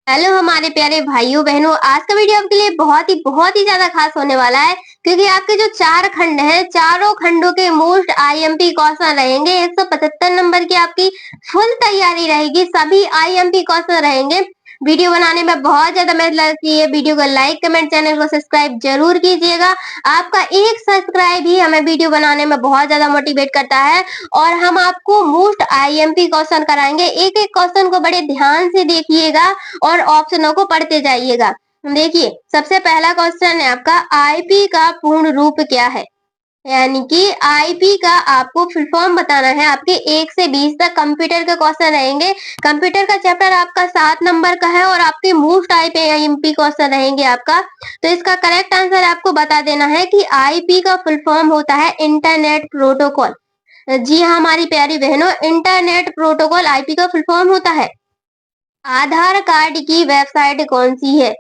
Hello हमारे प्यारे भाइयों बहनों, आज का वीडियो आपके लिए बहुत ही ज्यादा खास होने वाला है। क्योंकि आपके जो 4 खंड हैं, चारों खंडों के मोस्ट आईएमपी क्वेश्चन रहेंगे। 175 नंबर की आपकी फुल तैयारी रहेगी, सभी आईएमपी क्वेश्चन रहेंगे। वीडियो बनाने में बहुत ज्यादा मेहनत लगती है। वीडियो को लाइक कमेंट, चैनल को सब्सक्राइब जरूर कीजिएगा। आपका एक सब्सक्राइब ही हमें वीडियो बनाने में बहुत ज्यादा मोटिवेट करता है। और हम आपको मोस्ट आईएमपी क्वेश्चन कराएंगे। एक एक क्वेश्चन को बड़े ध्यान से देखिएगा और ऑप्शनों को पढ़ते जाइएगा। देखिए, सबसे पहला क्वेश्चन है आपका, आईपी का पूर्ण रूप क्या है? यानी कि आईपी का आपको फुल फॉर्म बताना है। आपके 1 से 20 तक कंप्यूटर के क्वेश्चन रहेंगे। कंप्यूटर का चैप्टर आपका 7 नंबर का है और आपके मोस्ट आईएमपी क्वेश्चन रहेंगे आपका। तो इसका करेक्ट आंसर आपको बता देना है कि आईपी का फुल फॉर्म होता है इंटरनेट प्रोटोकॉल। जी हाँ हमारी प्यारी बहनों, इंटरनेट प्रोटोकॉल आईपी का फुल फॉर्म होता है। आधार कार्ड की वेबसाइट कौन सी है?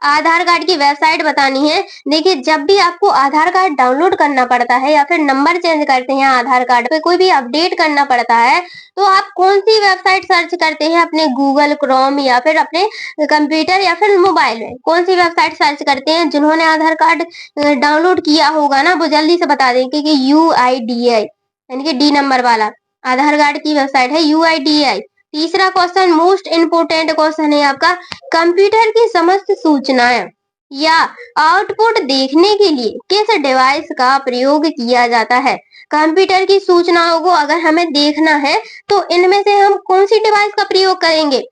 आधार कार्ड की वेबसाइट बतानी है। देखिए, जब भी आपको आधार कार्ड डाउनलोड करना पड़ता है या फिर नंबर चेंज करते हैं, आधार कार्ड पे कोई भी अपडेट करना पड़ता है, तो आप कौन सी वेबसाइट सर्च करते हैं? अपने गूगल क्रोम या फिर अपने कंप्यूटर या फिर मोबाइल में कौन सी वेबसाइट सर्च करते हैं? जिन्होंने आधार कार्ड डाउनलोड किया होगा ना, वो जल्दी से बता देंगे कि UIDAI, यानी कि डी नंबर वाला आधार कार्ड की वेबसाइट है UIDAI। तीसरा क्वेश्चन मोस्ट इंपोर्टेंट क्वेश्चन है आपका, कंप्यूटर की समस्त सूचनाएं या आउटपुट देखने के लिए किस डिवाइस का प्रयोग किया जाता है? कंप्यूटर की सूचनाओं को अगर हमें देखना है तो इनमें से हम कौन सी डिवाइस का प्रयोग करेंगे?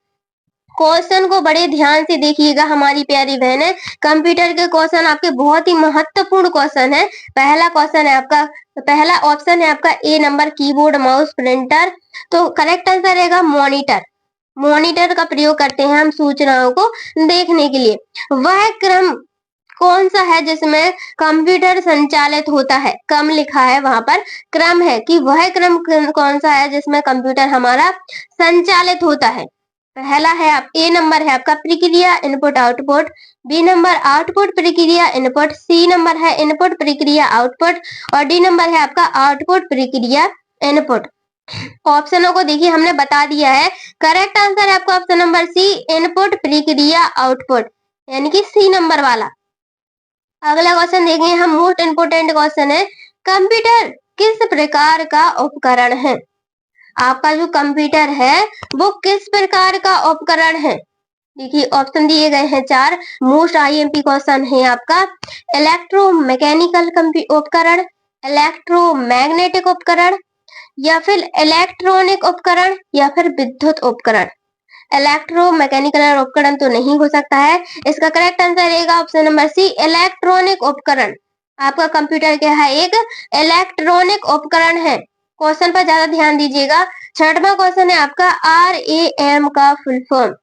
क्वेश्चन को बड़े ध्यान से देखिएगा हमारी प्यारी बहनें। कंप्यूटर के क्वेश्चन आपके बहुत ही महत्वपूर्ण क्वेश्चन है। पहला क्वेश्चन है आपका, पहला ऑप्शन है आपका ए नंबर, कीबोर्ड माउस प्रिंटर। तो करेक्ट आंसर रहेगा मॉनिटर। मॉनिटर का प्रयोग करते हैं हम सूचनाओं को देखने के लिए। वह क्रम कौन सा है जिसमें कंप्यूटर संचालित होता है? कम लिखा है वहां पर, क्रम है कि वह क्रम कौन सा है जिसमें कंप्यूटर हमारा संचालित होता है? पहला है आप, ए नंबर है आपका प्रक्रिया input output, B number output प्रक्रिया इनपुट, सी नंबर है इनपुट प्रक्रिया आउटपुट और डी नंबर है आपका आउटपुट प्रक्रिया इनपुट। ऑप्शनों को देखिए हमने बता दिया है। करेक्ट आंसर है आपका ऑप्शन नंबर सी, इनपुट प्रक्रिया आउटपुट, यानी कि सी नंबर वाला। अगला क्वेश्चन देखेंगे हम, मोस्ट इंपोर्टेंट क्वेश्चन है, कंप्यूटर किस प्रकार का उपकरण है? आपका जो कंप्यूटर है वो किस प्रकार का उपकरण है? देखिए, ऑप्शन दिए गए हैं 4। मोस्ट आईएमपी क्वेश्चन है आपका, इलेक्ट्रोमैकेनिकल उपकरण, इलेक्ट्रोमैग्नेटिक उपकरण, या फिर इलेक्ट्रॉनिक उपकरण, या फिर विद्युत उपकरण। इलेक्ट्रोमैकेनिकल उपकरण तो नहीं हो सकता है। इसका करेक्ट आंसर रहेगा ऑप्शन नंबर सी, इलेक्ट्रॉनिक उपकरण। आपका कंप्यूटर क्या है? एक इलेक्ट्रॉनिक उपकरण है। क्वेश्चन पर ज्यादा ध्यान दीजिएगा। छठवां क्वेश्चन है आपका, RAM का फुल फॉर्म,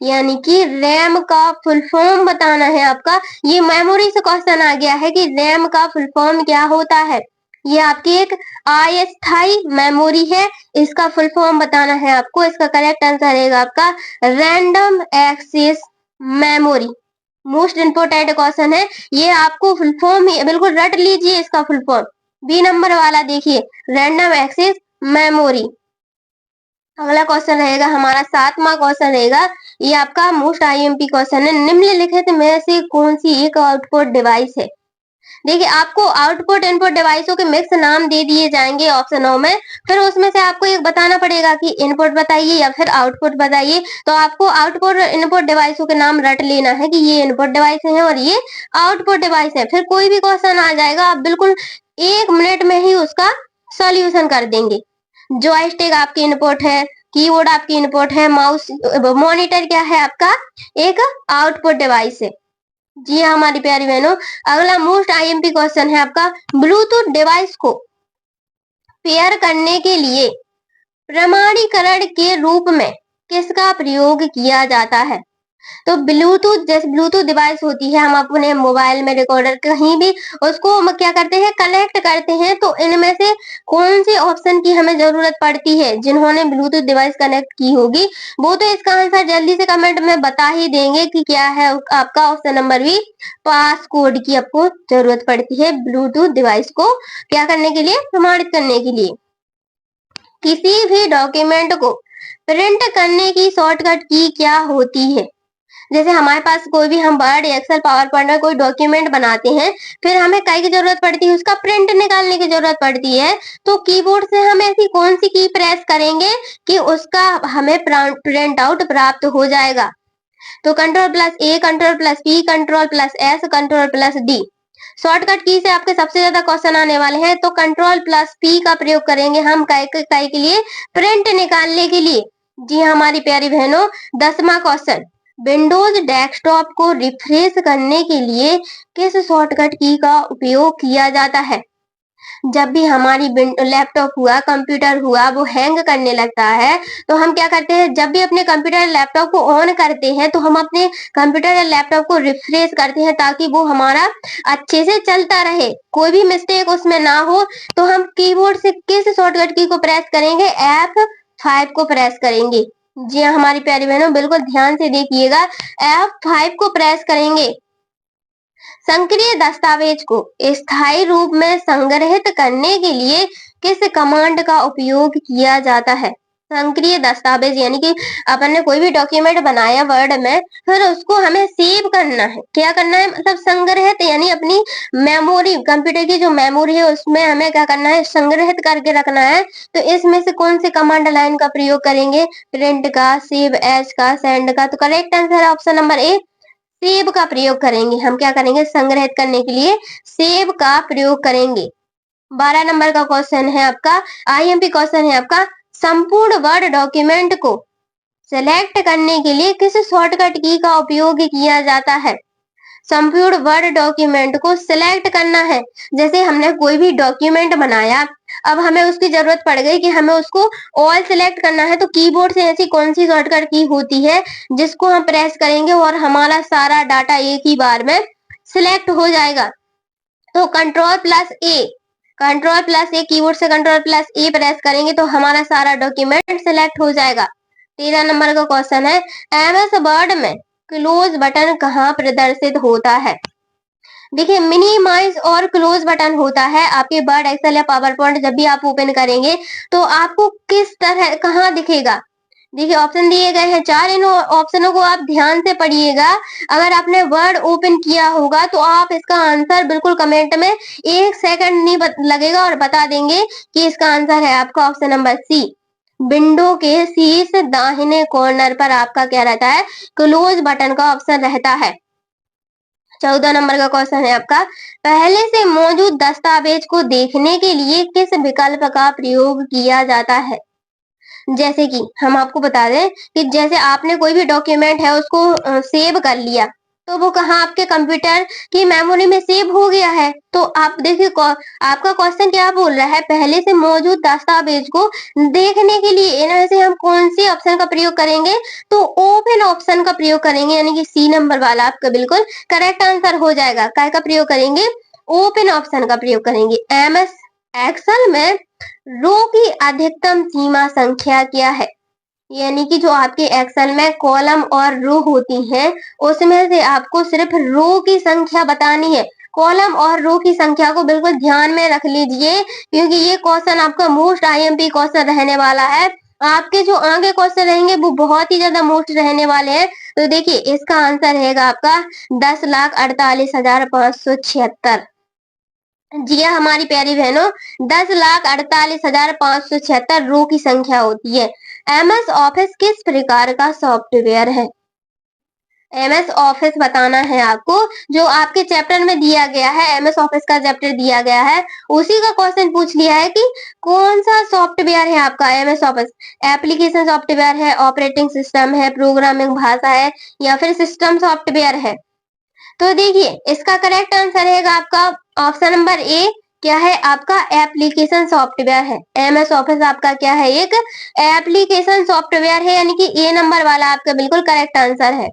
यानी कि रैम का फुल फॉर्म बताना है आपका। ये मेमोरी से क्वेश्चन आ गया है कि रैम का फुल फॉर्म क्या होता है। ये आपकी एक अस्थायी मेमोरी है, इसका फुल फॉर्म बताना है आपको। इसका करेक्ट आंसर रहेगा आपका random access memory. Most important question है ये, आपको फुल फॉर्म बिल्कुल रट लीजिए इसका फुल फॉर्म। बी नंबर वाला देखिए, रैंडम एक्सेस मेमोरी। अगला क्वेश्चन रहेगा हमारा, 7वां क्वेश्चन रहेगा, ये आपका मोस्ट आईएमपी क्वेश्चन है, निम्नलिखित में से कौन सी एक आउटपुट डिवाइस है? देखिए, आपको आउटपुट इनपुट डिवाइसों के मिक्स नाम दे दिए जाएंगे ऑप्शनों में। फिर उसमें से आपको एक बताना पड़ेगा कि इनपुट बताइए या फिर आउटपुट बताइए। तो आपको आउटपुट इनपुट डिवाइसों के नाम रट लेना है कि ये इनपुट डिवाइस है और ये आउटपुट डिवाइस है। फिर कोई भी क्वेश्चन आ जाएगा, आप बिल्कुल 1 मिनट में ही उसका सॉल्यूशन कर देंगे। जॉयस्टिक आपकी इनपुट है, कीबोर्ड आपकी इनपुट है, माउस मॉनिटर क्या है आपका? एक आउटपुट डिवाइस है। जी हाँ हमारी प्यारी बहनों, अगला मोस्ट आईएमपी क्वेश्चन है आपका, ब्लूटूथ डिवाइस को पेयर करने के लिए प्रमाणीकरण के रूप में किसका प्रयोग किया जाता है? तो ब्लूटूथ, जैसे ब्लूटूथ डिवाइस होती है, हम अपने मोबाइल में रिकॉर्डर कहीं भी उसको हम क्या करते हैं, कनेक्ट करते हैं। तो इनमें से कौन से ऑप्शन की हमें जरूरत पड़ती है? जिन्होंने ब्लूटूथ डिवाइस कनेक्ट की होगी वो तो इसका आंसर जल्दी से कमेंट में बता ही देंगे कि क्या है आपका ऑप्शन नंबर बी, पास कोड की आपको जरूरत पड़ती है ब्लूटूथ डिवाइस को क्या करने के लिए, प्रमाणित करने के लिए। किसी भी डॉक्यूमेंट को प्रिंट करने की शॉर्टकट की क्या होती है? जैसे हमारे पास कोई भी हम वर्ड, एक्सेल, पावर पॉइंट में कोई डॉक्यूमेंट बनाते हैं, फिर हमें काय की जरूरत पड़ती है, उसका प्रिंट निकालने की जरूरत पड़ती है। तो कीबोर्ड से हम ऐसी कौन सी की प्रेस करेंगे कि उसका हमें प्रिंट आउट प्राप्त हो जाएगा। तो control plus A, control plus P, control plus S, control plus D. Shortcut key से आपके सबसे ज्यादा क्वेश्चन आने वाले हैं, तो कंट्रोल प्लस पी का प्रयोग करेंगे हम काय के लिए, प्रिंट निकालने के लिए। जी हाँ हमारी प्यारी बहनों, 10वां क्वेश्चन, विंडोज डेस्कटॉप को रिफ्रेश करने के लिए किस शॉर्टकट की का उपयोग किया जाता है। जब भी हमारी लैपटॉप हुआ, कंप्यूटर हुआ, वो हैंग करने लगता है, तो हम क्या करते हैं, जब भी अपने कंप्यूटर लैपटॉप को ऑन करते हैं तो हम अपने कंप्यूटर या लैपटॉप को रिफ्रेश करते हैं ताकि वो हमारा अच्छे से चलता रहे, कोई भी मिस्टेक उसमें ना हो। तो हम कीबोर्ड से किस शॉर्टकट की को प्रेस करेंगे, F5 को प्रेस करेंगे। जी हाँ हमारी प्यारी बहनों, बिल्कुल ध्यान से देखिएगा, F5 को प्रेस करेंगे। सक्रिय दस्तावेज को स्थायी रूप में संग्रहित करने के लिए किस कमांड का उपयोग किया जाता है। सक्रिय दस्तावेज यानी कि अपन ने कोई भी डॉक्यूमेंट बनाया वर्ड में, फिर उसको हमें सेव करना है। क्या करना है, मतलब संग्रहित यानी अपनी मेमोरी, कंप्यूटर की जो मेमोरी है उसमें हमें क्या करना है, संग्रहित करके रखना है। तो इसमें से कौन से कमांड लाइन का प्रयोग करेंगे, प्रिंट का, सेव एज का, सेंड का। तो करेक्ट आंसर है ऑप्शन नंबर ए, सेव का प्रयोग करेंगे। हम क्या करेंगे, संग्रहित करने के लिए सेव का प्रयोग करेंगे। 12 नंबर का क्वेश्चन है आपका, आईएमपी क्वेश्चन है आपका, संपूर्ण वर्ड डॉक्यूमेंट को सिलेक्ट करने के लिए किस शॉर्टकट की का उपयोग किया जाता है। संपूर्ण वर्ड डॉक्यूमेंट को सिलेक्ट करना है, जैसे हमने कोई भी डॉक्यूमेंट बनाया, अब हमें उसकी जरूरत पड़ गई कि हमें उसको ऑल सिलेक्ट करना है, तो कीबोर्ड से ऐसी कौन सी शॉर्टकट की होती है जिसको हम प्रेस करेंगे और हमारा सारा डाटा एक ही बार में सिलेक्ट हो जाएगा। तो control plus A, control plus A, keyboard से कंट्रोल प्लस ए प्रेस करेंगे तो हमारा सारा डॉक्यूमेंट सिलेक्ट हो जाएगा। 13 नंबर का क्वेश्चन है, एमएस वर्ड में क्लोज बटन कहाँ प्रदर्शित होता है। देखिए मिनिमाइज और क्लोज बटन होता है आपके वर्ड, एक्सेल या पावर पॉइंट जब भी आप ओपन करेंगे तो आपको किस तरह कहाँ दिखेगा। देखिए ऑप्शन दिए गए हैं 4, इन ऑप्शनों को आप ध्यान से पढ़िएगा। अगर आपने वर्ड ओपन किया होगा तो आप इसका आंसर बिल्कुल कमेंट में 1 सेकंड नहीं लगेगा और बता देंगे कि इसका आंसर है आपका ऑप्शन नंबर सी। विंडो के शीर्ष दाहिने कॉर्नर पर आपका क्या रहता है, क्लोज बटन का ऑप्शन रहता है। 14 नंबर का क्वेश्चन है आपका, पहले से मौजूद दस्तावेज को देखने के लिए किस विकल्प का प्रयोग किया जाता है। जैसे कि हम आपको बता दें कि जैसे आपने कोई भी डॉक्यूमेंट है उसको सेव कर लिया, तो वो कहाँ आपके कंप्यूटर की मेमोरी में सेव हो गया है। तो आप देखिए आपका क्वेश्चन क्या बोल रहा है, पहले से मौजूद दस्तावेज को देखने के लिए इनमें से हम कौन सी ऑप्शन का प्रयोग करेंगे, तो ओपन ऑप्शन का प्रयोग करेंगे, यानी कि सी नंबर वाला आपका बिल्कुल करेक्ट आंसर हो जाएगा। काय का प्रयोग करेंगे, ओपन ऑप्शन का प्रयोग करेंगे। एमएस एक्सेल में रो की अधिकतम सीमा संख्या क्या है, यानी कि जो आपके एक्सेल में कॉलम और रो होती हैं उसमें से आपको सिर्फ रो की संख्या बतानी है। कॉलम और रो की संख्या को बिल्कुल ध्यान में रख लीजिए, क्योंकि ये क्वेश्चन आपका मोस्ट आईएमपी क्वेश्चन रहने वाला है। आपके जो आगे क्वेश्चन रहेंगे वो बहुत ही ज्यादा मोस्ट रहने वाले हैं। तो देखिए इसका आंसर रहेगा आपका 10,48,576। जी हाँ हमारी प्यारी बहनों, 10,48,576 रो की संख्या होती है। एमएस ऑफिस किस प्रकार का सॉफ्टवेयर है। एमएस ऑफिस बताना है आपको, जो आपके चैप्टर में दिया गया है, एमएस ऑफिस का चैप्टर दिया गया है, उसी का क्वेश्चन पूछ लिया है कि कौन सा सॉफ्टवेयर है आपका एमएस ऑफिस। एप्लीकेशन सॉफ्टवेयर है, ऑपरेटिंग सिस्टम है, प्रोग्रामिंग भाषा है, या फिर सिस्टम सॉफ्टवेयर है। तो देखिए इसका करेक्ट आंसर रहेगा आपका ऑप्शन नंबर ए, क्या है आपका एप्लीकेशन सॉफ्टवेयर है। एमएस ऑफिस आपका क्या है, एक एप्लीकेशन सॉफ्टवेयर है, यानी कि ए नंबर वाला आपका बिल्कुल करेक्ट आंसर है।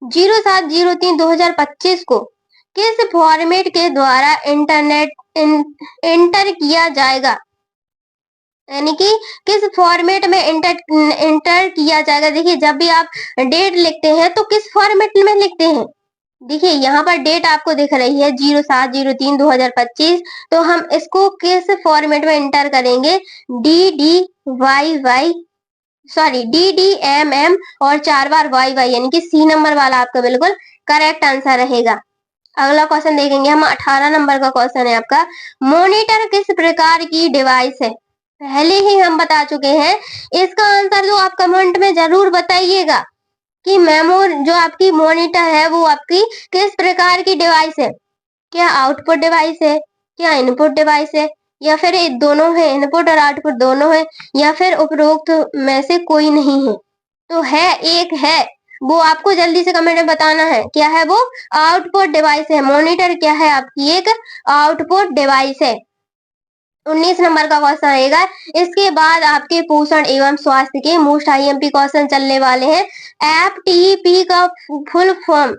07/03/2025 को किस फॉर्मेट के द्वारा इंटर किया जाएगा, यानी कि किस फॉर्मेट में इंटर किया जाएगा। देखिए जब भी आप डेट लिखते हैं तो किस फॉर्मेट में लिखते हैं। देखिए यहाँ पर डेट आपको दिख रही है 07/03/2025, तो हम इसको किस फॉर्मेट में इंटर करेंगे, DDYY सॉरी DDMM और 4 बार YY, यानी कि सी नंबर वाला आपका बिल्कुल करेक्ट आंसर रहेगा। अगला क्वेश्चन देखेंगे हम, 18 नंबर का क्वेश्चन है आपका, मॉनिटर किस प्रकार की डिवाइस है? पहले ही हम बता चुके हैं, इसका आंसर जो आप कमेंट में जरूर बताइएगा कि जो आपकी मॉनिटर है वो आपकी किस प्रकार की डिवाइस है। क्या आउटपुट डिवाइस है, क्या इनपुट डिवाइस है, या फिर ये दोनों है, इनपुट और आउटपुट दोनों है, या फिर उपरोक्त में से कोई नहीं है? तो है, एक है, वो आपको जल्दी से कमेंट में बताना है। क्या है वो? आउटपुट डिवाइस है। मॉनिटर क्या है आपकी? एक आउटपुट डिवाइस है। 19 नंबर का क्वेश्चन रहेगा। इसके बाद आपके पोषण एवं स्वास्थ्य के मोस्ट IMP क्वेश्चन चलने वाले हैं। FTP का फुल फॉर्म,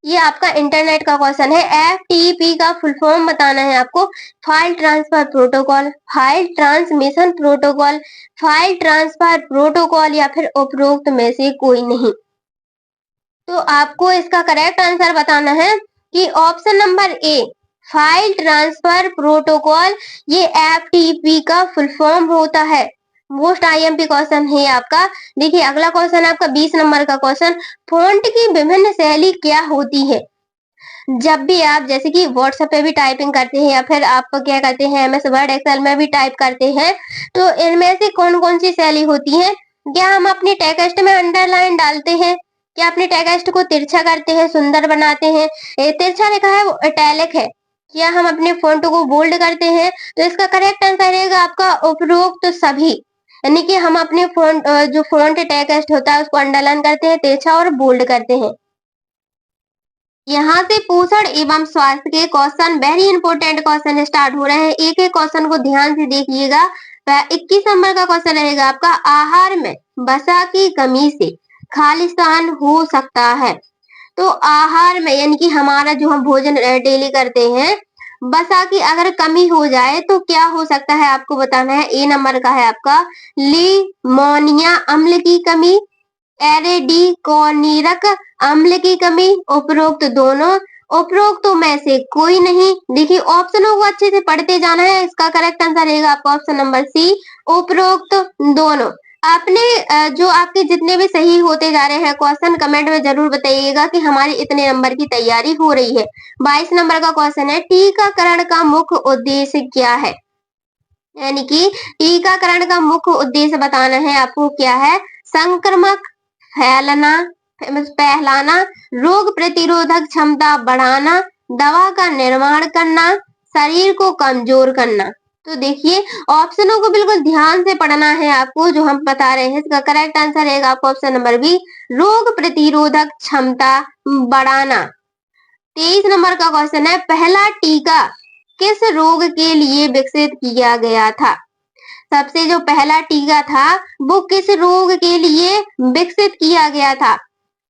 ये आपका इंटरनेट का क्वेश्चन है। FTP का फुल फॉर्म बताना है आपको। File transfer protocol, file transmission protocol, file transfer protocol, या फिर उपरोक्त में से कोई नहीं? तो आपको इसका करेक्ट आंसर बताना है कि ऑप्शन नंबर ए, फाइल ट्रांसफर प्रोटोकॉल, ये FTP का फुल फॉर्म होता है। मोस्ट IMP क्वेश्चन है आपका। देखिए अगला क्वेश्चन आपका 20 नंबर का क्वेश्चन, फॉन्ट की विभिन्न शैली क्या होती है? जब भी आप जैसे कि व्हाट्सएप पे भी टाइपिंग करते हैं, या फिर आप क्या करते हैं MS वर्ड एक्सेल में भी टाइप करते हैं, तो इनमें से कौन कौन सी शैली होती है? क्या हम अपने टेक्स्ट में अंडरलाइन डालते हैं? क्या अपने टेक्स्ट को तिरछा करते हैं, सुंदर बनाते हैं? तिरछा लिखा है वो इटैलिक है। क्या हम अपने फॉन्ट को बोल्ड करते हैं? तो इसका करेक्ट आंसर रहेगा आपका उपरोक्त सभी, यानी कि हम अपने फॉन्ट जो फॉन्ट टेक्स्ट होता है उसको अंडरलाइन करते हैं, तिरछा और बोल्ड करते हैं। यहाँ से पोषण एवं स्वास्थ्य के question, very important question start हो रहे हैं। एक एक क्वेश्चन को ध्यान से देखिएगा। 21 नंबर का क्वेश्चन रहेगा आपका, आहार में वसा की कमी से खालिस्तान हो सकता है? तो आहार में यानी कि हमारा जो हम भोजन डेली करते हैं, वसा की अगर कमी हो जाए तो क्या हो सकता है आपको बताना है। ए नंबर का है आपका, लिमोनिया अम्ल की कमी, एरेडिकोनिरक अम्ल की कमी, उपरोक्त दोनों, उपरोक्तों में से कोई नहीं। देखिए ऑप्शनों को अच्छे से पढ़ते जाना है। इसका करेक्ट आंसर रहेगा आपका ऑप्शन नंबर सी, उपरोक्त दोनों। आपने जो आपके जितने भी सही होते जा रहे हैं क्वेश्चन, कमेंट में जरूर बताइएगा कि हमारी इतने नंबर की तैयारी हो रही है। 22 नंबर का क्वेश्चन है, टीकाकरण का मुख्य उद्देश्य क्या है? यानी कि टीकाकरण का मुख्य उद्देश्य बताना है आपको। क्या है? संक्रमक फैलाना, रोग प्रतिरोधक क्षमता बढ़ाना, दवा का निर्माण करना, शरीर को कमजोर करना। तो देखिए ऑप्शनों को बिल्कुल ध्यान से पढ़ना है आपको, जो हम बता रहे हैं। इसका करेक्ट आंसर रहेगा आपको ऑप्शन नंबर बी, रोग प्रतिरोधक क्षमता बढ़ाना। 23 नंबर का क्वेश्चन है, पहला टीका किस रोग के लिए विकसित किया गया था? सबसे जो पहला टीका था वो किस रोग के लिए विकसित किया गया था?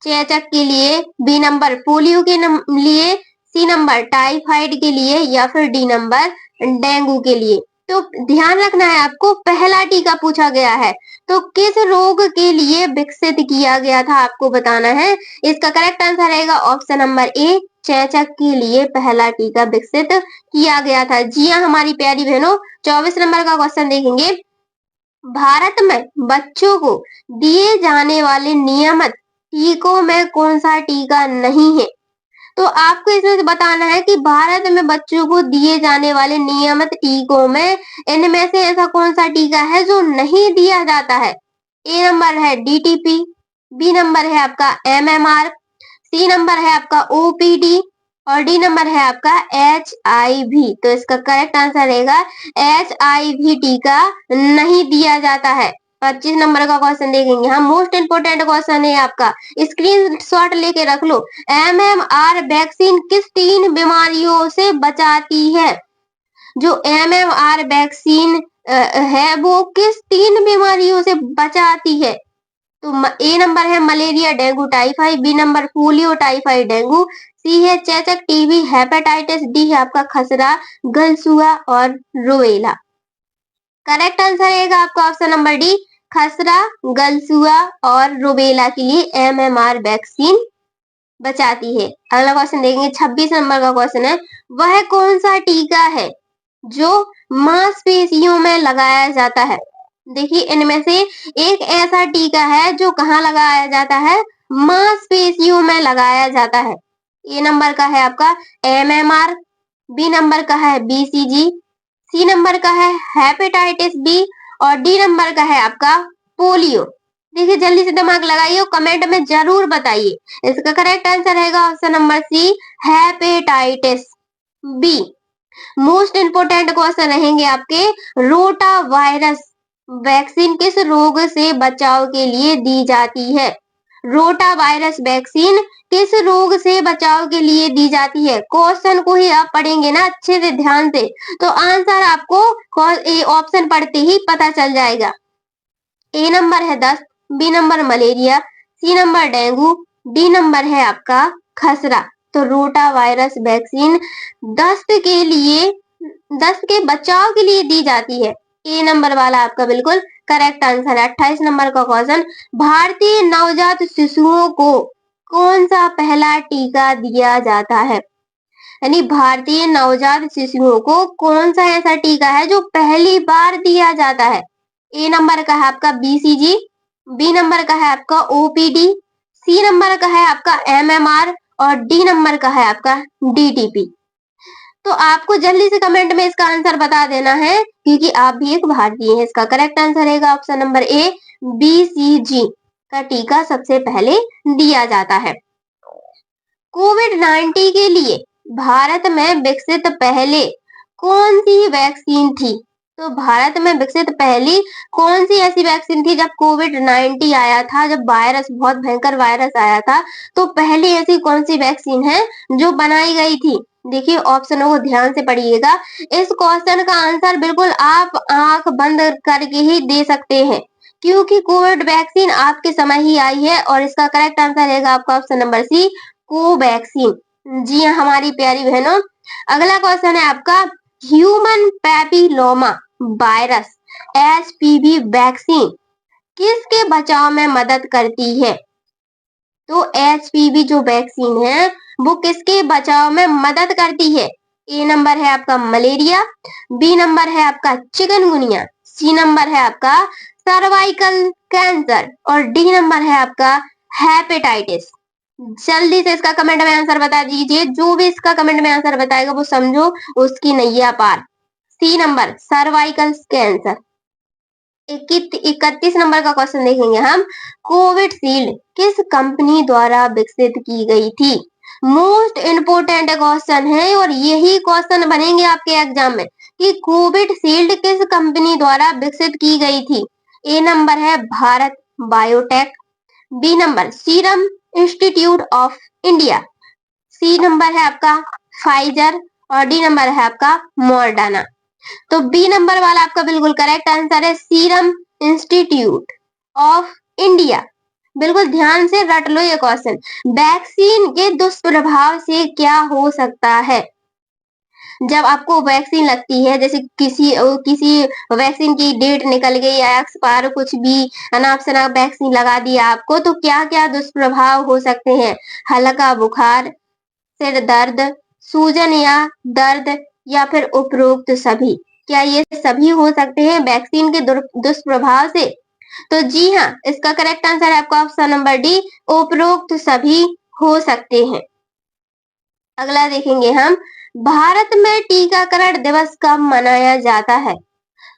चेचक के लिए, बी नंबर पोलियो के लिए, सी नंबर टाइफाइड के लिए, या फिर डी नंबर डेंगू के लिए? तो ध्यान रखना है आपको, पहला टीका पूछा गया है तो किस रोग के लिए विकसित किया गया था आपको बताना है। इसका करेक्ट आंसर रहेगा ऑप्शन नंबर ए, चेचक के लिए पहला टीका विकसित किया गया था। जी हाँ हमारी प्यारी बहनों, 24 नंबर का क्वेश्चन देखेंगे, भारत में बच्चों को दिए जाने वाले नियमित टीकों में कौन सा टीका नहीं है? तो आपको इसमें बताना है कि भारत में बच्चों को दिए जाने वाले नियमित टीकों में इनमें से ऐसा कौन सा टीका है जो नहीं दिया जाता है। ए नंबर है DTP, बी नंबर है आपका MMR, सी नंबर है आपका OPD, और डी नंबर है आपका HIV। तो इसका करेक्ट आंसर रहेगा HIV टीका नहीं दिया जाता है। 25 नंबर का क्वेश्चन देखेंगे हम, मोस्ट इंपोर्टेंट क्वेश्चन है आपका, स्क्रीनशॉट लेके रख लो। MMR वैक्सीन किस 3 बीमारियों से बचाती है? जो MMR वैक्सीन है वो किस 3 बीमारियों से बचाती है? तो ए नंबर है malaria dengue typhoid, B number polio typhoid dengue, C है चेचक टीबी हेपेटाइटिस, डी है आपका खसरा गलसुआ और रुबेला। करेक्ट आंसर रहेगा आपका ऑप्शन नंबर डी, खसरा गलसुआ और रुबेला के लिए MMR वैक्सीन बचाती है। अगला क्वेश्चन देखेंगे, 26 नंबर का क्वेश्चन है, वह कौन सा टीका है जो मांसपेशियों में लगाया जाता है? देखिए इनमें से एक ऐसा टीका है जो कहाँ लगाया जाता है, मांसपेशियों में लगाया जाता है। ए नंबर का है आपका एमएमआर, बी नंबर का है बीसीजी, सी नंबर का है हेपेटाइटिस बी और डी नंबर का है आपका पोलियो। देखिए जल्दी से दिमाग लगाइए और कमेंट में जरूर बताइए। इसका करेक्ट आंसर रहेगा option number C, hepatitis B. Most important question रहेंगे आपके, रोटा वायरस वैक्सीन किस रोग से बचाव के लिए दी जाती है? रोटा वायरस वैक्सीन किस रोग से बचाव के लिए दी जाती है? क्वेश्चन को ही आप पढ़ेंगे ना अच्छे से ध्यान से, तो आंसर आपको ऑप्शन पढ़ते ही पता चल जाएगा। ए नंबर है दस्त, B number malaria, C number dengue, D number है आपका खसरा। तो रोटा वायरस वैक्सीन दस्त के लिए, दस्त के बचाव के लिए दी जाती है। ए नंबर वाला आपका बिल्कुल करेक्ट आंसर है। 28 नंबर का क्वेश्चन, भारतीय नवजात शिशुओं को कौन सा पहला टीका दिया जाता है? यानी भारतीय नवजात शिशुओं को कौन सा ऐसा टीका है जो पहली बार दिया जाता है? ए नंबर का है आपका बीसीजी, बी नंबर का है आपका ओपीडी, सी नंबर का है आपका एमएमआर और डी नंबर का है आपका डीटीपी। तो आपको जल्दी से कमेंट में इसका आंसर बता देना है क्योंकि आप भी एक भारतीय हैं। इसका करेक्ट आंसर रहेगा ऑप्शन नंबर ए, बीसीजी का टीका सबसे पहले दिया जाता है। कोविड-19 के लिए भारत में विकसित पहले कौन सी वैक्सीन थी? तो भारत में विकसित पहली कौन सी ऐसी वैक्सीन थी जब कोविड-19 आया था, जब वायरस बहुत भयंकर वायरस आया था, तो पहली ऐसी कौन सी वैक्सीन है जो बनाई गई थी? देखिए ऑप्शनों को ध्यान से पढ़िएगा। इस क्वेश्चन का आंसर बिल्कुल आप आंख बंद करके ही दे सकते हैं क्योंकि कोविड वैक्सीन आपके समय ही आई है और इसका करेक्ट आंसर रहेगा आपका ऑप्शन नंबर सी, कोवैक्सीन। जी हाँ हमारी प्यारी बहनों, अगला क्वेश्चन है आपका, human papilloma virus HPV vaccine किसके बचाव में मदद करती है? तो एचपीवी जो वैक्सीन है वो किसके बचाव में मदद करती है? ए नंबर है आपका मलेरिया, बी नंबर है आपका चिकनगुनिया, सी नंबर है आपका सर्वाइकल कैंसर और डी नंबर है आपका हेपेटाइटिस। जल्दी से इसका कमेंट में आंसर बता दीजिए। जो भी इसका कमेंट में आंसर बताएगा वो समझो उसकी नैया पार। C number cervical cancer. 31 number का क्वेश्चन देखेंगे हम, कोविडशील्ड किस कंपनी द्वारा विकसित की गई थी? मोस्ट इंपोर्टेंट क्वेश्चन है और यही क्वेश्चन बनेंगे आपके एग्जाम में कि कोविडशील्ड किस कंपनी द्वारा विकसित की गई थी? ए नंबर है Bharat Biotech, B number Serum Institute of India, C number है आपका फाइजर और डी नंबर है आपका मॉडर्ना। तो बी नंबर वाला आपका बिल्कुल करेक्ट आंसर है, सीरम इंस्टीट्यूट ऑफ इंडिया। बिल्कुल ध्यान से रट लो ये क्वेश्चन। वैक्सीन के दुष्प्रभाव से क्या हो सकता है? जब आपको वैक्सीन लगती है, जैसे किसी वैक्सीन की डेट निकल गई या एक्सपायर, कुछ भी अनाप शनाप वैक्सीन लगा दिया आपको, तो क्या क्या दुष्प्रभाव हो सकते हैं? हल्का बुखार, सिर दर्द, सूजन या दर्द या फिर उपरोक्त सभी। क्या ये सभी हो सकते हैं वैक्सीन के दुष्प्रभाव से? तो जी हाँ, इसका करेक्ट आंसर है आपका ऑप्शन नंबर डी, उपरोक्त सभी हो सकते हैं। अगला देखेंगे हम, भारत में टीकाकरण दिवस कब मनाया जाता है?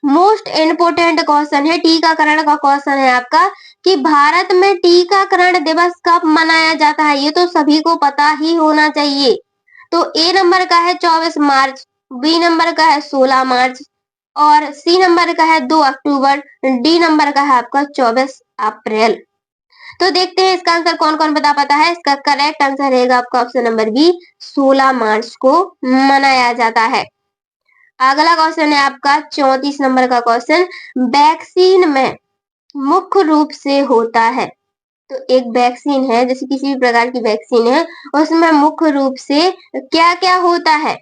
मोस्ट इंपोर्टेंट क्वेश्चन है, टीकाकरण का क्वेश्चन है आपका कि भारत में टीकाकरण दिवस कब मनाया जाता है? ये तो सभी को पता ही होना चाहिए। तो ए नंबर का है 24 मार्च, बी नंबर का है 16 मार्च और सी नंबर का है 2 अक्टूबर, डी नंबर का है आपका 24 अप्रैल। तो देखते हैं इसका आंसर कौन कौन बता पाता है। इसका करेक्ट आंसर रहेगा आपका ऑप्शन नंबर बी, 16 मार्च को मनाया जाता है। अगला क्वेश्चन है आपका 34 नंबर का क्वेश्चन, वैक्सीन में मुख्य रूप से होता है। तो एक वैक्सीन है, जैसे किसी भी प्रकार की वैक्सीन है, उसमें मुख्य रूप से क्या क्या होता है?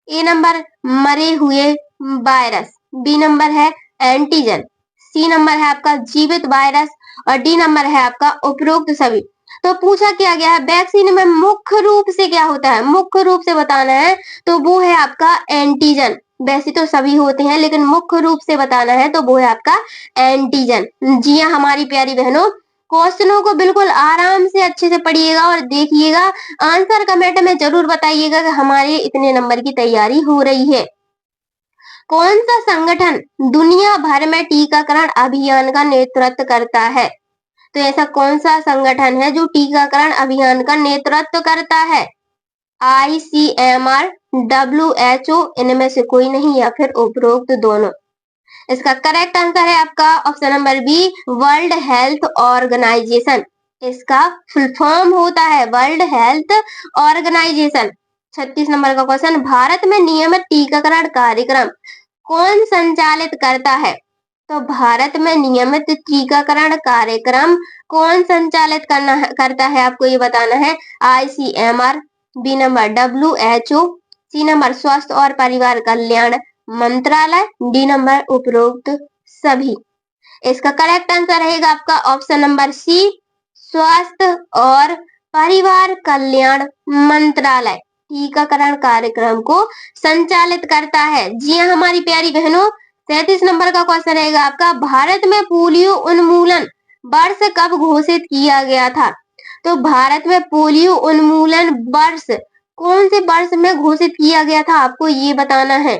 ए नंबर मरे हुए वायरस, बी नंबर है एंटीजन, सी नंबर है आपका जीवित वायरस और डी नंबर है आपका उपरोक्त सभी। तो पूछा क्या गया है, वैक्सीन में मुख्य रूप से क्या होता है? मुख्य रूप से बताना है तो वो है आपका एंटीजन। वैसे तो सभी होते हैं, लेकिन मुख्य रूप से बताना है तो वो है आपका एंटीजन। जी हाँ हमारी प्यारी बहनों, क्वेश्चनों को बिल्कुल आराम से अच्छे से पढ़िएगा और देखिएगा। आंसर कमेंट में जरूर बताइएगा कि हमारे इतने नंबर की तैयारी हो रही है। कौन सा संगठन दुनिया भर में टीकाकरण अभियान का नेतृत्व करता है? तो ऐसा कौन सा संगठन है जो टीकाकरण अभियान का नेतृत्व करता है? ICMR, WHO, इनमें से कोई नहीं या फिर उपरोक्त दोनों। इसका करेक्ट आंसर है आपका option number B, World Health Organization. इसका फुल फॉर्म होता है वर्ल्ड हेल्थ ऑर्गेनाइजेशन। 36 नंबर का क्वेश्चन, भारत में नियमित टीकाकरण कार्यक्रम कौन संचालित करता है? तो भारत में नियमित टीकाकरण कार्यक्रम कौन संचालित करता है आपको ये बताना है। ICMR, B number WHO, C number स्वास्थ्य और परिवार कल्याण मंत्रालय, डी नंबर उपरोक्त सभी। इसका करेक्ट आंसर रहेगा आपका ऑप्शन नंबर सी, स्वास्थ्य और परिवार कल्याण मंत्रालय टीकाकरण कार्यक्रम को संचालित करता है। जी हाँ हमारी प्यारी बहनों, 33 नंबर का क्वेश्चन रहेगा आपका, भारत में पोलियो उन्मूलन वर्ष कब घोषित किया गया था? तो भारत में पोलियो उन्मूलन वर्ष कौन से वर्ष में घोषित किया गया था आपको ये बताना है।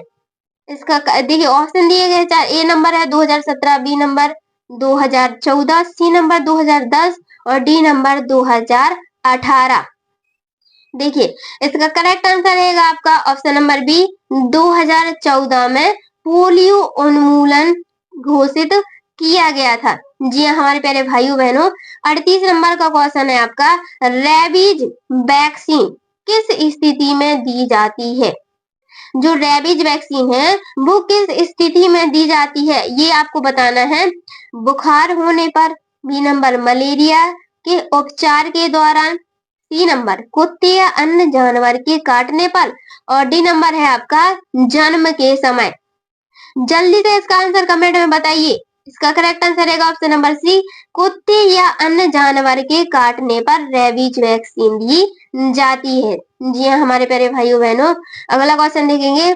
इसका देखिए ऑप्शन दिए गए चार, ए नंबर है 2017, बी नंबर 2014, सी नंबर 2010 और डी नंबर 2018। देखिए इसका करेक्ट आंसर रहेगा आपका ऑप्शन नंबर बी, 2014 में पोलियो उन्मूलन घोषित किया गया था। जी हाँ हमारे प्यारे भाइयों बहनों, 38 नंबर का क्वेश्चन है आपका, रेबीज वैक्सीन किस स्थिति में दी जाती है? जो रेबीज वैक्सीन है वो किस स्थिति में दी जाती है ये आपको बताना है। बुखार होने पर, बी नंबर मलेरिया के उपचार के दौरान, सी नंबर कुत्ते या अन्य जानवर के काटने पर और डी नंबर है आपका जन्म के समय। जल्दी से इसका आंसर कमेंट में बताइए। इसका करेक्ट आंसर रहेगा ऑप्शन नंबर सी, कुत्ते या अन्य जानवर के काटने पर रेबीज वैक्सीन दी जाती है। जी हाँ हमारे प्यारे भाइयों बहनों, अगला क्वेश्चन देखेंगे,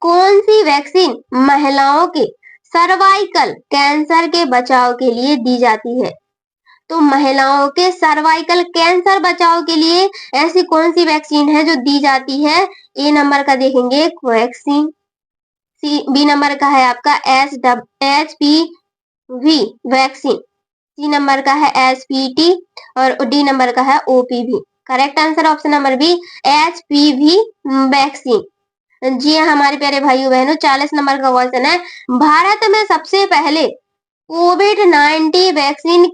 कौन सी वैक्सीन महिलाओं के सर्वाइकल कैंसर के बचाव के लिए दी जाती है? तो महिलाओं के सर्वाइकल कैंसर बचाव के लिए ऐसी कौन सी वैक्सीन है जो दी जाती है? ए नंबर का देखेंगे कोवैक्सीन, बी नंबर का है आपका HPV वैक्सीन, सी नंबर का है SPT और डी नंबर का है OPV। Correct answer option number B, HPV vaccine. जी हाँ हमारे प्यारे भाइयों बहनों, 40 नंबर का क्वेश्चन है, भारत में सबसे पहले कोविड-19 वैक्सीन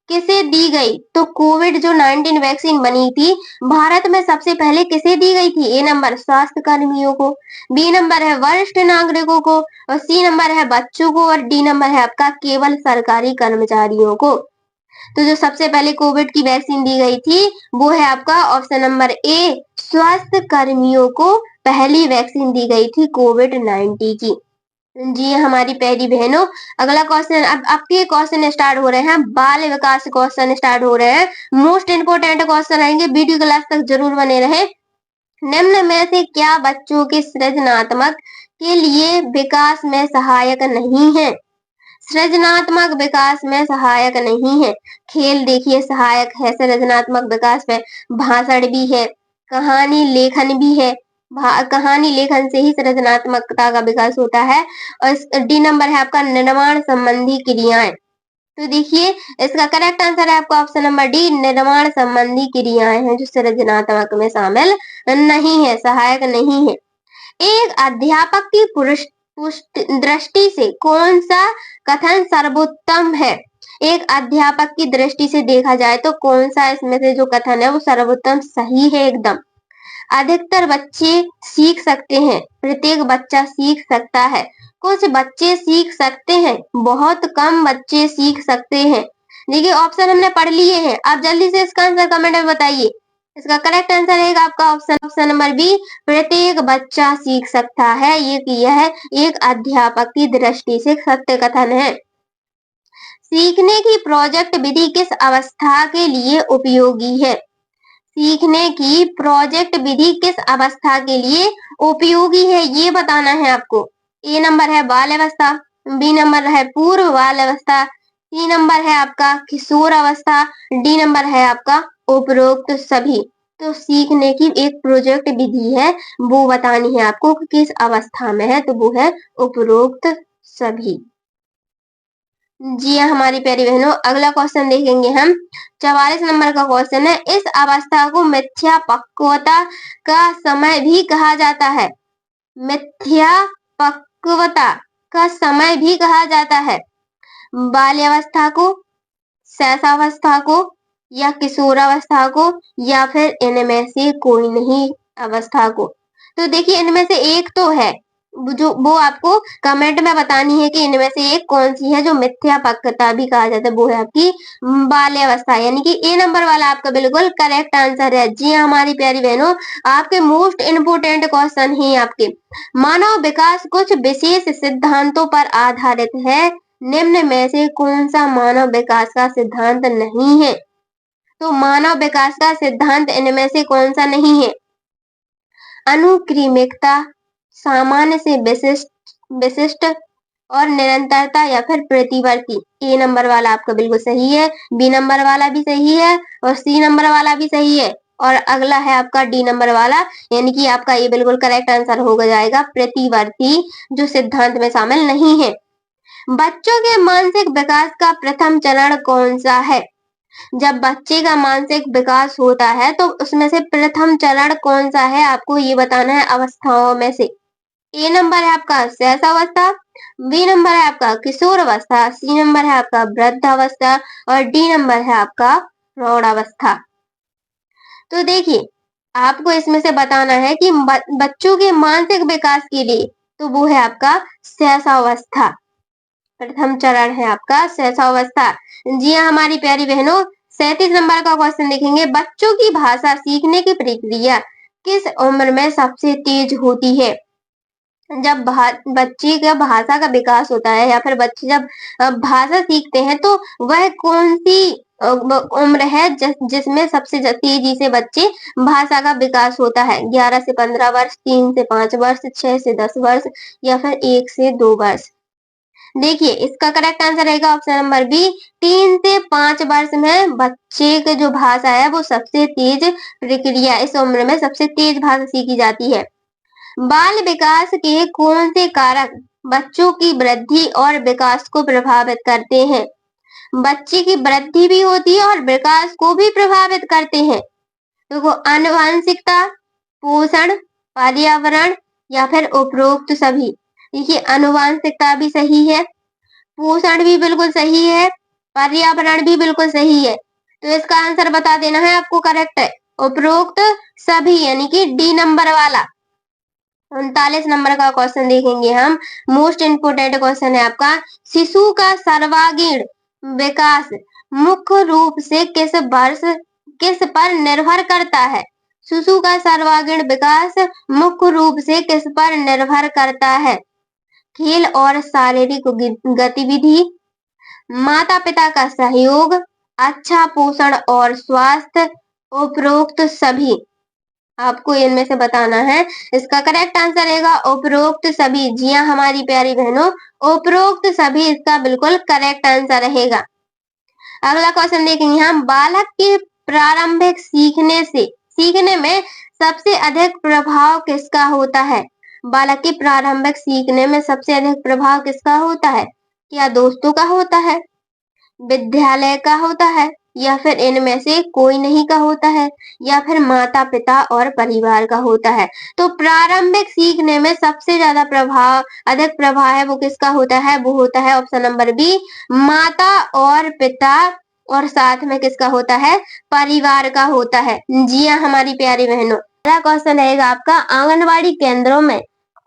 किसे दी गई? तो कोविड जो 19 वैक्सीन बनी थी भारत में सबसे पहले किसे दी गई थी? ए नंबर स्वास्थ्य कर्मियों को, बी नंबर है वरिष्ठ नागरिकों को और सी नंबर है बच्चों को और डी नंबर है आपका केवल सरकारी कर्मचारियों को। तो जो सबसे पहले कोविड की वैक्सीन दी गई थी वो है आपका ऑप्शन नंबर ए, स्वास्थ्य कर्मियों को पहली वैक्सीन दी गई थी कोविड-19 की। जी हमारी प्यारी बहनों, अगला क्वेश्चन, अब आपके क्वेश्चन स्टार्ट हो रहे हैं, बाल विकास क्वेश्चन स्टार्ट हो रहे हैं। मोस्ट इंपोर्टेंट क्वेश्चन आएंगे, वीडियो क्लास तक जरूर बने रहे। निम्न में से क्या बच्चों के सृजनात्मक के लिए विकास में सहायक नहीं है? सृजनात्मक विकास में सहायक नहीं है। खेल देखिए सहायक है सृजनात्मक विकास में, भाषण भी है, कहानी लेखन भी है, कहानी लेखन से ही सृजनात्मकता का विकास होता है। और डी नंबर है आपका निर्माण संबंधी क्रियाएं। तो देखिए इसका करेक्ट आंसर है आपका ऑप्शन नंबर डी, निर्माण संबंधी क्रियाएं हैं जो सृजनात्मक में शामिल नहीं है, सहायक नहीं है। एक अध्यापक की दृष्टि से कौन सा कथन सर्वोत्तम है? एक अध्यापक की दृष्टि से देखा जाए तो कौन सा इसमें से जो कथन है वो सर्वोत्तम सही है एकदम। अधिकतर बच्चे सीख सकते हैं, प्रत्येक बच्चा सीख सकता है, कुछ बच्चे सीख सकते हैं, बहुत कम बच्चे सीख सकते हैं। देखिए ऑप्शन हमने पढ़ लिए हैं, आप जल्दी से इसका आंसर कमेंट में बताइए। इसका करेक्ट आंसर रहेगा आपका ऑप्शन नंबर बी, प्रत्येक बच्चा सीख सकता है। यह एक अध्यापक की दृष्टि से सत्य कथन है। सीखने की प्रोजेक्ट विधि किस अवस्था के लिए उपयोगी है? सीखने की प्रोजेक्ट विधि किस अवस्था के लिए उपयोगी है, ये बताना है आपको। ए नंबर है बाल अवस्था, बी नंबर है पूर्व बाल अवस्था, सी नंबर है आपका किशोर अवस्था, डी नंबर है आपका उपरोक्त सभी। तो सीखने की एक प्रोजेक्ट विधि है, वो बतानी है आपको कि किस अवस्था में है, तो वो है उपरोक्त सभी। जी हाँ हमारी प्यारी बहनों, अगला क्वेश्चन देखेंगे हम। 44 नंबर का क्वेश्चन है, इस अवस्था को मिथ्या पक्वता का समय भी कहा जाता है। मिथ्या पक्वता का समय भी कहा जाता है। बाल्यावस्था को, शैशवावस्था को, या किशोरावस्था को, या फिर इनमें से कोई नहीं अवस्था को। तो देखिए इनमें से एक तो है, वो आपको कमेंट में बतानी है कि इनमें से एक कौन सी है जो मिथ्या पक्वता भी कहा जाता है। वो है आपकी बाल्यावस्था, यानी कि ए नंबर वाला आपका बिल्कुल करेक्ट आंसर है। जी हाँ हमारी प्यारी बहनों, आपके मोस्ट इम्पोर्टेंट क्वेश्चन ही आपके। मानव विकास कुछ विशेष सिद्धांतों पर आधारित है, निम्न में से कौन सा मानव विकास का सिद्धांत नहीं है। तो मानव विकास का सिद्धांत इनमें से कौन सा नहीं है। अनुक्रमिकता, सामान्य से विशिष्ट विशिष्ट और निरंतरता, या फिर प्रतिवर्ती। ए नंबर वाला आपका बिल्कुल सही है, बी नंबर वाला भी सही है, और सी नंबर वाला भी सही है, और अगला है आपका डी नंबर वाला, यानी कि आपका ये बिल्कुल करेक्ट आंसर हो जाएगा प्रतिवर्ती, जो सिद्धांत में शामिल नहीं है। बच्चों के मानसिक विकास का प्रथम चरण कौन सा है। जब बच्चे का मानसिक विकास होता है तो उसमें से प्रथम चरण कौन सा है, आपको ये बताना है अवस्थाओं में से। ए नंबर है आपका शैशवावस्था, बी नंबर है आपका किशोर अवस्था, सी नंबर है आपका वृद्ध अवस्था, और डी नंबर है आपका प्रौढ़ावस्था। तो देखिए आपको इसमें से बताना है कि बच्चों के मानसिक विकास के लिए, तो वो है आपका शैशवावस्था, प्रथम चरण है आपका शैशवावस्था। जी हाँ हमारी प्यारी बहनों, 37 नंबर का क्वेश्चन देखेंगे। बच्चों की भाषा सीखने की प्रक्रिया किस उम्र में सबसे तेज होती है। जब बच्चे का भाषा का विकास होता है, या फिर बच्चे जब भाषा सीखते हैं, तो वह कौन सी उम्र है जिसमें सबसे तेजी से बच्चे भाषा का विकास होता है। 11 से 15 वर्ष, 3 से 5 वर्ष, 6 से 10 वर्ष, या फिर 1 से 2 वर्ष। देखिए इसका करेक्ट आंसर रहेगा ऑप्शन नंबर बी, 3 से 5 वर्ष में बच्चे की जो भाषा है वो सबसे तेज प्रक्रिया, इस उम्र में सबसे तेज भाषा सीखी जाती है। बाल विकास के कौन से कारक बच्चों की वृद्धि और विकास को प्रभावित करते हैं। बच्चे की वृद्धि भी होती है और विकास को भी प्रभावित करते हैं। देखो आनुवंशिकता, पोषण, पर्यावरण, या फिर उपरोक्त सभी। देखिए आनुवंशिकता भी सही है, पोषण भी बिल्कुल सही है, पर्यावरण भी बिल्कुल सही है। तो इसका आंसर बता देना है आपको, करेक्ट है उपरोक्त सभी, यानी कि डी नंबर वाला। 39 नंबर का क्वेश्चन देखेंगे हम। मोस्ट इम्पोर्टेंट क्वेश्चन है आपका। शिशु का सर्वांगीण विकास मुख्य रूप से किस पर निर्भर करता है। शिशु का सर्वांगीण विकास मुख्य रूप से किस पर निर्भर करता है। खेल और शारीरिक गतिविधि, माता पिता का सहयोग, अच्छा पोषण और स्वास्थ्य, उपरोक्त सभी। आपको इनमें से बताना है। इसका करेक्ट आंसर रहेगा उपरोक्त सभी। जी हाँ हमारी प्यारी बहनों, उपरोक्त सभी इसका बिल्कुल करेक्ट आंसर रहेगा। अगला क्वेश्चन देखेंगे हम। बालक के प्रारंभिक सीखने में सबसे अधिक प्रभाव किसका होता है। बालक के प्रारंभिक सीखने में सबसे अधिक प्रभाव किसका होता है। क्या दोस्तों का होता है, विद्यालय का होता है, या फिर इनमें से कोई नहीं का होता है, या फिर माता पिता और परिवार का होता है। तो प्रारंभिक सीखने में सबसे ज्यादा अधिक प्रभाव है वो किसका होता है, वो होता है ऑप्शन नंबर बी, माता और पिता, और साथ में किसका होता है, परिवार का होता है। जी हाँ हमारी प्यारी बहनों, अगला क्वेश्चन रहेगा आपका। आंगनबाड़ी केंद्रों में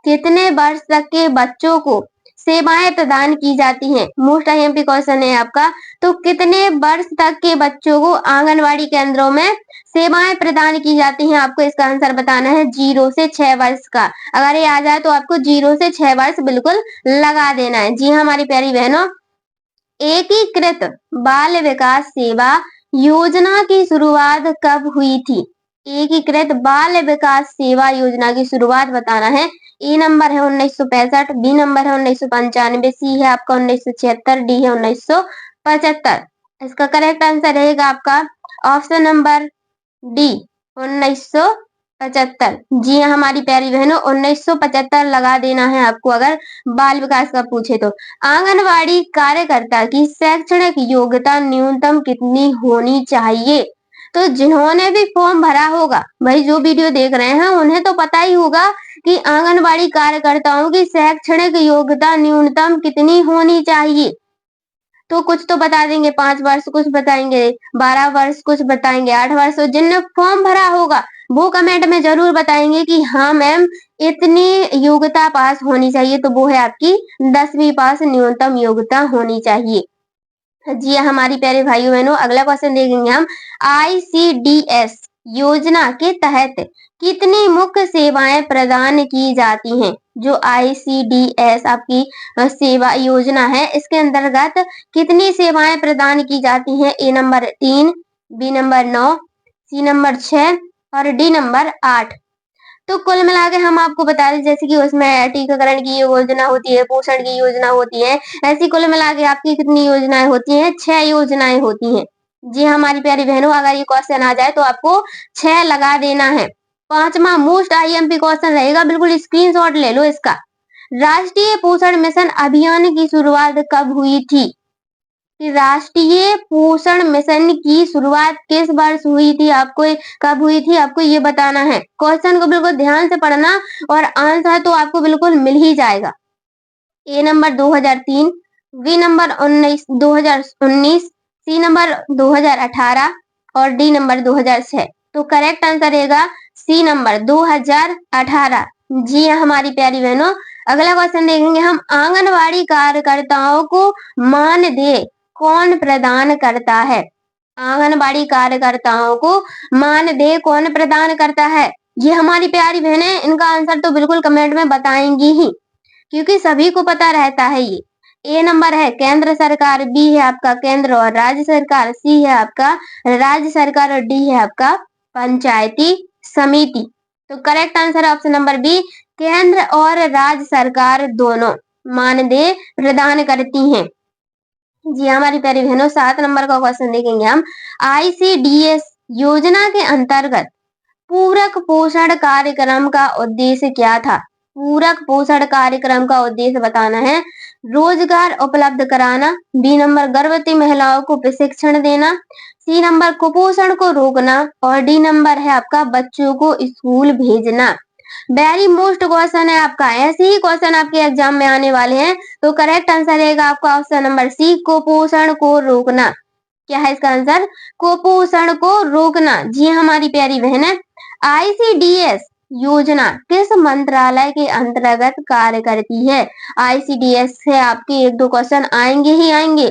कितने वर्ष तक के बच्चों को सेवाएं प्रदान की जाती हैं। मोस्ट आईएमपी क्वेश्चन है आपका। तो कितने वर्ष तक के बच्चों को आंगनबाड़ी केंद्रों में सेवाएं प्रदान की जाती हैं, आपको इसका आंसर बताना है। 0 से 6 वर्ष का। अगर ये आ जाए तो आपको 0 से 6 वर्ष बिल्कुल लगा देना है। जी हाँ हमारी प्यारी बहनों, एकीकृत बाल विकास सेवा योजना की शुरुआत कब हुई थी? एकीकृत बाल विकास सेवा योजना की शुरुआत बताना है। ए नंबर है 1965, बी नंबर है 1995, सी है आपका 1976, डी है 1975। इसका करेक्ट आंसर रहेगा आपका ऑप्शन नंबर डी 1975। जी हाँ हमारी प्यारी बहनों, 1975 लगा देना है आपको अगर बाल विकास का पूछे तो। आंगनवाड़ी कार्यकर्ता की शैक्षणिक योग्यता न्यूनतम कितनी होनी चाहिए? तो जिन्होंने भी फॉर्म भरा होगा, भाई जो वीडियो देख रहे हैं उन्हें तो पता ही होगा कि आंगनवाड़ी कार्यकर्ताओं की शैक्षणिक योग्यता न्यूनतम कितनी होनी चाहिए। तो कुछ तो बता देंगे 5 वर्ष, कुछ बताएंगे 12 वर्ष, कुछ बताएंगे 8 वर्ष। तो जिनने फॉर्म भरा होगा वो कमेंट में जरूर बताएंगे कि हाँ मैम इतनी योग्यता पास होनी चाहिए। तो वो है आपकी 10वीं पास न्यूनतम योग्यता होनी चाहिए। जी हाँ, हमारी प्यारे भाइयों बहनों, अगला क्वेश्चन देखेंगे हम। ICDS योजना के तहत कितनी मुख्य सेवाएं प्रदान की जाती हैं? जो ICDS आपकी सेवा योजना है, इसके अंतर्गत कितनी सेवाएं प्रदान की जाती हैं? A number 3, B number 9, C number 6 और डी नंबर 8। तो कुल मिला के हम आपको बता दें, जैसे कि उसमें टीकाकरण की योजना होती है, पोषण की योजना होती है, ऐसी कुल मिला के आपकी कितनी योजनाएं होती हैं? 6 योजनाएं होती हैं। जी हाँ, हमारी प्यारी बहनों, अगर ये क्वेश्चन आ जाए तो आपको 6 लगा देना है। 5वां मोस्ट IMP क्वेश्चन रहेगा, बिल्कुल स्क्रीनशॉट ले लो इसका। राष्ट्रीय पोषण मिशन अभियान की शुरुआत कब हुई थी? कि राष्ट्रीय पोषण मिशन की शुरुआत किस वर्ष हुई थी? आपको कब हुई थी आपको ये बताना है। क्वेश्चन को बिल्कुल ध्यान से पढ़ना और आंसर तो आपको बिल्कुल मिल ही जाएगा। A number 2003, B number 2019, C number 2018 और डी नंबर 2006। तो करेक्ट आंसर रहेगा सी नंबर 2018। जी हाँ हमारी प्यारी बहनों, अगला क्वेश्चन देखेंगे हम। आंगनवाड़ी कार्यकर्ताओं को मानदेय कौन प्रदान करता है? आंगनबाड़ी कार्यकर्ताओं को मानदेय कौन प्रदान करता है? ये हमारी प्यारी बहनें इनका आंसर तो बिल्कुल कमेंट में बताएंगी ही, क्योंकि सभी को पता रहता है ये। ए नंबर है केंद्र सरकार, बी है आपका केंद्र और राज्य सरकार, सी है आपका राज्य सरकार और डी है आपका पंचायती समिति। तो correct answer option number B, केंद्र और राज्य सरकार दोनों मानदेय प्रदान करती हैं। जी हमारी प्यारी बहनों, 7 नंबर का क्वेश्चन देखेंगे हम। ICDS योजना के अंतर्गत पूरक पोषण कार्यक्रम का उद्देश्य क्या था? पूरक पोषण कार्यक्रम का उद्देश्य बताना है। रोजगार उपलब्ध कराना, बी नंबर गर्भवती महिलाओं को प्रशिक्षण देना, सी नंबर कुपोषण को रोकना और डी नंबर है आपका बच्चों को स्कूल भेजना। वेरी मोस्ट क्वेश्चन है आपका, ऐसे ही क्वेश्चन आपके एग्जाम में आने वाले हैं। तो करेक्ट आंसर रहेगा आपका ऑप्शन नंबर सी, कुपोषण को रोकना। क्या है इसका आंसर? कुपोषण को रोकना। जी हमारी प्यारी बहन है, ICDS योजना किस मंत्रालय के अंतर्गत कार्य करती है? ICDS से आपके 1-2 क्वेश्चन आएंगे ही आएंगे।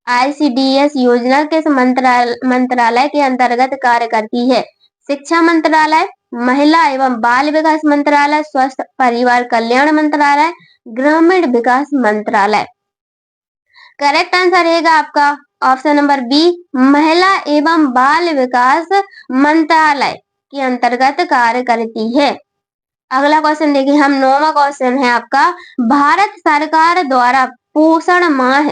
ICDS योजना किस मंत्रालय के अंतर्गत कार्य करती है? शिक्षा मंत्रालय, महिला एवं बाल विकास मंत्रालय, स्वास्थ्य परिवार कल्याण मंत्रालय, ग्रामीण विकास मंत्रालय। करेक्ट आंसर रहेगा आपका ऑप्शन नंबर बी, महिला एवं बाल विकास मंत्रालय के अंतर्गत कार्य करती है। अगला क्वेश्चन देखिए हम, 9वां क्वेश्चन है आपका। भारत सरकार द्वारा पोषण माह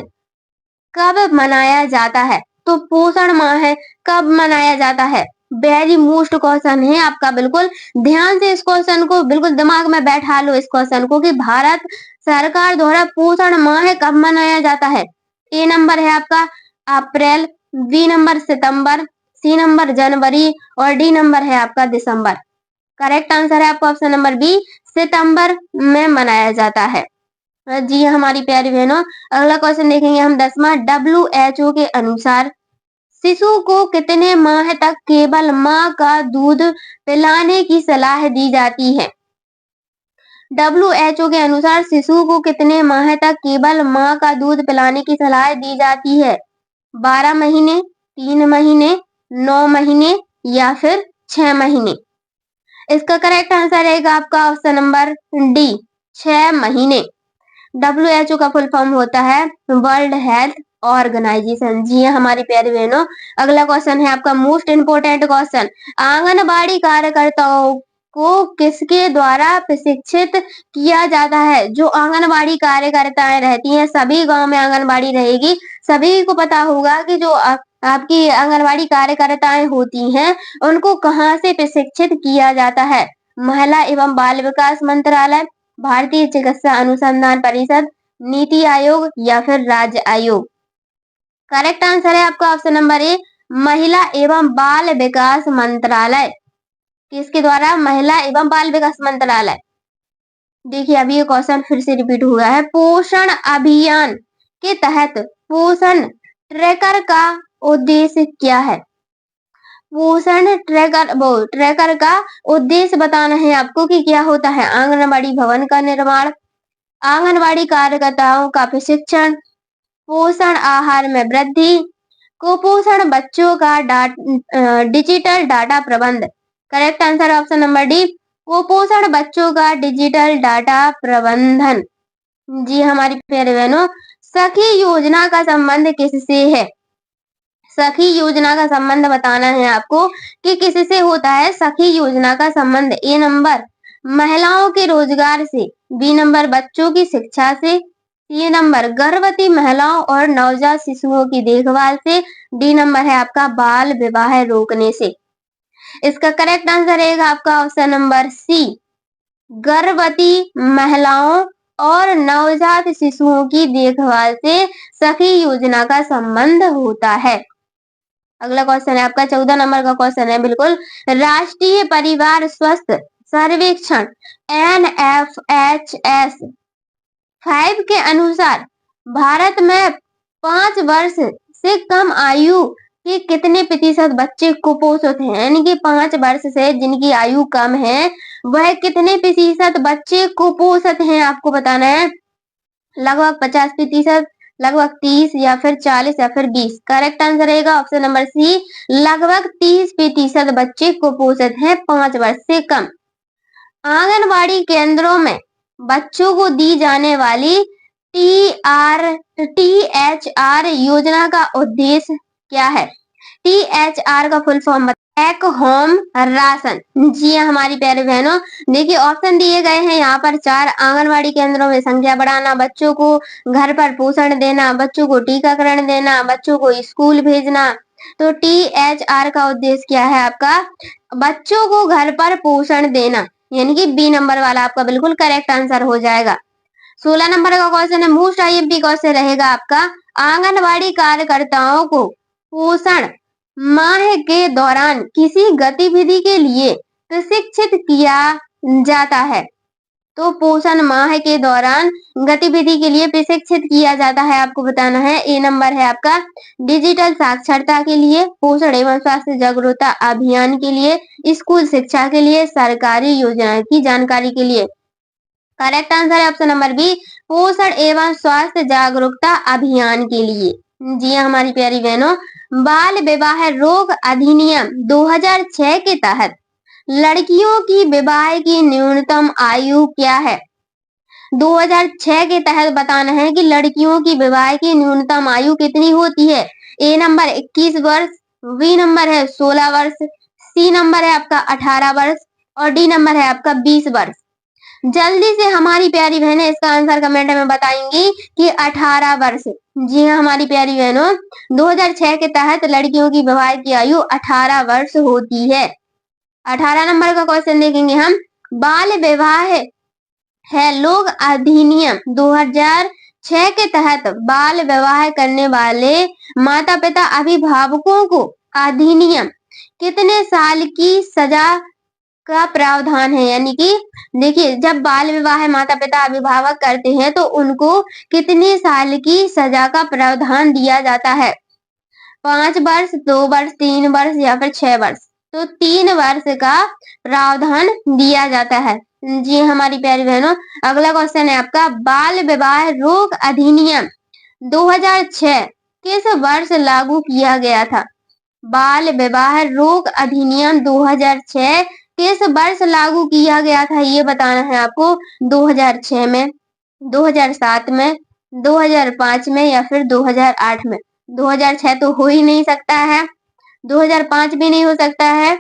कब मनाया जाता है? तो पोषण माह कब मनाया जाता है? वेरी मोस्ट क्वेश्चन है आपका, बिल्कुल ध्यान से इस क्वेश्चन को बिल्कुल दिमाग में बैठा लो इस क्वेश्चन को कि भारत सरकार द्वारा पोषण माह कब मनाया जाता है। ए नंबर है आपका अप्रैल, बी नंबर सितंबर, सी नंबर जनवरी और डी नंबर है आपका दिसंबर। करेक्ट आंसर है आपका ऑप्शन नंबर बी, सितंबर में मनाया जाता है। जी हमारी प्यारी बहनों, अगला क्वेश्चन देखेंगे हम 10वां। WHO के अनुसार शिशु को कितने माह तक केवल माँ का दूध पिलाने की सलाह दी जाती है? WHO के अनुसार शिशु को कितने माह तक केवल माँ का दूध पिलाने की सलाह दी जाती है? 12 महीने, 3 महीने, 9 महीने या फिर 6 महीने। इसका करेक्ट आंसर रहेगा आपका ऑप्शन नंबर डी, 6 महीने। WHO का फुल फॉर्म होता है वर्ल्ड हेल्थ ऑर्गेनाइजेशन। जी हाँ हमारी प्यारी बहनों, अगला क्वेश्चन है आपका मोस्ट इम्पोर्टेंट क्वेश्चन। आंगनबाड़ी कार्यकर्ताओं को किसके द्वारा प्रशिक्षित किया जाता है? जो आंगनबाड़ी कार्यकर्ताएं रहती हैं, सभी गांव में आंगनबाड़ी रहेगी, सभी को पता होगा कि जो आपकी आंगनबाड़ी कार्यकर्ताएं होती हैं, उनको कहाँ से प्रशिक्षित किया जाता है? महिला एवं बाल विकास मंत्रालय, भारतीय चिकित्सा अनुसंधान परिषद, नीति आयोग या फिर राज्य आयोग। करेक्ट आंसर है आपका ऑप्शन नंबर ए, महिला एवं बाल विकास मंत्रालय। किसके द्वारा? महिला एवं बाल विकास मंत्रालय। देखिए अभी ये क्वेश्चन फिर से रिपीट हुआ है। पोषण अभियान के तहत पोषण ट्रैकर का उद्देश्य क्या है? पोषण ट्रैकर का उद्देश्य बताना है आपको कि क्या होता है। आंगनबाड़ी भवन का निर्माण, आंगनबाड़ी कार्यकर्ताओं का प्रशिक्षण, पोषण आहार में वृद्धि, कुपोषण बच्चों का डिजिटल डाटा प्रबंध। Correct answer option number D, कुपोषण बच्चों का डिजिटल डाटा प्रबंधन। जी हमारी प्यारे बहनों, सखी योजना का संबंध किससे है? सखी योजना का संबंध बताना है आपको कि किससे होता है। सखी योजना का संबंध ए नंबर महिलाओं के रोजगार से, बी नंबर बच्चों की शिक्षा से, सी नंबर गर्भवती महिलाओं और नवजात शिशुओं की देखभाल से, डी नंबर है आपका बाल विवाह रोकने से। इसका करेक्ट आंसर रहेगा आपका ऑप्शन नंबर सी, गर्भवती महिलाओं और नवजात शिशुओं की देखभाल से सखी योजना का संबंध होता है। अगला क्वेश्चन है आपका 14 नंबर का क्वेश्चन है बिल्कुल। राष्ट्रीय परिवार स्वास्थ्य सर्वेक्षण NFHS 5 के अनुसार भारत में 5 वर्ष से कम आयु के कितने प्रतिशत बच्चे कुपोषित हैं? यानी कि 5 वर्ष से जिनकी आयु कम है वह कितने प्रतिशत बच्चे कुपोषित हैं आपको बताना है। लगभग 50%, लगभग 30 या फिर 40 या फिर 20। करेक्ट आंसर रहेगा ऑप्शन नंबर सी, लगभग 30% बच्चे कुपोषित हैं 5 वर्ष से कम। आंगनबाड़ी केंद्रों में बच्चों को दी जाने वाली THR योजना का उद्देश्य क्या है? THR का full form take home ration. जी हाँ हमारी प्यारे बहनों, देखिए ऑप्शन दिए गए हैं यहाँ पर 4। आंगनबाड़ी केंद्रों में संख्या बढ़ाना, बच्चों को घर पर पोषण देना, बच्चों को टीकाकरण देना, बच्चों को स्कूल भेजना। तो THR का उद्देश्य क्या है आपका? बच्चों को घर पर पोषण देना, यानी कि बी नंबर वाला आपका बिल्कुल करेक्ट आंसर हो जाएगा। 16 नंबर का क्वेश्चन है, मोस्ट IMP क्वेश्चन रहेगा आपका। आंगनबाड़ी कार्यकर्ताओं को पोषण माह के दौरान किसी गतिविधि के लिए प्रशिक्षित किया जाता है। तो पोषण माह के दौरान गतिविधि के लिए प्रशिक्षित किया जाता है आपको बताना है। ए नंबर है आपका डिजिटल साक्षरता के लिए, पोषण एवं स्वास्थ्य जागरूकता अभियान के लिए, स्कूल शिक्षा के लिए, सरकारी योजना की जानकारी के लिए। करेक्ट आंसर है ऑप्शन नंबर बी, पोषण एवं स्वास्थ्य जागरूकता अभियान के लिए। जी हाँ हमारी प्यारी बहनों, बाल विवाह रोक अधिनियम 2006 के तहत लड़कियों की विवाह की न्यूनतम आयु क्या है? 2006 के तहत बताना है कि लड़कियों की विवाह की न्यूनतम आयु कितनी होती है। ए नंबर 21 वर्ष, बी नंबर है 16 वर्ष, सी नंबर है आपका 18 वर्ष और डी नंबर है आपका 20 वर्ष। जल्दी से हमारी प्यारी बहनें इसका आंसर कमेंट में बताएंगी कि 18 वर्ष। जी हाँ हमारी प्यारी बहनों, 2006 के तहत लड़कियों की विवाह की आयु 18 वर्ष होती है। 18 नंबर का क्वेश्चन देखेंगे हम। बाल विवाह है लोक अधिनियम 2006 के तहत बाल विवाह करने वाले माता पिता अभिभावकों को अधिनियम कितने साल की सजा का प्रावधान है? यानी कि देखिए जब बाल विवाह माता पिता अभिभावक करते हैं तो उनको कितने साल की सजा का प्रावधान दिया जाता है? 5 वर्ष, 2 वर्ष, 3 वर्ष या फिर 6 वर्ष। तो 3 वर्ष का प्रावधान दिया जाता है। जी हमारी प्यारी बहनों, अगला क्वेश्चन है आपका। बाल विवाह रोक अधिनियम 2006 किस वर्ष लागू किया गया था? बाल विवाह रोक अधिनियम 2006 किस वर्ष लागू किया गया था ये बताना है आपको। 2006 में, 2007 में, 2005 में या फिर 2008 में। 2006 तो हो ही नहीं सकता है, 2005 भी नहीं हो सकता है।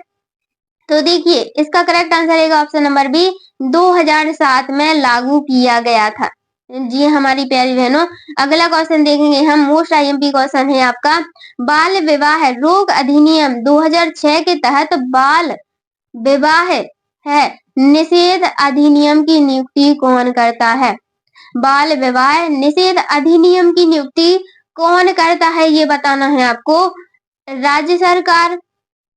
तो देखिए इसका करेक्ट आंसर रहेगा ऑप्शन नंबर बी, 2007 में लागू किया गया था। जी हमारी प्यारी बहनों, अगला क्वेश्चन देखेंगे हम, मोस्ट आईएमपी क्वेश्चन है आपका, बाल विवाह रोक अधिनियम 2006 के तहत बाल विवाह है निषेध अधिनियम की नियुक्ति कौन करता है? बाल विवाह निषेध अधिनियम की नियुक्ति कौन करता है ये बताना है आपको। राज्य सरकार,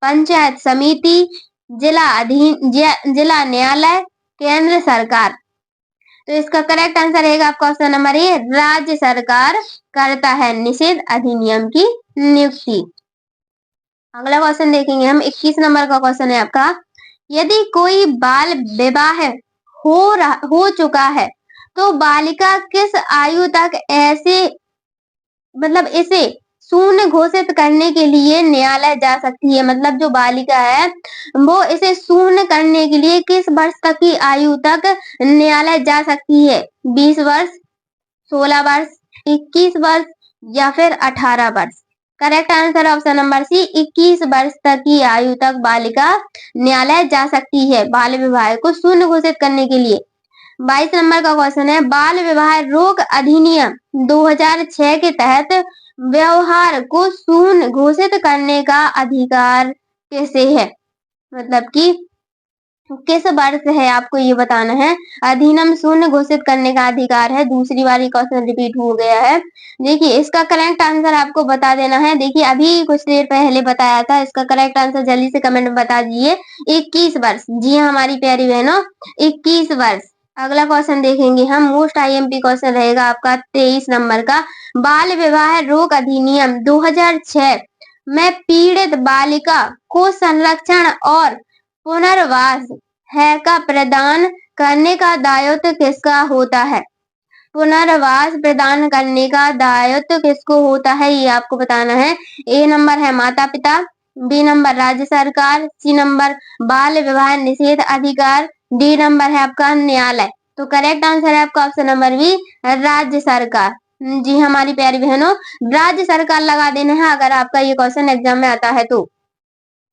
पंचायत समिति, जिला न्यायालय, केंद्र सरकार। तो इसका करेक्ट आंसर रहेगा आपका ऑप्शन नंबर ए, राज्य सरकार करता है निषेध अधिनियम की नियुक्ति। अगला क्वेश्चन देखेंगे हम, 21 नंबर का क्वेश्चन है आपका, यदि कोई बाल विवाह हो चुका है तो बालिका किस आयु तक ऐसे इसे शून्य घोषित करने के लिए न्यायालय जा सकती है? मतलब जो बालिका है वो इसे शून्य करने के लिए किस वर्ष तक की आयु तक न्यायालय जा सकती है? 20 वर्ष, 16 वर्ष, 21 वर्ष या फिर 18 वर्ष? Correct answer option number C, 21 वर्ष तक की आयु तक बालिका न्यायालय जा सकती है बाल विवाह को शून्य घोषित करने के लिए। 22 नंबर का क्वेश्चन है, बाल विवाह रोक अधिनियम 2006 के तहत व्यवहार को शून्य घोषित करने का अधिकार किसे है? मतलब कि किस वर्ष है आपको ये बताना है। अधिनियम शून्य घोषित करने का अधिकार है, दूसरी बार ये क्वेश्चन रिपीट हो गया है। देखिए इसका करेक्ट आंसर आपको बता देना है। देखिए अभी कुछ देर पहले बताया था, इसका करेक्ट आंसर जल्दी से कमेंट में बता दीजिए। 21 वर्ष, जी हाँ हमारी प्यारी बहनों, 21 वर्ष। अगला क्वेश्चन देखेंगे हम, मोस्ट आईएमपी क्वेश्चन रहेगा आपका 23 नंबर का, बाल विवाह रोक अधिनियम 2006 में पीड़ित बालिका को संरक्षण और पुनर्वास है का प्रदान करने का दायित्व किसका होता है? पुनर्वास प्रदान करने का दायित्व किसको होता है ये आपको बताना है। ए नंबर है माता पिता, बी नंबर राज्य सरकार, सी नंबर बाल विवाह निषेध अधिकार, डी नंबर है आपका न्यायालय। तो करेक्ट आंसर है आपका ऑप्शन नंबर बी, राज्य सरकार। जी हमारी प्यारी बहनों, राज्य सरकार लगा देना है अगर आपका ये क्वेश्चन एग्जाम में आता है तो।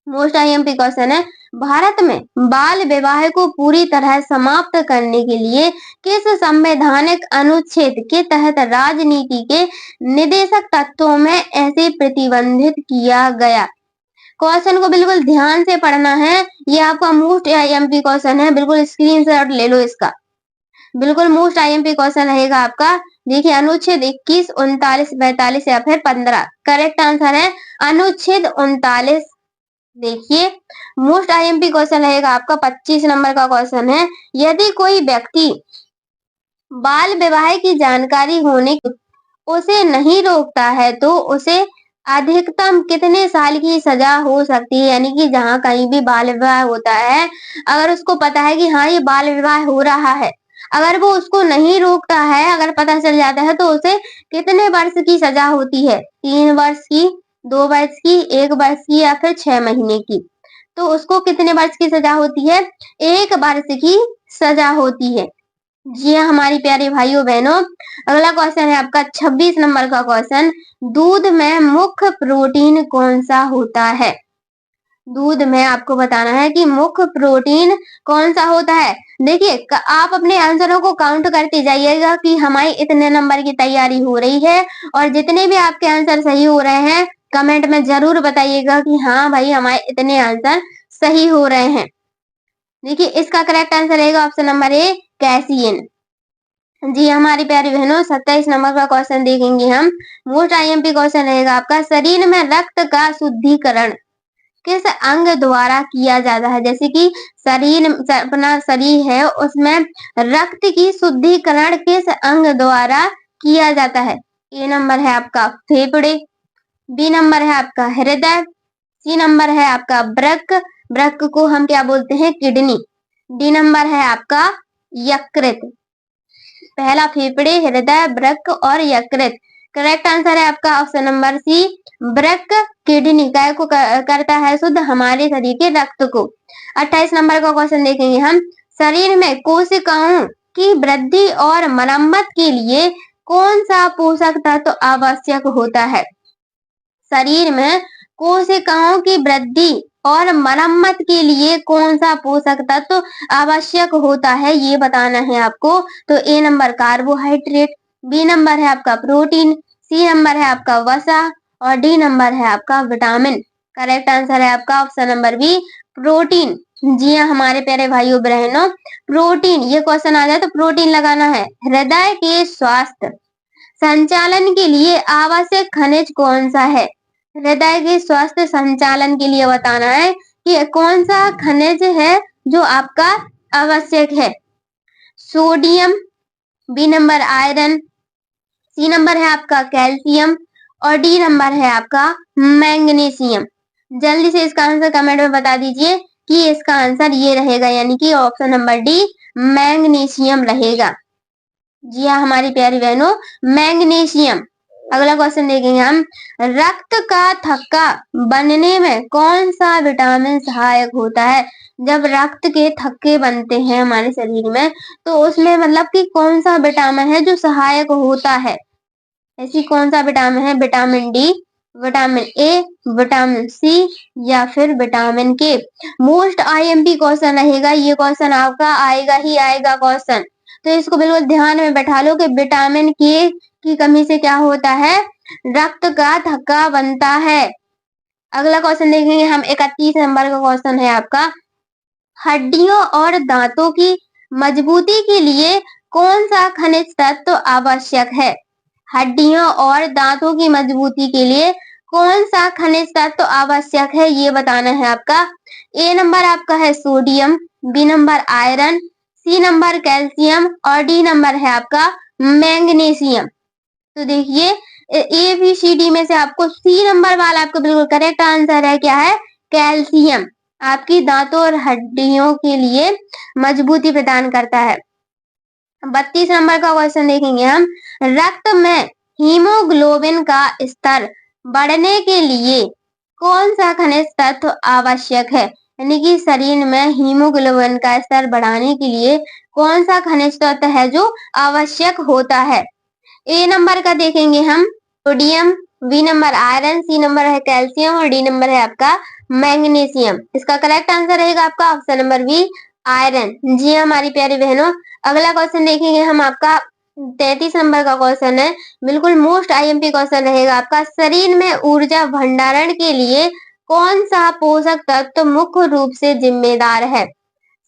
मोस्ट आईएमपी क्वेश्चन है, भारत में बाल विवाह को पूरी तरह समाप्त करने के लिए किस संवैधानिक अनुच्छेद के तहत राजनीति के निदेशक तत्वों में ऐसे प्रतिबंधित किया गया? क्वेश्चन को बिल्कुल ध्यान से पढ़ना है, ये आपका मोस्ट आईएमपी क्वेश्चन है, बिल्कुल स्क्रीनशॉट ले लो इसका। बिल्कुल मोस्ट आईएमपी क्वेश्चन रहेगा आपका। देखिए अनुच्छेद 21, 39, 45 या फिर 15। करेक्ट आंसर है अनुच्छेद 39। देखिए मोस्ट आईएमपी क्वेश्चन रहेगा आपका 25 नंबर का क्वेश्चन है, यदि कोई व्यक्ति बाल विवाह की जानकारी होने उसे नहीं रोकता है तो उसे अधिकतम कितने साल की सजा हो सकती है? यानी कि जहाँ कहीं भी बाल विवाह होता है, अगर उसको पता है कि हाँ ये बाल विवाह हो रहा है, अगर वो उसको नहीं रोकता है, अगर पता चल जाता है तो उसे कितने वर्ष की सजा होती है? 3 वर्ष की, 2 वर्ष की, 1 वर्ष की या फिर 6 महीने की? तो उसको कितने वर्ष की सजा होती है? 1 वर्ष की सजा होती है। जी हाँ हमारी प्यारे भाइयों बहनों, अगला क्वेश्चन है आपका 26 नंबर का क्वेश्चन, दूध में मुख्य प्रोटीन कौन सा होता है? दूध में आपको बताना है कि मुख्य प्रोटीन कौन सा होता है। देखिए आप अपने आंसरों को काउंट करते जाइएगा कि हमारी इतने नंबर की तैयारी हो रही है, और जितने भी आपके आंसर सही हो रहे हैं कमेंट में जरूर बताइएगा कि हाँ भाई हमारे इतने आंसर सही हो रहे हैं। देखिए इसका करेक्ट आंसर रहेगा ऑप्शन नंबर ए, कैसियन। जी हमारी प्यारी बहनों 27 नंबर का क्वेश्चन देखेंगे हम, मोस्ट आईएमपी क्वेश्चन रहेगा आपका, शरीर में रक्त का शुद्धिकरण किस अंग द्वारा किया जाता है? जैसे कि अपना शरीर है उसमें रक्त की शुद्धिकरण किस अंग द्वारा किया जाता है? ए नंबर है आपका फेफड़े, बी नंबर है आपका हृदय, सी नंबर है आपका वृक्क, वृक्क को हम क्या बोलते हैं? किडनी, डी नंबर है आपका यकृत। पहला फेफड़े, हृदय, वृक्क और यकृत। करेक्ट आंसर है आपका ऑप्शन नंबर सी, वृक्क किडनी काय को करता है शुद्ध? हमारे शरीर के रक्त को। 28 नंबर का क्वेश्चन देखेंगे हम, शरीर में कोशिकाओं की वृद्धि और मरम्मत के लिए कौन सा पोषक तत्व आवश्यक होता है? शरीर में कोशिकाओं की वृद्धि और मरम्मत के लिए कौन सा पोषक तत्व आवश्यक होता है, ये बताना है आपको। तो A number carbohydrate, B number है आपका प्रोटीन, सी नंबर है आपका वसा और डी नंबर है आपका विटामिन। करेक्ट आंसर है आपका ऑप्शन नंबर बी, प्रोटीन। जी हाँ हमारे प्यारे भाइयों बहनों, प्रोटीन, ये क्वेश्चन आ जाए तो प्रोटीन लगाना है। हृदय के स्वास्थ्य संचालन के लिए आवश्यक खनिज कौन सा है? हृदय के स्वास्थ्य संचालन के लिए बताना है कि कौन सा खनिज है जो आपका आवश्यक है। Sodium, B number iron, C number है आपका कैल्शियम और डी नंबर है आपका मैग्नीशियम। जल्दी से इसका आंसर कमेंट में बता दीजिए कि इसका आंसर ये रहेगा, यानी कि ऑप्शन नंबर डी मैग्नीशियम रहेगा। जी हाँ हमारी प्यारी बहनों, मैग्नीशियम। अगला क्वेश्चन देखेंगे हम, रक्त का थक्का बनने में कौन सा विटामिन सहायक होता है? जब रक्त के थक्के बनते हैं हमारे शरीर में तो उसमें मतलब कि कौन सा विटामिन है जो सहायक होता है? ऐसी कौन सा विटामिन है? Vitamin D, vitamin A, vitamin C या फिर विटामिन के। मोस्ट आईएमपी क्वेश्चन रहेगा ये, क्वेश्चन आपका आएगा ही आएगा क्वेश्चन, तो इसको बिल्कुल ध्यान में बैठा लो कि विटामिन के की कमी से क्या होता है? रक्त का थक्का बनता है। अगला क्वेश्चन देखेंगे हम, 31 नंबर का क्वेश्चन है आपका, हड्डियों और दांतों की मजबूती के लिए कौन सा खनिज तत्व आवश्यक है? हड्डियों और दांतों की मजबूती के लिए कौन सा खनिज तत्व आवश्यक है, ये बताना है आपका। ए नंबर आपका है sodium, B number iron, C number calcium और डी नंबर है आपका मैग्नीशियम। तो देखिए ए बी सी डी में से आपको सी नंबर वाला आपको बिल्कुल करेक्ट आंसर है, क्या है? कैल्शियम। आपकी दांतों और हड्डियों के लिए मजबूती प्रदान करता है। 32 नंबर का क्वेश्चन देखेंगे हम, रक्त में हीमोग्लोबिन का स्तर बढ़ने के लिए कौन सा खनिज तत्व आवश्यक है? यानी कि शरीर में हीमोग्लोबिन का स्तर बढ़ाने के लिए कौन सा खनिज तत्व है जो आवश्यक होता है? ए नंबर का देखेंगे हम sodium, B number iron, C number है कैल्शियम और डी नंबर है आपका मैग्नीशियम। इसका करेक्ट आंसर रहेगा आपका ऑप्शन नंबर बी आयरन। जी हमारी प्यारी बहनों, अगला क्वेश्चन देखेंगे हम आपका 33 नंबर का क्वेश्चन है, बिल्कुल मोस्ट आईएमपी क्वेश्चन रहेगा आपका, शरीर में ऊर्जा भंडारण के लिए कौन सा पोषक तत्व मुख्य रूप से जिम्मेदार है?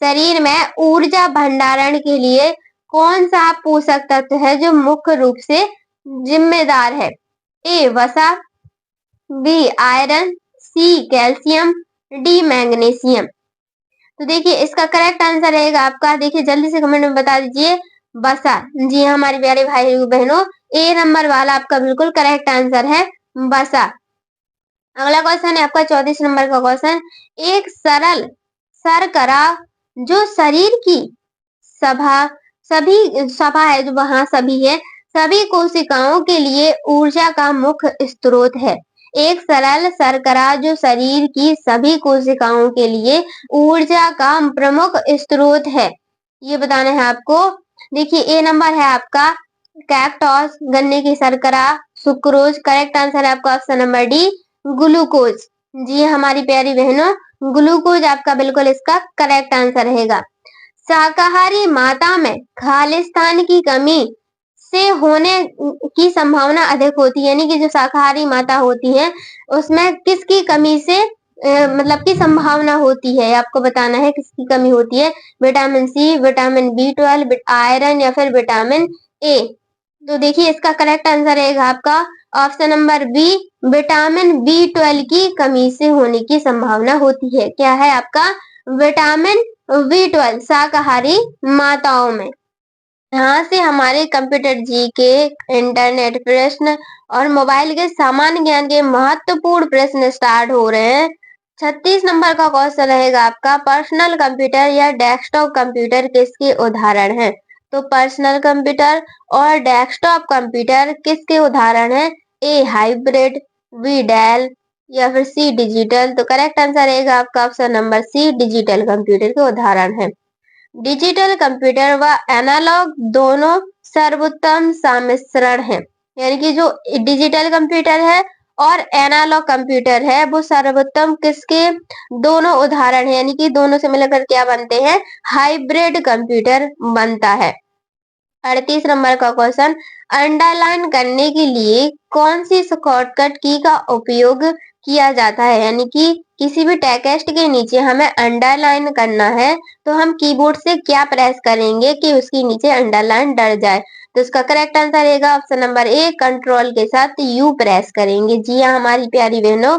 शरीर में ऊर्जा भंडारण के लिए कौन सा पोषक तत्व है जो मुख्य रूप से जिम्मेदार है? ए वसा, B iron, C calcium, D magnesium. तो देखिए इसका करेक्ट आंसर रहेगा आपका, देखिए जल्दी से कमेंट में बता दीजिए, वसा। जी हाँ हमारे प्यारे भाई बहनों, ए नंबर वाला आपका बिल्कुल करेक्ट आंसर है वसा। अगला क्वेश्चन है आपका 34 नंबर का क्वेश्चन, एक सरल शर्करा जो शरीर की सभा है, जो वहां सभी है, सभी कोशिकाओं के लिए ऊर्जा का मुख्य स्रोत है। एक सरल शर्करा जो शरीर की सभी कोशिकाओं के लिए ऊर्जा का प्रमुख स्रोत है, ये बताना है आपको। देखिए ए नंबर है आपका कैक्टॉस, गन्ने की शर्करा, सुक्रोज। करेक्ट आंसर है आपका ऑप्शन नंबर डी ग्लूकोज। जी हमारी प्यारी बहनों, ग्लूकोज आपका बिल्कुल इसका करेक्ट आंसर रहेगा। शाकाहारी माता में खालिस्तान की कमी से होने की संभावना अधिक होती है, यानी कि जो शाकाहारी माता होती है उसमें किसकी कमी से मतलब की संभावना होती है, आपको बताना है किसकी कमी होती है। Vitamin C, vitamin B12, iron या फिर विटामिन ए। तो देखिए इसका करेक्ट आंसर रहेगा आपका option number B, vitamin B12 की कमी से होने की संभावना होती है। क्या है आपका? विटामिन B12 शाकाहारी माताओं में। यहाँ से हमारे कंप्यूटर जी के, इंटरनेट प्रश्न और मोबाइल के सामान्य ज्ञान के महत्वपूर्ण प्रश्न स्टार्ट हो रहे हैं। 36 नंबर का क्वेश्चन रहेगा आपका, पर्सनल कंप्यूटर या डेस्कटॉप कंप्यूटर किसके उदाहरण हैं? तो पर्सनल कंप्यूटर और डेस्कटॉप कंप्यूटर किसके उदाहरण हैं? ए हाइब्रिड, बी डेल या फिर सी डिजिटल। तो करेक्ट आंसर रहेगा आपका option number C, digital computer के उदाहरण है। डिजिटल कंप्यूटर व एनालॉग दोनों सर्वोत्तम सम्मिश्रण है। यानी कि जो डिजिटल कंप्यूटर है और एनालॉग कंप्यूटर है वो सर्वोत्तम किसके दोनों उदाहरण है, यानी कि दोनों से मिलकर क्या बनते हैं, हाइब्रिड कंप्यूटर बनता है। 38 नंबर का क्वेश्चन, अंडरलाइन करने के लिए कौन सी शॉर्टकट की का उपयोग किया जाता है, यानी कि किसी भी टेक्स्ट के नीचे हमें अंडरलाइन करना है तो हम कीबोर्ड से क्या प्रेस करेंगे कि उसके नीचे अंडरलाइन डल जाए। तो इसका करेक्ट आंसर रहेगा ऑप्शन नंबर ए, कंट्रोल के साथ यू प्रेस करेंगे। जी हाँ हमारी प्यारी बहनों,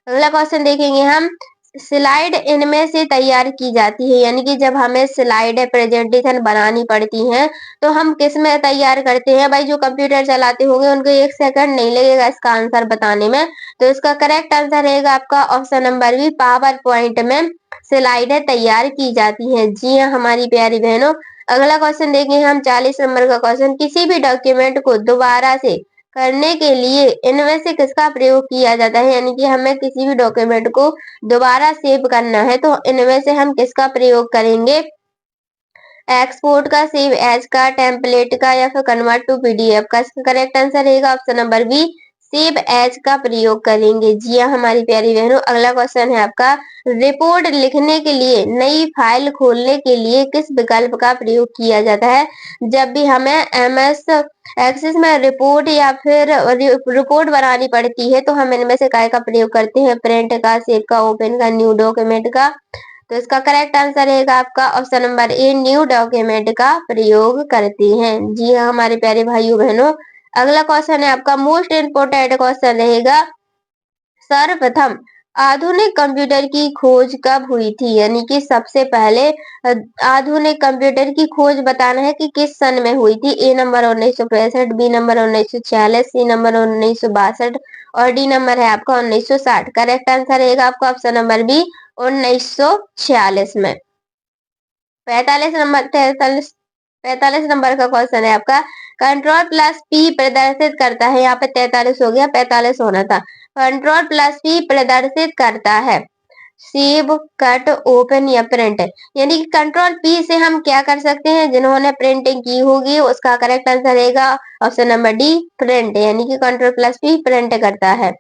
अगला क्वेश्चन देखेंगे हम, स्लाइड इनमें से तैयार की जाती है, यानी कि जब हमें स्लाइड प्रेजेंटेशन बनानी पड़ती हैं तो हम किस में तैयार करते हैं। भाई जो कंप्यूटर चलाते होंगे उनको 1 सेकंड नहीं लगेगा इसका आंसर बताने में। तो इसका करेक्ट आंसर रहेगा आपका option number B, PowerPoint में स्लाइडें तैयार की जाती हैं। जी हाँ हमारी प्यारी बहनों, अगला क्वेश्चन देखेंगे हम 40 नंबर का क्वेश्चन, किसी भी डॉक्यूमेंट को दोबारा से करने के लिए इनमें से किसका प्रयोग किया जाता है, यानी कि हमें किसी भी डॉक्यूमेंट को दोबारा सेव करना है तो इनमें से हम किसका प्रयोग करेंगे, एक्सपोर्ट का, सेव एज का, टेम्पलेट का या फिर कन्वर्ट टू पीडीएफ का। इसका करेक्ट आंसर रहेगा option number B, save as का प्रयोग करेंगे। जी हाँ हमारी प्यारी बहनों, अगला क्वेश्चन है आपका, रिपोर्ट लिखने के लिए नई फाइल खोलने के लिए किस विकल्प का प्रयोग किया जाता है। जब भी हमें एमएस एक्सेस में रिपोर्ट या फिर रिपोर्ट बनानी पड़ती है तो हम इनमें से काय का प्रयोग करते हैं, प्रिंट का, सेव का, ओपन का, न्यू डॉक्यूमेंट का। तो इसका करेक्ट आंसर रहेगा आपका ऑप्शन नंबर ए, न्यू डॉक्यूमेंट का प्रयोग करती हैं। जी हाँ हमारे प्यारे भाइयों बहनों, अगला क्वेश्चन है आपका मोस्ट इम्पोर्टेंट क्वेश्चन रहेगा, सर्वप्रथम आधुनिक कंप्यूटर की खोज कब हुई थी, यानी कि सबसे पहले आधुनिक कंप्यूटर की खोज बताना है कि किस सन में हुई थी। A number 1965, B number 1946, C number 1962 और डी नंबर है आपका 1960। करेक्ट आंसर रहेगा आपका ऑप्शन नंबर बी, 1946 में। 45 नंबर का क्वेश्चन है आपका, कंट्रोल प्लस पी प्रदर्शित करता है, यहाँ पे 43 हो गया, 45 होना था। कंट्रोल प्लस पी प्रदर्शित करता है सेव, कट, ओपन या प्रिंट, यानी कि कंट्रोल पी से हम क्या कर सकते हैं, जिन्होंने प्रिंटिंग की होगी उसका करेक्ट आंसर रहेगा ऑप्शन नंबर डी, प्रिंट, यानी कि कंट्रोल प्लस पी प्रिंट करता है।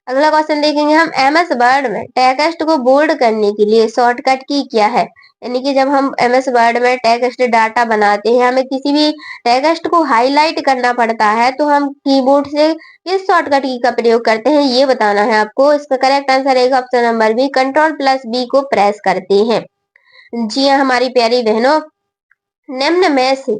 अगला क्वेश्चन देखेंगे हम, एमएस वर्ड में टेक्स्ट को बोल्ड करने के लिए शॉर्टकट की क्या है, यानी कि जब हम एमएस वर्ड में टेक्स्ट डाटा बनाते हैं, हमें किसी भी टेक्स्ट को हाईलाइट करना पड़ता है तो हम कीबोर्ड से किस शॉर्टकट की का प्रयोग करते हैं ये बताना है आपको। इसका करेक्ट आंसर रहेगा option number B, control plus B को प्रेस करते हैं। जी हाँ हमारी प्यारी बहनों, निम्न में से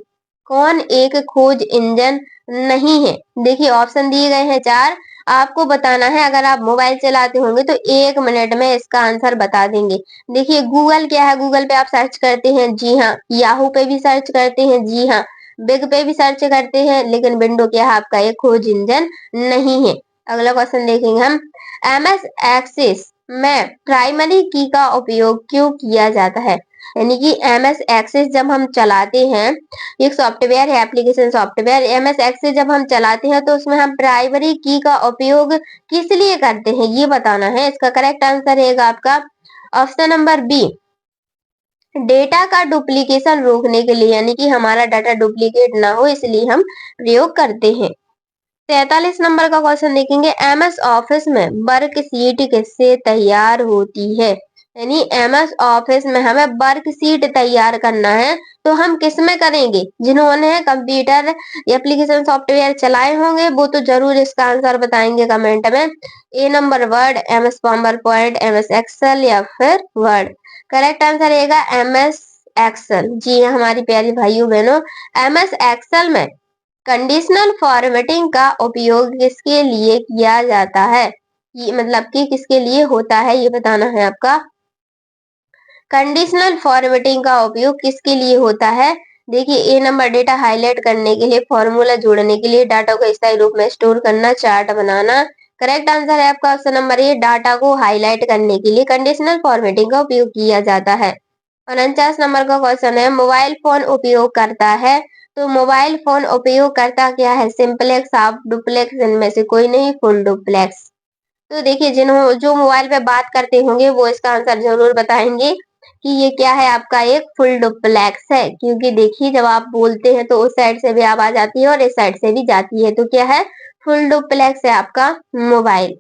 कौन एक खोज इंजन नहीं है। देखिए ऑप्शन दिए गए हैं 4, आपको बताना है। अगर आप मोबाइल चलाते होंगे तो 1 मिनट में इसका आंसर बता देंगे। देखिए गूगल क्या है, गूगल पे आप सर्च करते हैं, जी हाँ, याहू पे भी सर्च करते हैं, जी हाँ, बिग पे भी सर्च करते हैं, लेकिन विंडो क्या है आपका, एक खोज इंजन नहीं है। अगला क्वेश्चन देखेंगे हम, एमएस एक्सेस में प्राइमरी की का उपयोग क्यों किया जाता है, यानी कि एमएस एक्सेस जब हम चलाते हैं, एक सॉफ्टवेयर है, एप्लीकेशन सॉफ्टवेयर, एमएस एक्सेस जब हम चलाते हैं तो उसमें हम प्राइमरी की का उपयोग किस लिए करते हैं ये बताना है। इसका करेक्ट आंसर रहेगा आपका ऑप्शन नंबर बी, डेटा का डुप्लीकेशन रोकने के लिए, यानी कि हमारा डाटा डुप्लीकेट ना हो इसलिए हम प्रयोग करते हैं। 43 नंबर का क्वेश्चन देखेंगे, एमएस ऑफिस में वर्कशीट किससे तैयार होती है, यानी एमएस ऑफिस में हमें वर्कशीट तैयार करना है तो हम किस में करेंगे, जिन्होंने कंप्यूटर एप्लीकेशन सॉफ्टवेयर चलाए होंगे वो तो जरूर इसका आंसर बताएंगे कमेंट में। A number Word, MS PowerPoint, MS Excel या फिर वर्ड। करेक्ट आंसर रहेगा एमएस एक्सेल। जी हाँ हमारी प्यारी भाइयों बहनों, एमएस एक्सेल में कंडीशनल फॉर्मेटिंग का उपयोग किसके लिए किया जाता है, ये मतलब कि किसके लिए होता है ये बताना है आपका। कंडीशनल फॉर्मेटिंग का उपयोग किसके लिए होता है। देखिए ए नंबर, डेटा हाईलाइट करने के लिए, फॉर्मूला जोड़ने के लिए, डाटा को स्थायी रूप में स्टोर करना, चार्ट बनाना। करेक्ट आंसर है आपका ऑप्शन नंबर ए, डाटा को हाईलाइट करने के लिए कंडीशनल फॉर्मेटिंग का उपयोग किया जाता है। 49 नंबर का क्वेश्चन है, मोबाइल फोन उपयोग करता है, तो मोबाइल फोन उपयोग करता क्या है, सिंपलेक्स, हाफ डुप्लेक्स, इनमें से कोई नहीं, फुल डुप्लेक्स। तो देखिए जिन्हों जो मोबाइल पे बात करते होंगे वो इसका आंसर जरूर बताएंगे। कि ये क्या है, आपका एक फुल डुप्लेक्स है, क्योंकि देखिए जब आप बोलते हैं तो उस साइड से भी आवाज आती है और इस साइड से भी जाती है, तो क्या है, फुल डुप्लेक्स है आपका मोबाइल।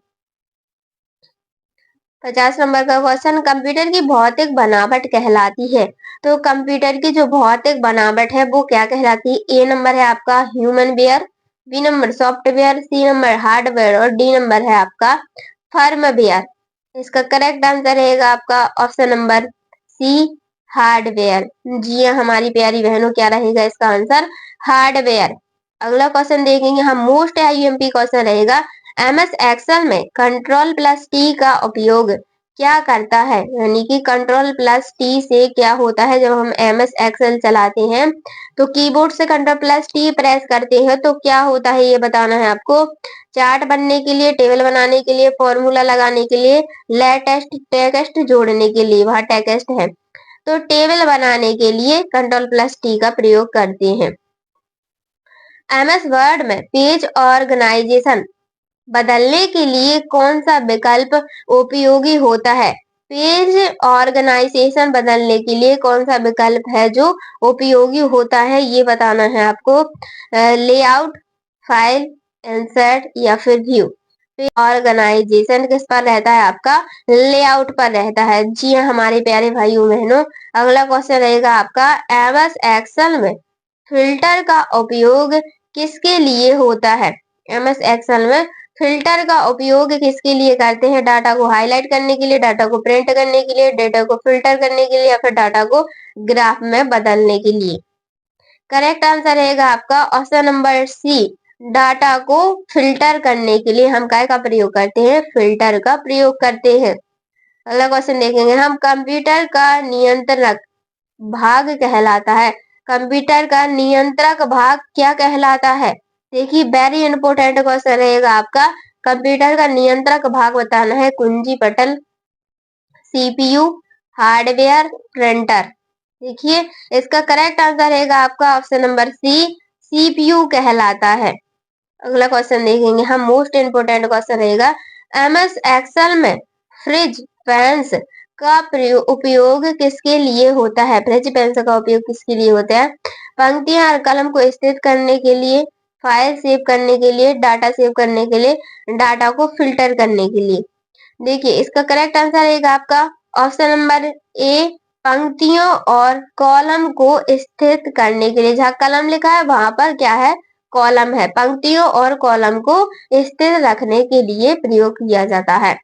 50 नंबर का क्वेश्चन, कंप्यूटर की भौतिक बनावट कहलाती है। तो कंप्यूटर की जो भौतिक बनावट है वो क्या कहलाती है? ए नंबर है आपका human ware, B number software, C number hardware और डी नंबर है आपका फर्मवेयर। इसका करेक्ट आंसर रहेगा आपका ऑप्शन नंबर सी, हार्डवेयर। जी हाँ हमारी प्यारी बहनों, क्या रहेगा इसका आंसर? हार्डवेयर। अगला क्वेश्चन देखेंगे हम, मोस्ट आईएमपी क्वेश्चन रहेगा, एमएस एक्सेल में कंट्रोल प्लस टी का उपयोग क्या करता है? यानी कि कंट्रोल प्लस टी से क्या होता है जब हम एमएस एक्सेल चलाते हैं, तो कीबोर्ड से कंट्रोल प्लस टी प्रेस करते हैं तो क्या होता है ये बताना है आपको। चार्ट बनने के लिए, टेबल बनाने के लिए, फॉर्मूला लगाने के लिए, लेटेस्ट टेक्स्ट जोड़ने के लिए, वहां टेक्स्ट है, तो टेबल बनाने के लिए कंट्रोल प्लस टी का प्रयोग करते हैं। एमएस वर्ड में पेज ऑर्गेनाइजेशन बदलने के लिए कौन सा विकल्प उपयोगी होता है? पेज ऑर्गेनाइजेशन बदलने के लिए कौन सा विकल्प है जो उपयोगी होता है ये बताना है आपको। लेआउट, फाइल, इंसर्ट या फिर व्यू। पेज ऑर्गेनाइजेशन किस पर रहता है? आपका लेआउट पर रहता है। जी हाँ हमारे प्यारे भाइयों बहनों, अगला क्वेश्चन रहेगा आपका, एमएस एक्सेल में फिल्टर का उपयोग किसके लिए होता है? एमएस एक्सेल में फिल्टर का उपयोग किसके लिए करते हैं? डाटा को हाईलाइट करने के लिए, डाटा को प्रिंट करने के लिए, डाटा को फिल्टर करने के लिए या फिर डाटा को ग्राफ में बदलने के लिए। करेक्ट आंसर रहेगा आपका ऑप्शन नंबर सी, डाटा को फिल्टर करने के लिए हम काय का प्रयोग करते हैं? फिल्टर का प्रयोग करते हैं। अगला क्वेश्चन देखेंगे हम, कंप्यूटर का नियंत्रक भाग कहलाता है। कंप्यूटर का नियंत्रक भाग क्या कहलाता है? देखिए वेरी इंपोर्टेंट क्वेश्चन रहेगा आपका, कंप्यूटर का नियंत्रक भाग बताना है। कुंजी पटल, सीपीयू, हार्डवेयर, प्रिंटर। देखिए इसका करेक्ट आंसर रहेगा आपका ऑप्शन नंबर सी, सीपीयू कहलाता है। अगला क्वेश्चन देखेंगे हम, मोस्ट इंपोर्टेंट क्वेश्चन रहेगा, एमएस एक्सेल में फ्रिज पेंस का उपयोग किसके लिए होता है? फ्रिज पेंस का उपयोग किसके लिए होता है? पंक्तियां और कलम को स्थित करने के लिए, फाइल सेव करने के लिए, डाटा सेव करने के लिए, डाटा को फिल्टर करने के लिए। देखिए इसका करेक्ट आंसर रहेगा आपका ऑप्शन नंबर ए, पंक्तियों और कॉलम को स्थित करने के लिए। जहाँ कलम लिखा है वहां पर क्या है? कॉलम है। पंक्तियों और कॉलम को स्थिर रखने के लिए प्रयोग किया जाता है।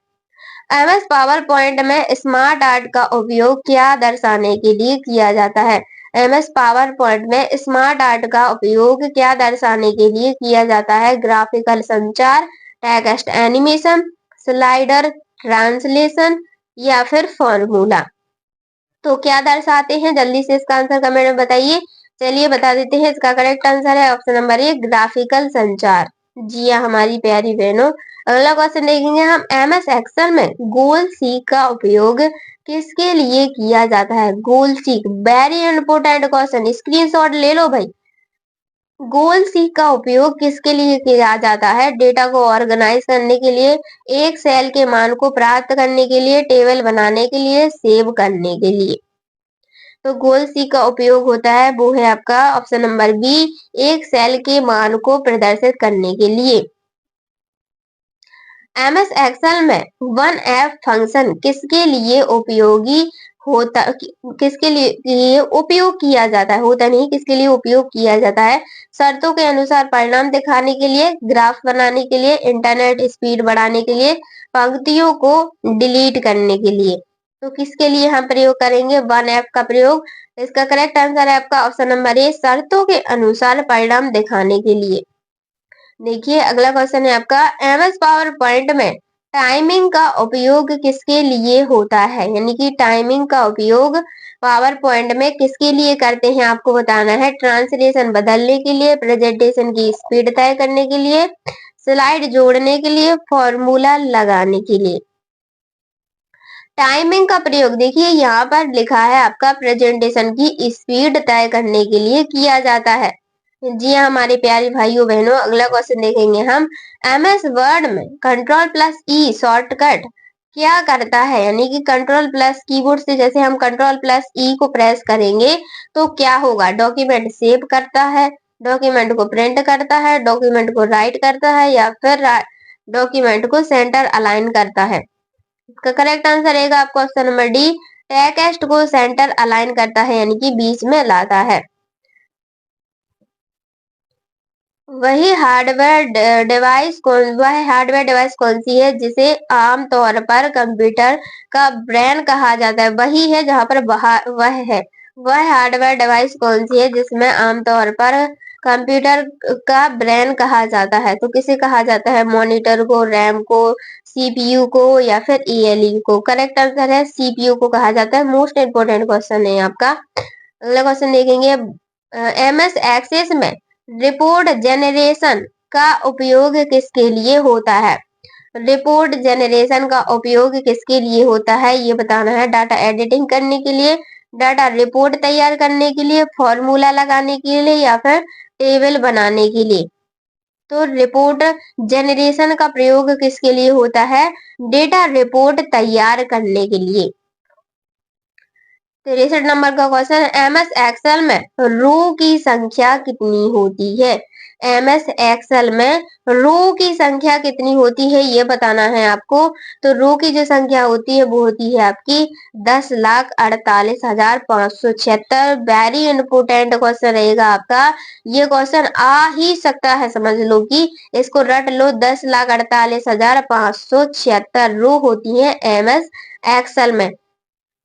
एमएस पावर पॉइंट में स्मार्ट आर्ट का उपयोग क्या दर्शाने के लिए किया जाता है? एमएस पावर पॉइंट में स्मार्ट आर्ट का उपयोग क्या दर्शाने के लिए किया जाता है? ग्राफिकल संचार, टेक्स्ट एनिमेशन, स्लाइडर, ट्रांसलेशन या फिर फॉर्मूला। तो क्या दर्शाते हैं? जल्दी से इसका आंसर कमेंट में बताइए। चलिए बता देते हैं, इसका करेक्ट आंसर है ऑप्शन नंबर ए, ग्राफिकल संचार। जी हाँ हमारी प्यारी बहनों, अगला क्वेश्चन देखेंगे हम, एमएस एक्सेल में गोल सीक का उपयोग किसके लिए किया जाता है? Goal seek very important question, screenshot ले लो भाई। गोल सीक का उपयोग किसके लिए किया जाता है? डेटा को ऑर्गेनाइज करने के लिए, एक सेल के मान को प्राप्त करने के लिए, टेबल बनाने के लिए, सेव करने के लिए। तो गोल सी का उपयोग होता है वो है आपका ऑप्शन नंबर बी, एक सेल के मान को प्रदर्शित करने के लिए। एमएस एक्सेल में वन एफ फंक्शन किसके लिए उपयोगी होता, किसके लिए उपयोग किया जाता है? होता नहीं, किसके लिए उपयोग किया जाता है? शर्तों के अनुसार परिणाम दिखाने के लिए, ग्राफ बनाने के लिए, इंटरनेट स्पीड बढ़ाने के लिए, पंक्तियों को डिलीट करने के लिए। तो किसके लिए हम प्रयोग करेंगे वन एफ का प्रयोग? इसका करेक्ट आंसर है आपका ऑप्शन नंबर ए, शर्तों के अनुसार परिणाम दिखाने के लिए। देखिए अगला क्वेश्चन है आपका, एमएस पावर पॉइंट में टाइमिंग का उपयोग किसके लिए होता है? यानी कि टाइमिंग का उपयोग पावर पॉइंट में किसके लिए करते हैं आपको बताना है। ट्रांसलेशन बदलने के लिए, प्रेजेंटेशन की स्पीड तय करने के लिए, स्लाइड जोड़ने के लिए, फॉर्मूला लगाने के लिए। टाइमिंग का प्रयोग देखिए यहाँ पर लिखा है आपका प्रेजेंटेशन की स्पीड तय करने के लिए किया जाता है। जी हाँ हमारे प्यारे भाइयों बहनों, अगला क्वेश्चन देखेंगे हम, एमएस वर्ड में कंट्रोल प्लस ई शॉर्टकट क्या करता है, यानी कि कंट्रोल प्लस कीबोर्ड से जैसे हम कंट्रोल प्लस ई को प्रेस करेंगे तो क्या होगा, डॉक्यूमेंट सेव करता है, डॉक्यूमेंट को प्रिंट करता है, डॉक्यूमेंट को राइट करता है, या फिर डॉक्यूमेंट को सेंटर अलाइन करता है। इसका करेक्ट आंसर रहेगा आपका ऑप्शन नंबर डी, टेक्स्ट को सेंटर अलाइन करता है, यानी कि बीच में लाता है। वह हार्डवेयर डिवाइस कौन सी है जिसे आमतौर पर कंप्यूटर का ब्रेन कहा जाता है, वही है जहां पर वह है। वह हार्डवेयर डिवाइस कौन सी है जिसमें आमतौर पर कंप्यूटर का ब्रेन कहा जाता है, तो किसे कहा जाता है, मॉनिटर को, रैम को, सीपीयू को, या फिर ईएलयू को। करेक्ट आंसर है सीपीयू को कहा जाता है। मोस्ट इंपोर्टेंट क्वेश्चन है आपका। अगला क्वेश्चन देखेंगे, एमएस एक्सेस में रिपोर्ट जनरेशन का उपयोग किसके लिए होता है। रिपोर्ट जनरेशन का उपयोग किसके लिए होता है ये बताना है। डाटा एडिटिंग करने के लिए, डाटा रिपोर्ट तैयार करने के लिए, फॉर्मूला लगाने के लिए, या फिर टेबल बनाने के लिए। तो रिपोर्ट जनरेशन का प्रयोग किसके लिए होता है, डेटा रिपोर्ट तैयार करने के लिए। 63 नंबर का क्वेश्चन, एमएस एक्सेल में रो की संख्या कितनी होती है। एमएस एक्सेल में रो की संख्या कितनी होती है ये बताना है आपको। तो रो की जो संख्या होती है वो होती है आपकी 10,48,576। वेरी इंपोर्टेंट क्वेश्चन रहेगा आपका। ये क्वेश्चन आ ही सकता है, समझ लो कि इसको रट लो। 10,48,576 रो होती है एमएस एक्सेल में।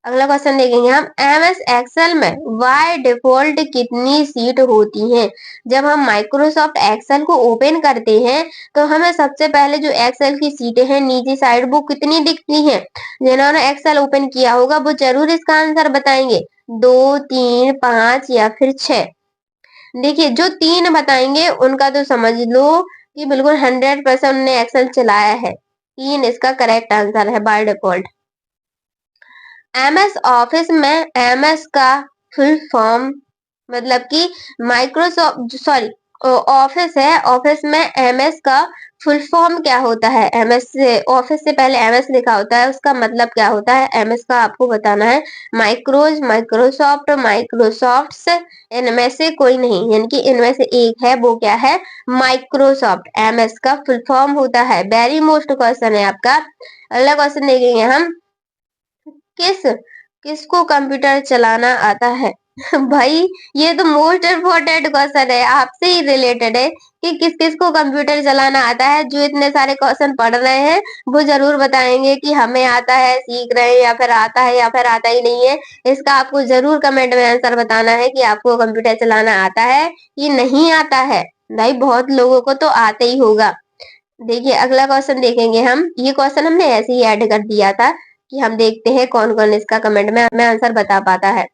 अगला क्वेश्चन देखेंगे हम, एमएस एक्सेल में बाय डिफॉल्ट कितनी सीट होती हैं। जब हम माइक्रोसॉफ्ट एक्सेल को ओपन करते हैं तो हमें सबसे पहले जो एक्सेल की सीटें हैं नीचे साइड वो कितनी दिखती हैं। जिन्होंने एक्सेल ओपन किया होगा वो जरूर इसका आंसर बताएंगे, 2, 3, 5 या फिर 6। देखिए जो 3 बताएंगे उनका तो समझ लो कि बिल्कुल 100% उन्होंने एक्सेल चलाया है। 3 इसका करेक्ट आंसर है बाय डिफॉल्ट। एमएस ऑफिस में एमएस का फुल फॉर्म, मतलब कि माइक्रोसॉफ्ट सॉरी ऑफिस है, ऑफिस में एमएस का फुल फॉर्म क्या होता है। एमएस से ऑफिस से पहले एमएस लिखा होता है, उसका मतलब क्या होता है एमएस का आपको बताना है। माइक्रोज, माइक्रोसॉफ्ट, माइक्रोसॉफ्ट्स, इनमें से कोई नहीं, यानी कि इनमें से एक है, वो क्या है, माइक्रोसॉफ्ट। एमएस का फुल फॉर्म होता है। वेरी मोस्ट क्वेश्चन है आपका। अगला क्वेश्चन देखेंगे हम, किस किसको कंप्यूटर चलाना आता है। भाई ये तो मोस्ट इम्पोर्टेंट क्वेश्चन है, आपसे ही रिलेटेड है कि किस किस को कंप्यूटर चलाना आता है। जो इतने सारे क्वेश्चन पढ़ रहे हैं वो जरूर बताएंगे कि हमें आता है, सीख रहे हैं, या फिर आता है, या फिर आता ही नहीं है। इसका आपको जरूर कमेंट में आंसर बताना है कि आपको कंप्यूटर चलाना आता है कि नहीं आता है। भाई बहुत लोगों को तो आते ही होगा। देखिए अगला क्वेश्चन देखेंगे हम। ये क्वेश्चन हमने ऐसे ही ऐड कर दिया था कि हम देखते हैं कौन कौन इसका कमेंट में हमें आंसर बता पाता है।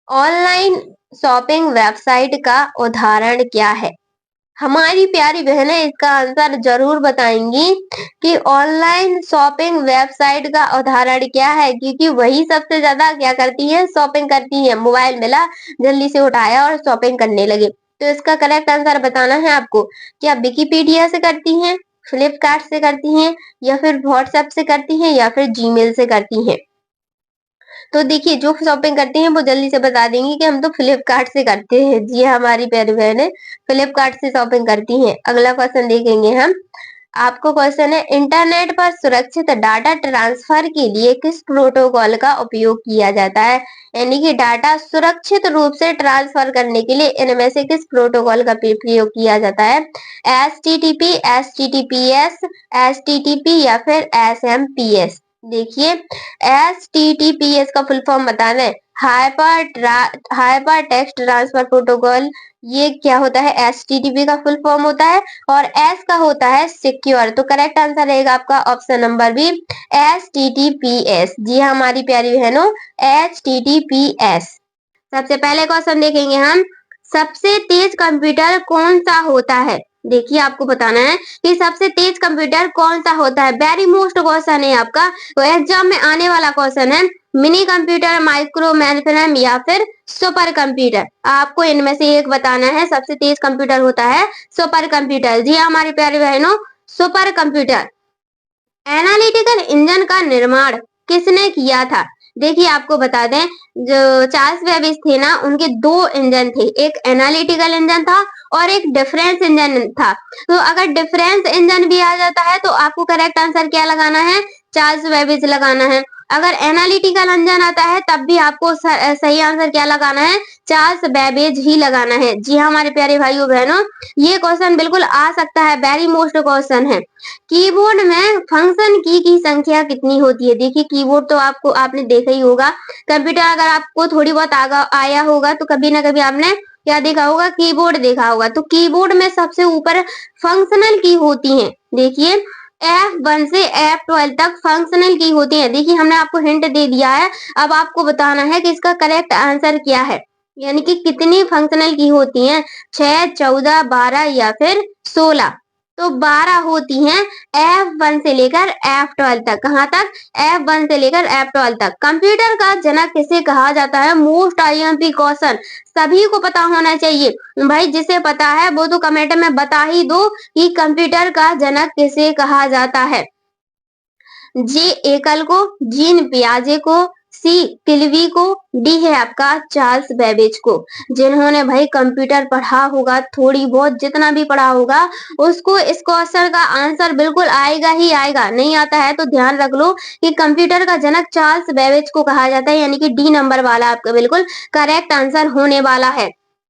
ऑनलाइन शॉपिंग वेबसाइट का उदाहरण क्या है। हमारी प्यारी बहनें इसका आंसर जरूर बताएंगी कि ऑनलाइन शॉपिंग वेबसाइट का उदाहरण क्या है, क्योंकि वही सबसे ज्यादा क्या करती है, शॉपिंग करती है। मोबाइल मिला, जल्दी से उठाया और शॉपिंग करने लगे। तो इसका करेक्ट आंसर बताना है आपको। क्या विकिपीडिया से करती हैं, फ्लिपकार्ट से करती हैं, या फिर व्हाट्सएप से करती हैं, या फिर जीमेल से करती हैं। तो देखिए जो शॉपिंग करती हैं वो जल्दी से बता देंगी कि हम तो फ्लिपकार्ट से करते हैं। जी हमारी प्यारी बहनें फ्लिपकार्ट से शॉपिंग करती हैं। अगला क्वेश्चन देखेंगे हम। आपको क्वेश्चन है, इंटरनेट पर सुरक्षित डाटा ट्रांसफर के लिए किस प्रोटोकॉल का उपयोग किया जाता है। यानी कि डाटा सुरक्षित रूप से ट्रांसफर करने के लिए इनमें से किस प्रोटोकॉल का प्रयोग किया जाता है। HTTP, HTTPS, HTTP या फिर SMP। देखिए HTTPS का फुल फॉर्म बताना है, हाइपर टेक्स्ट ट्रांसफर प्रोटोकॉल। ये क्या होता है, HTTP का फुल फॉर्म होता है, और S का होता है सिक्योर। तो करेक्ट आंसर रहेगा आपका ऑप्शन नंबर बी, HTTPS। जी हाँ हमारी प्यारी बहनों, HTTPS। सबसे पहले क्वेश्चन देखेंगे हम, सबसे तेज कंप्यूटर कौन सा होता है। देखिए आपको बताना है कि सबसे तेज कंप्यूटर कौन सा होता है। वेरी मोस्ट क्वेश्चन है आपका, तो एग्जाम में आने वाला क्वेश्चन है। मिनी कंप्यूटर, माइक्रो, मेनफ्रेम या फिर सुपर कंप्यूटर। आपको इनमें से एक बताना है। सबसे तेज कंप्यूटर होता है सुपर कंप्यूटर। जी हाँ हमारी प्यारी बहनों, सुपर कंप्यूटर। एनालिटिकल इंजन का निर्माण किसने किया था? देखिए आपको बता दें, जो चार्ल्स बेबेज थे ना, उनके दो इंजन थे, एक एनालिटिकल इंजन था और एक डिफरेंस इंजन था। तो अगर डिफरेंस इंजन भी आ जाता है तो आपको करेक्ट आंसर क्या लगाना है? चार्ल्स बेबेज लगाना है। अगर एनालिटिकल इंजन आता है तब भी आपको सही आंसर क्या लगाना है? चार्ल्स बेबेज ही लगाना है। जी हाँ हमारे प्यारे भाइयों बहनों, ये क्वेश्चन बिल्कुल आ सकता है, वेरी मोस्ट क्वेश्चन है। कीबोर्ड में फंक्शन की संख्या कितनी होती है? देखिए कीबोर्ड तो आपने देखा ही होगा। कंप्यूटर अगर आपको थोड़ी बहुत आया होगा तो कभी ना कभी आपने क्या देखा होगा? कीबोर्ड देखा होगा। तो कीबोर्ड में सबसे ऊपर फंक्शनल की होती है। देखिए F1 से F12 तक फंक्शनल की होती है। देखिए हमने आपको हिंट दे दिया है, अब आपको बताना है कि इसका करेक्ट आंसर क्या है, यानी कि कितनी फंक्शनल की होती हैं, 6, 14, 12 या फिर 16। तो 12 होती हैं F1 से लेकर F12 तक। कहाँ तक? F1 से लेकर F12 तक। कंप्यूटर का जनक किसे कहा जाता है? मोस्ट आईएमपी क्वेश्चन सभी को पता होना चाहिए भाई। जिसे पता है वो तो कमेंट में बता ही दो कि कंप्यूटर का जनक किसे कहा जाता है। जे एकल को, जीन पियाजे को, सी किल्वी को, डी है आपका चार्ल्स बेबेज को। जिन्होंने भाई कंप्यूटर पढ़ा होगा, थोड़ी बहुत जितना भी पढ़ा होगा, उसको इस क्वेश्चन का आंसर बिल्कुल आएगा ही आएगा। नहीं आता है तो ध्यान रख लो कि कंप्यूटर का जनक चार्ल्स बेबेज को कहा जाता है, यानी कि डी नंबर वाला आपका बिल्कुल करेक्ट आंसर होने वाला है।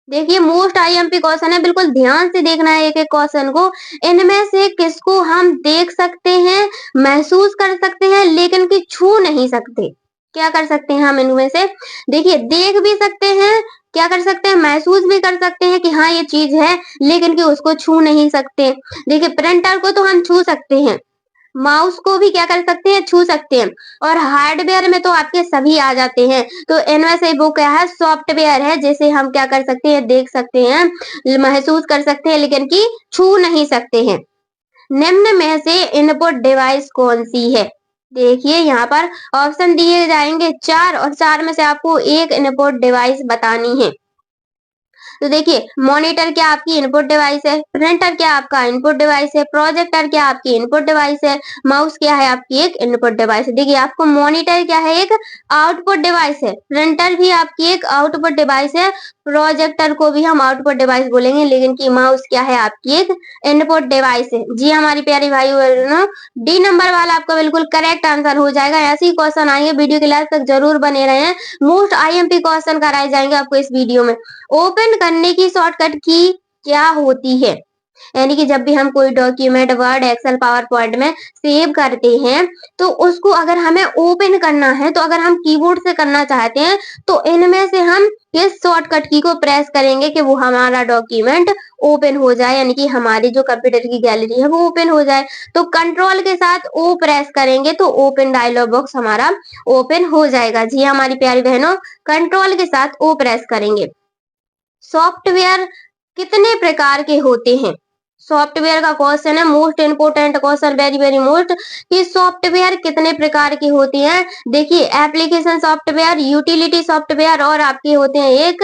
देखिए मोस्ट आईएमपी क्वेश्चन है, बिल्कुल ध्यान से देखना है एक एक क्वेश्चन को। इनमें से किसको हम देख सकते हैं, महसूस कर सकते हैं, लेकिन कि छू नहीं सकते? क्या कर सकते हैं हम इनमें से? देखिए देख भी सकते हैं, क्या कर सकते हैं? महसूस भी कर सकते हैं कि हाँ ये चीज है, लेकिन कि उसको छू नहीं सकते। देखिए प्रिंटर को तो हम छू सकते हैं, माउस को भी क्या कर सकते हैं? छू सकते हैं। और हार्डवेयर में तो आपके सभी आ जाते हैं। तो इनमें से वो क्या है? सॉफ्टवेयर है, जिसे हम क्या कर सकते हैं? देख सकते हैं, महसूस कर सकते हैं, लेकिन कि छू नहीं सकते हैं। निम्न में से इनपुट डिवाइस कौन सी है? देखिए यहाँ पर ऑप्शन दिए जाएंगे 4 और 4 में से आपको एक इनपुट डिवाइस बतानी है। तो देखिए मॉनिटर क्या आपकी इनपुट डिवाइस है, प्रिंटर क्या आपका इनपुट डिवाइस है, प्रोजेक्टर क्या आपकी इनपुट डिवाइस है, माउस क्या है आपकी एक इनपुट डिवाइस है। देखिए आपको मॉनिटर क्या है? एक आउटपुट डिवाइस है, प्रिंटर भी आपकी एक आउटपुट डिवाइस है, प्रोजेक्टर को भी हम आउटपुट डिवाइस बोलेंगे, लेकिन की माउस क्या है? आपकी एक इनपुट डिवाइस है। जी हमारी प्यारी भाइयों बहनों, डी नंबर वाला आपका बिल्कुल करेक्ट आंसर हो जाएगा। ऐसे ही क्वेश्चन आएंगे, वीडियो के लास्ट तक जरूर बने रहे। मोस्ट आईएमपी क्वेश्चन कराए जाएंगे आपको इस वीडियो में। ओपन करने की शॉर्टकट की क्या होती है? यानी कि जब भी हम कोई document Word, Excel, PowerPoint में सेव करते हैं तो उसको अगर हमें ओपन करना है, तो अगर हम कीबोर्ड से करना चाहते हैं तो इनमें से हम किस शॉर्टकट की को प्रेस करेंगे कि वो हमारा डॉक्यूमेंट ओपन हो जाए, यानी कि हमारी जो कंप्यूटर की गैलरी है वो ओपन हो जाए। तो कंट्रोल के साथ ओ प्रेस करेंगे तो ओपन डायलॉग बॉक्स हमारा ओपन हो जाएगा। जी हमारी प्यारी बहनों, कंट्रोल के साथ ओ प्रेस करेंगे। सॉफ्टवेयर कितने प्रकार के होते हैं? सॉफ्टवेयर का क्वेश्चन है, most important question, very very most, कि सॉफ्टवेयर कितने प्रकार के होते हैं। देखिए एप्लीकेशन सॉफ्टवेयर, यूटिलिटी सॉफ्टवेयर और आपके होते हैं एक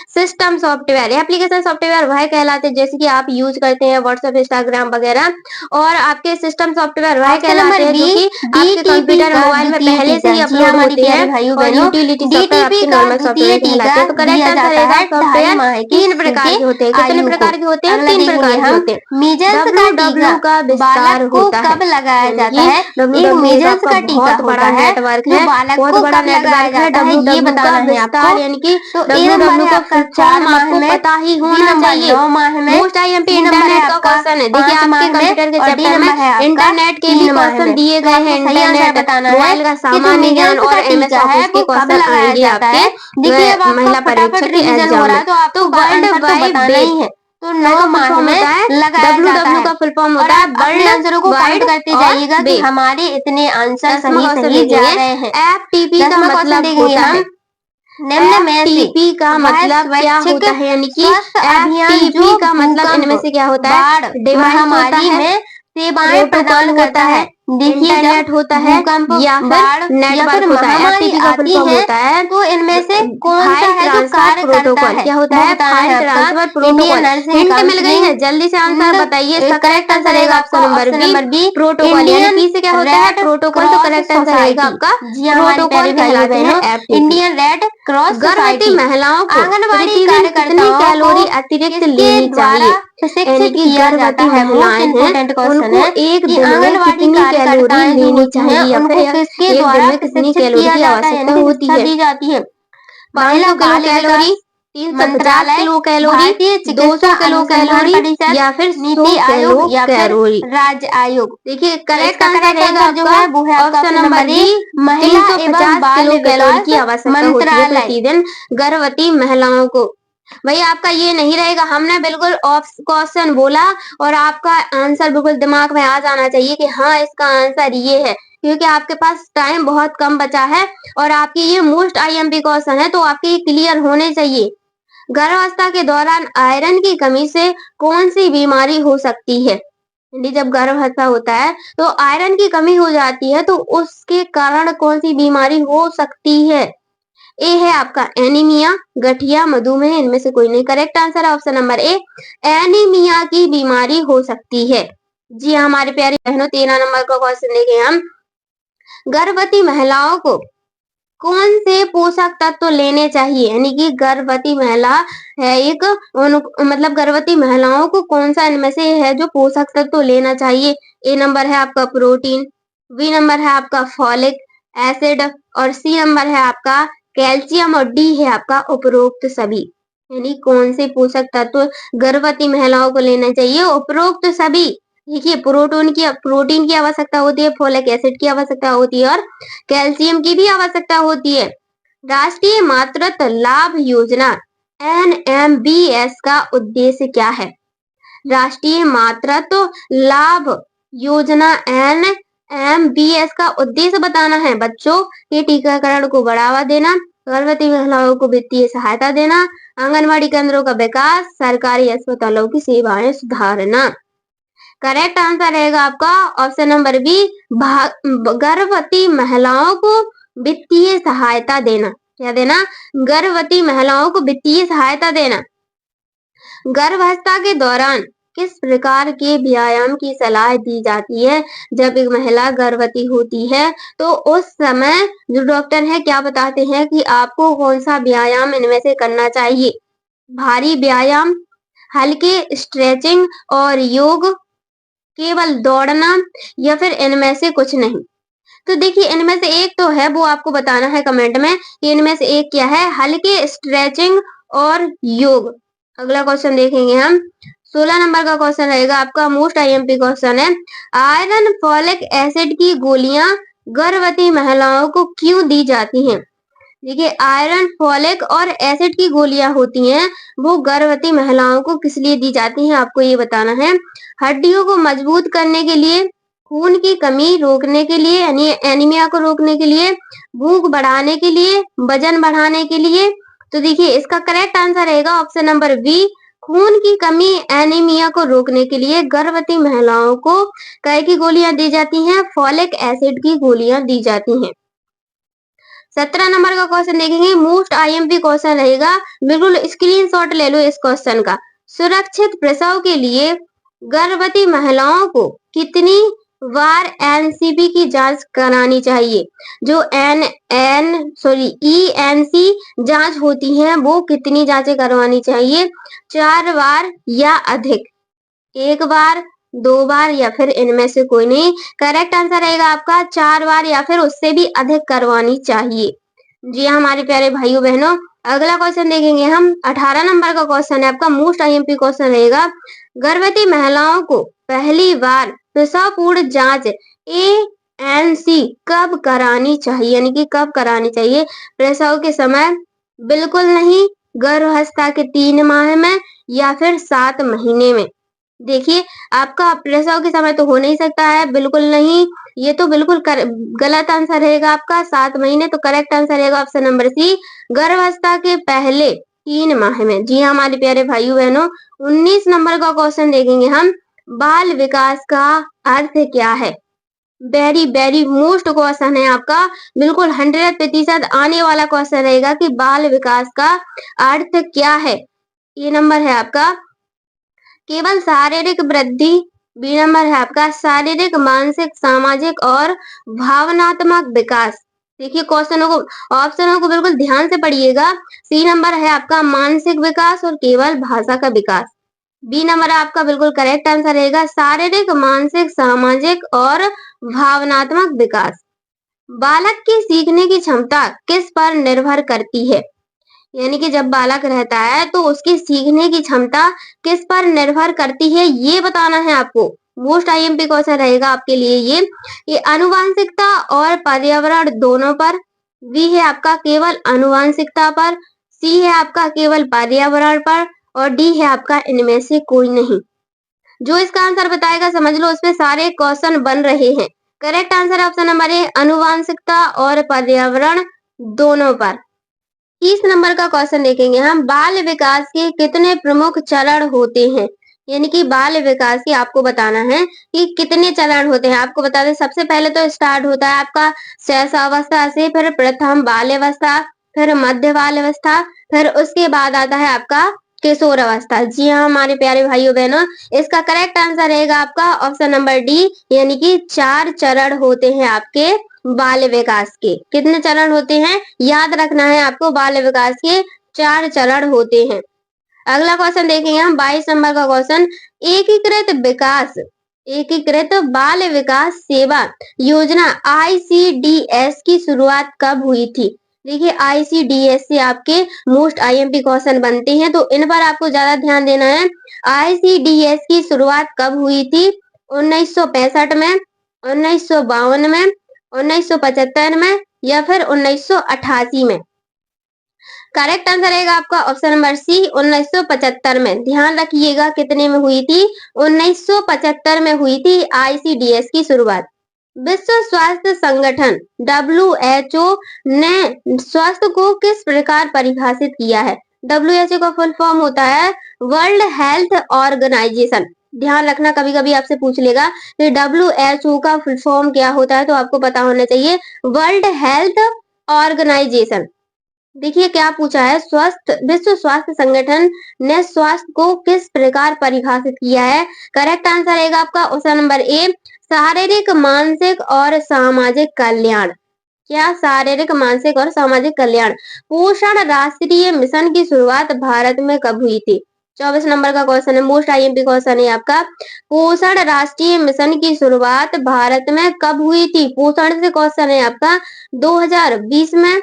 सिस्टम सॉफ्टवेयर। एप्लीकेशन सॉफ्टवेयर वह कहलाते हैं जैसे कि आप यूज करते हैं व्हाट्सएप, इंस्टाग्राम वगैरह, और आपके सिस्टम सॉफ्टवेयर वह कहलाते हैं जो कि आपके कंप्यूटर, मोबाइल में पहले से ही अपलोड होते हैं, और यूटिलिटी सॉफ्टवेयर आपके नॉर्मल सॉफ्टवेयर कहलाते हैं। तो करेक्ट आंसर रहेगा सॉफ्टवेयर 3 प्रकार के होते हैं। कितने प्रकार के होते हैं? 3 प्रकार के होते हैं। मीजल्स का टीका का विस्तार बालक को होता है, कब लगाया जाता है? एक मीजल्स का टीका बहुत बड़ा होता है नेटवर्क जो है, बालक बहुत को बड़ा कब लगाया नेटवर्क है। जाता है ये WW बताना का है विस्तार, आपको। यानी कि तो ए नंबर WW है का आपका फुल 4 फॉर्म माह आपको में, पता ही बी होना नंबर चाहिए। 9 माह में, मोस्ट आईएमपी सी नंबर है इंटरनेट का आपका क्वेश्चन है। देखिए 5 आपके माह में, कंप्यूटर के और डी चैप्टर में नंबर है आपका इंटरनेट के भी 3 माह क्वेश्चन में। दिए तो गए आपको हैं। सही आंसर इंटरनेट, बताना है मोबाइल का कि जो सामान्य ज्ञान मीजल्स और का एमएस टीका है ऑफिस के वो कब क्वेश्चन लगाया आएंगे जाता आपके है। देखिए अब आपका महिला फटाफट परीक्षा के रिवीजन हो एग्जाम रहा में। है तो तो आपको वर्ल्ड आंसर तो वाइड बताना वेब ही है। तो का 9 फुल माह फॉर्म में होता है, लगाया जाता WW है। का फुल फॉर्म और होता है आप अपने वर्ल्ड आंसरों को काउंट वाइड करते और जाइएगा कि वेब। हमारे इतने आंसर 10वां सही क्वेश्चन सही जा देखेंगे, रहे हैं। एफटीपी का 10वां क्वेश्चन मतलब देखेंगे होता हम, है, निम्न में से एफटीपी का वह मतलब क्या स्वैच्छिक होता है, यानी कि स्वास्थ्य अभियान एफटीपी जो का मतलब इनमें भूकंप, से क्या होता है? बाढ़, डिवाइस होता महामारी है, में सेवाएं प्रोटोकॉल प्रदान होता करता है, है, देखिए इंटरनेट होता है भूकंप, या बाढ़ फिर या नेटवर्क फिर होता है, महामारी FTP का फुल आती फॉर्म है होता है तो इनमें से कौन सा फाइल है जो ट्रांसफर कार्य करता प्रोटोकॉल। है क्या होता वो है? बताना है फाइल आपका transfer Indian protocol. Nursing hint मिल गई काउंसिलिंग। है, जल्दी से आंसर बताइए। इसका करेक्ट आंसर रहेगा आपका option number option number B protocol, यानी इंडियन पी से क्या होता है? Red protocol. तो क्रॉस करेक्ट आंसर रहेगा सोसाइटी। आपका जी हाँ, हमारे प्रोटोकॉल प्यारे भाइयों कहलाते हैं बहनों, FTP। इंडियन रेड क्रॉस गर्भवती सोसाइटी महिलाओं को आंगनबाड़ी प्रतिदिन कितनी कार्यकर्ताओं कैलोरी को अतिरिक्त किसके लेनी द्वारा चाहिए? यानी प्रशिक्षित कि किया जाता गर्भवती है? मोस्ट महिलाएं हैं, इम्पोर्टेंट क्वेश्चन उनको है एक कि दिन में आंगनबाड़ी कितनी कैलोरी कार्यकर्ताएं जो लेनी होती हैं चाहिए या उनको फिर किसके एक दिन द्वारा में कितनी प्रशिक्षित कैलोरी किया की जाता है, आवश्यकता यानी होती शिक्षा है? दी जाती है? 500 महिला किलो बाल कैलोरी, विकास 350 मंत्रालय, किलो कैलोरी, भारतीय चिकित्सा 200 किलो अनुसंधान कैलोरी परिषद, या फिर 100 नीति किलो आयोग या फिर कैलोरी। राज्य आयोग। देखिए तो करेक्ट इसका आंसर करेक्ट रहेगा आंसर जो है वो है आपका आपका option option number number D. A महिला एवं 350 बाल किलो कैलोरी की विकास आवश्यकता होती है मंत्रालय। प्रतिदिन गर्भवती महिलाओं को। भाई आपका ये नहीं रहेगा, हमने बिल्कुल क्वेश्चन बोला और आपका आंसर बिल्कुल दिमाग में आ जाना चाहिए कि हाँ इसका आंसर ये है, क्योंकि आपके पास टाइम बहुत कम बचा है और आपकी ये मोस्ट IMP क्वेश्चन है तो आपके क्लियर होने चाहिए। गर्भावस्था के दौरान आयरन की कमी से कौन सी बीमारी हो सकती है? यानी जब गर्भावस्था होता है तो आयरन की कमी हो जाती है तो उसके कारण कौन सी बीमारी हो सकती है? ए है आपका एनीमिया, गठिया, मधुमेह, इनमें से कोई नहीं। करेक्ट आंसर है ऑप्शन नंबर ए, एनीमिया की बीमारी हो सकती है। जी हाँ हमारे प्यारे बहनों, 13 नंबर का क्वेश्चन देखें हम। गर्भवती महिलाओं को कौन से पोषक तत्व लेने चाहिए? यानी कि गर्भवती महिला है एक मतलब गर्भवती महिलाओं को कौन सा इनमें से है जो पोषक तत्व लेना चाहिए? ए नंबर है आपका प्रोटीन, बी नंबर है आपका फॉलिक एसिड और सी नंबर है आपका कैल्शियम और डी है आपका उपरोक्त सभी। यानी कौन से पोषक तत्व गर्भवती महिलाओं को लेना चाहिए? उपरोक्त सभी। देखिए प्रोटीन की आवश्यकता होती है, फोलिक एसिड की आवश्यकता होती है और कैल्शियम की भी आवश्यकता होती है। राष्ट्रीय मातृत्व लाभ योजना NMBS का उद्देश्य क्या है? राष्ट्रीय मातृत्व लाभ योजना NMBS का उद्देश्य बताना है बच्चों के टीकाकरण को बढ़ावा देना, गर्भवती महिलाओं को वित्तीय सहायता देना, आंगनबाड़ी केंद्रों का विकास, सरकारी अस्पतालों की सेवाएं सुधारना। करेक्ट आंसर रहेगा आपका ऑप्शन नंबर बी, गर्भवती महिलाओं को वित्तीय सहायता देना। क्या देना? गर्भवती महिलाओं को वित्तीय सहायता देना। गर्भावस्था के दौरान किस प्रकार के व्यायाम की सलाह दी जाती है? जब एक महिला गर्भवती होती है तो उस समय जो डॉक्टर है क्या बताते हैं कि आपको कौन सा व्यायाम इनमें से करना चाहिए? भारी व्यायाम, हल्के स्ट्रेचिंग और योग, केवल दौड़ना या फिर इनमें से कुछ नहीं? तो देखिए इनमें से एक तो है, वो आपको बताना है कमेंट में कि इनमें से एक क्या है, हल्के स्ट्रेचिंग और योग। अगला क्वेश्चन देखेंगे हम। 16 नंबर का क्वेश्चन रहेगा आपका, मोस्ट IMP क्वेश्चन है। आयरन फॉलिक एसिड की गोलियां गर्भवती महिलाओं को क्यों दी जाती हैं? देखिए आयरन फॉलिक और एसिड की गोलियां होती हैं वो गर्भवती महिलाओं को किस लिए दी जाती हैं आपको ये बताना है। हड्डियों को मजबूत करने के लिए, खून की कमी रोकने के लिए यानी एनीमिया को रोकने के लिए, भूख बढ़ाने के लिए, वजन बढ़ाने के लिए। तो देखिए इसका करेक्ट आंसर रहेगा ऑप्शन नंबर बी, खून की कमी एनीमिया को रोकने के लिए गर्भवती महिलाओं को कै की गोलियां दी जाती हैं? फॉलिक एसिड की गोलियां दी जाती हैं। 17 नंबर का क्वेश्चन देखेंगे, मोस्ट IMP क्वेश्चन रहेगा, बिल्कुल स्क्रीनशॉट ले लो इस क्वेश्चन का। सुरक्षित प्रसव के लिए गर्भवती महिलाओं को कितनी बार NCP की जांच करानी चाहिए? जो ENC जांच होती है वो कितनी जांचें करवानी चाहिए? 4 बार या अधिक? 1 बार, 2 बार या फिर इनमें से कोई नहीं? करेक्ट आंसर रहेगा आपका 4 बार या फिर उससे भी अधिक करवानी चाहिए। जी हाँ हमारे प्यारे भाइयों बहनों, अगला क्वेश्चन देखेंगे हम। 18 नंबर का क्वेश्चन है आपका, मोस्ट IMP क्वेश्चन रहेगा, गर्भवती महिलाओं को पहली बार प्रसव पूर्व जांच ANC कब करानी चाहिए? यानी कि कब करानी चाहिए? प्रसव के समय, बिल्कुल नहीं, गर्भावस्था के 3 माह में या फिर 7 महीने में? देखिए आपका प्रसव के समय तो हो नहीं सकता है, बिल्कुल नहीं, ये तो बिल्कुल गलत आंसर रहेगा आपका 7 महीने। तो करेक्ट आंसर रहेगा ऑप्शन नंबर सी, गर्भावस्था के पहले 3 माह में। जी हाँ हमारे प्यारे भाइयों बहनों, 19 नंबर का क्वेश्चन देखेंगे हम, बाल विकास का अर्थ क्या है? वेरी वेरी मोस्ट क्वेश्चन है आपका, बिल्कुल 100% आने वाला क्वेश्चन रहेगा कि बाल विकास का अर्थ क्या है। ये नंबर है आपका केवल शारीरिक वृद्धि। बी नंबर है आपका शारीरिक, मानसिक, सामाजिक और भावनात्मक विकास। देखिए क्वेश्चनों को, ऑप्शनों को बिल्कुल ध्यान से पढ़िएगा। सी नंबर है आपका मानसिक विकास और केवल भाषा का विकास। बी नंबर आपका बिल्कुल करेक्ट आंसर रहेगा शारीरिक, मानसिक, सामाजिक और भावनात्मक विकास। बालक की सीखने की क्षमता किस पर निर्भर करती है? यानी कि जब बालक रहता है तो उसकी सीखने की क्षमता किस पर निर्भर करती है, ये बताना है आपको। मोस्ट आईएमपी क्वेश्चन रहेगा आपके लिए ये आनुवांशिकता और पर्यावरण दोनों पर। बी है आपका केवल आनुवांशिकता पर, सी है आपका केवल पर्यावरण पर और डी है आपका इनमें से कोई नहीं। जो इसका आंसर बताएगा समझ लो उसपे सारे क्वेश्चन बन रहे हैं। Correct answer option number A आनुवांशिकता और पर्यावरण दोनों पर। 30 नंबर का क्वेश्चन देखेंगे हम, बाल विकास के कितने प्रमुख चरण होते हैं? यानी कि बाल विकास की आपको बताना है कि कितने चरण होते हैं। आपको बता दें सबसे पहले तो स्टार्ट होता है आपका शैशवावस्था से, फिर प्रथम बाल अवस्था, फिर मध्य बाल अवस्था, फिर उसके बाद आता है आपका किशोर अवस्था। जी हाँ हमारे प्यारे भाइयों बहनों, इसका करेक्ट आंसर रहेगा आपका ऑप्शन नंबर डी, यानी कि 4 चरण होते हैं आपके बाल विकास के। कितने चरण होते हैं याद रखना है आपको, बाल विकास के 4 चरण होते हैं। अगला क्वेश्चन देखेंगे हम 22 नंबर का क्वेश्चन, एकीकृत बाल विकास सेवा योजना ICDS की शुरुआत कब हुई थी? देखिए ICDS से आपके मोस्ट आईएमपी क्वेश्चन बनते हैं तो इन पर आपको ज्यादा ध्यान देना है। ICDS की शुरुआत कब हुई थी? 1965 में, 1952 में, 1975 में या फिर 1988 में। करेक्ट आंसर रहेगा आपका ऑप्शन नंबर सी 1975 में। ध्यान रखिएगा कितने में हुई थी? 1975 में हुई थी ICDS की शुरुआत। विश्व स्वास्थ्य संगठन WHO ने स्वास्थ्य को किस प्रकार परिभाषित किया है? WHO का फुल फॉर्म होता है वर्ल्ड हेल्थ ऑर्गेनाइजेशन। ध्यान रखना कभी कभी आपसे पूछ लेगा कि WHO का फुल फॉर्म क्या होता है, तो आपको पता होना चाहिए वर्ल्ड हेल्थ ऑर्गेनाइजेशन। देखिए क्या पूछा है, विश्व स्वास्थ्य संगठन ने स्वास्थ्य को किस प्रकार परिभाषित किया है? करेक्ट आंसर रहेगा आपका ऑप्शन नंबर ए शारीरिक, मानसिक और सामाजिक कल्याण। क्या? शारीरिक, मानसिक और सामाजिक कल्याण। पोषण राष्ट्रीय मिशन की शुरुआत भारत में कब हुई थी? 24 नंबर का क्वेश्चन है, मोस्ट आईएमपी क्वेश्चन है आपका। पोषण राष्ट्रीय मिशन की शुरुआत भारत में कब हुई थी? पोषण से क्वेश्चन है आपका 2020 में,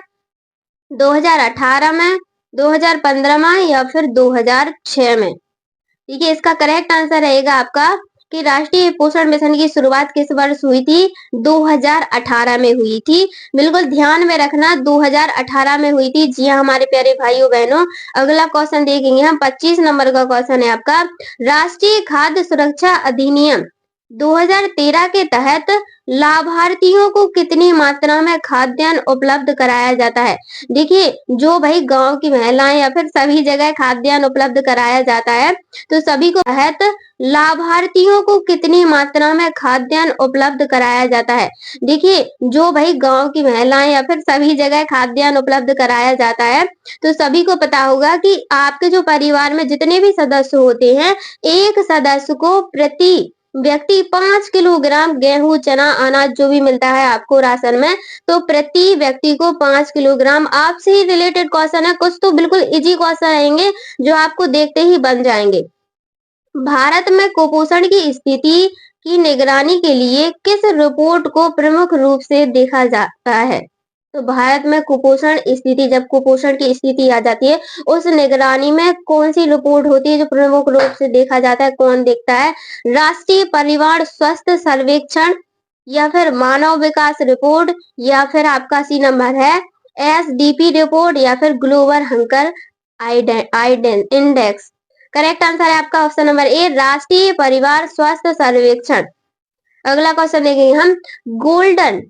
2018 में, 2015 में या फिर 2006 में। देखिए इसका करेक्ट आंसर रहेगा आपका कि राष्ट्रीय पोषण मिशन की शुरुआत किस वर्ष हुई थी? 2018 में हुई थी। बिल्कुल ध्यान में रखना 2018 में हुई थी। जी हाँ हमारे प्यारे भाइयों बहनों, अगला क्वेश्चन देखेंगे हम 25 नंबर का क्वेश्चन है आपका, राष्ट्रीय खाद्य सुरक्षा अधिनियम 2013 के तहत लाभार्थियों को कितनी मात्रा में खाद्यान्न उपलब्ध कराया जाता है? देखिए जो भाई गांव की महिलाएं या फिर सभी जगह खाद्यान्न उपलब्ध कराया जाता है तो सभी को तहत लाभार्थियों को कितनी मात्रा में खाद्यान्न उपलब्ध कराया जाता है? देखिए जो भाई गांव की महिलाएं या फिर सभी जगह खाद्यान्न उपलब्ध कराया जाता है तो सभी को पता होगा कि आपके जो परिवार में जितने भी सदस्य होते हैं, एक सदस्य को प्रति व्यक्ति 5 किलोग्राम गेहूं, चना, अनाज जो भी मिलता है आपको राशन में, तो प्रति व्यक्ति को 5 किलोग्राम। आपसे ही रिलेटेड क्वेश्चन है, कुछ तो बिल्कुल इजी क्वेश्चन रहेंगे जो आपको देखते ही बन जाएंगे। भारत में कुपोषण की स्थिति की निगरानी के लिए किस रिपोर्ट को प्रमुख रूप से देखा जाता है? तो भारत में कुपोषण स्थिति, जब कुपोषण की स्थिति आ जाती है उस निगरानी में कौन सी रिपोर्ट होती है जो प्रमुख रूप से देखा जाता है? कौन देखता है? राष्ट्रीय परिवार स्वास्थ्य सर्वेक्षण या फिर मानव विकास रिपोर्ट या फिर आपका सी नंबर है SDP रिपोर्ट या फिर global hunger index. Correct answer है आपका ऑप्शन नंबर ए राष्ट्रीय परिवार स्वास्थ्य सर्वेक्षण। अगला क्वेश्चन देखेंगे हम, गोल्डन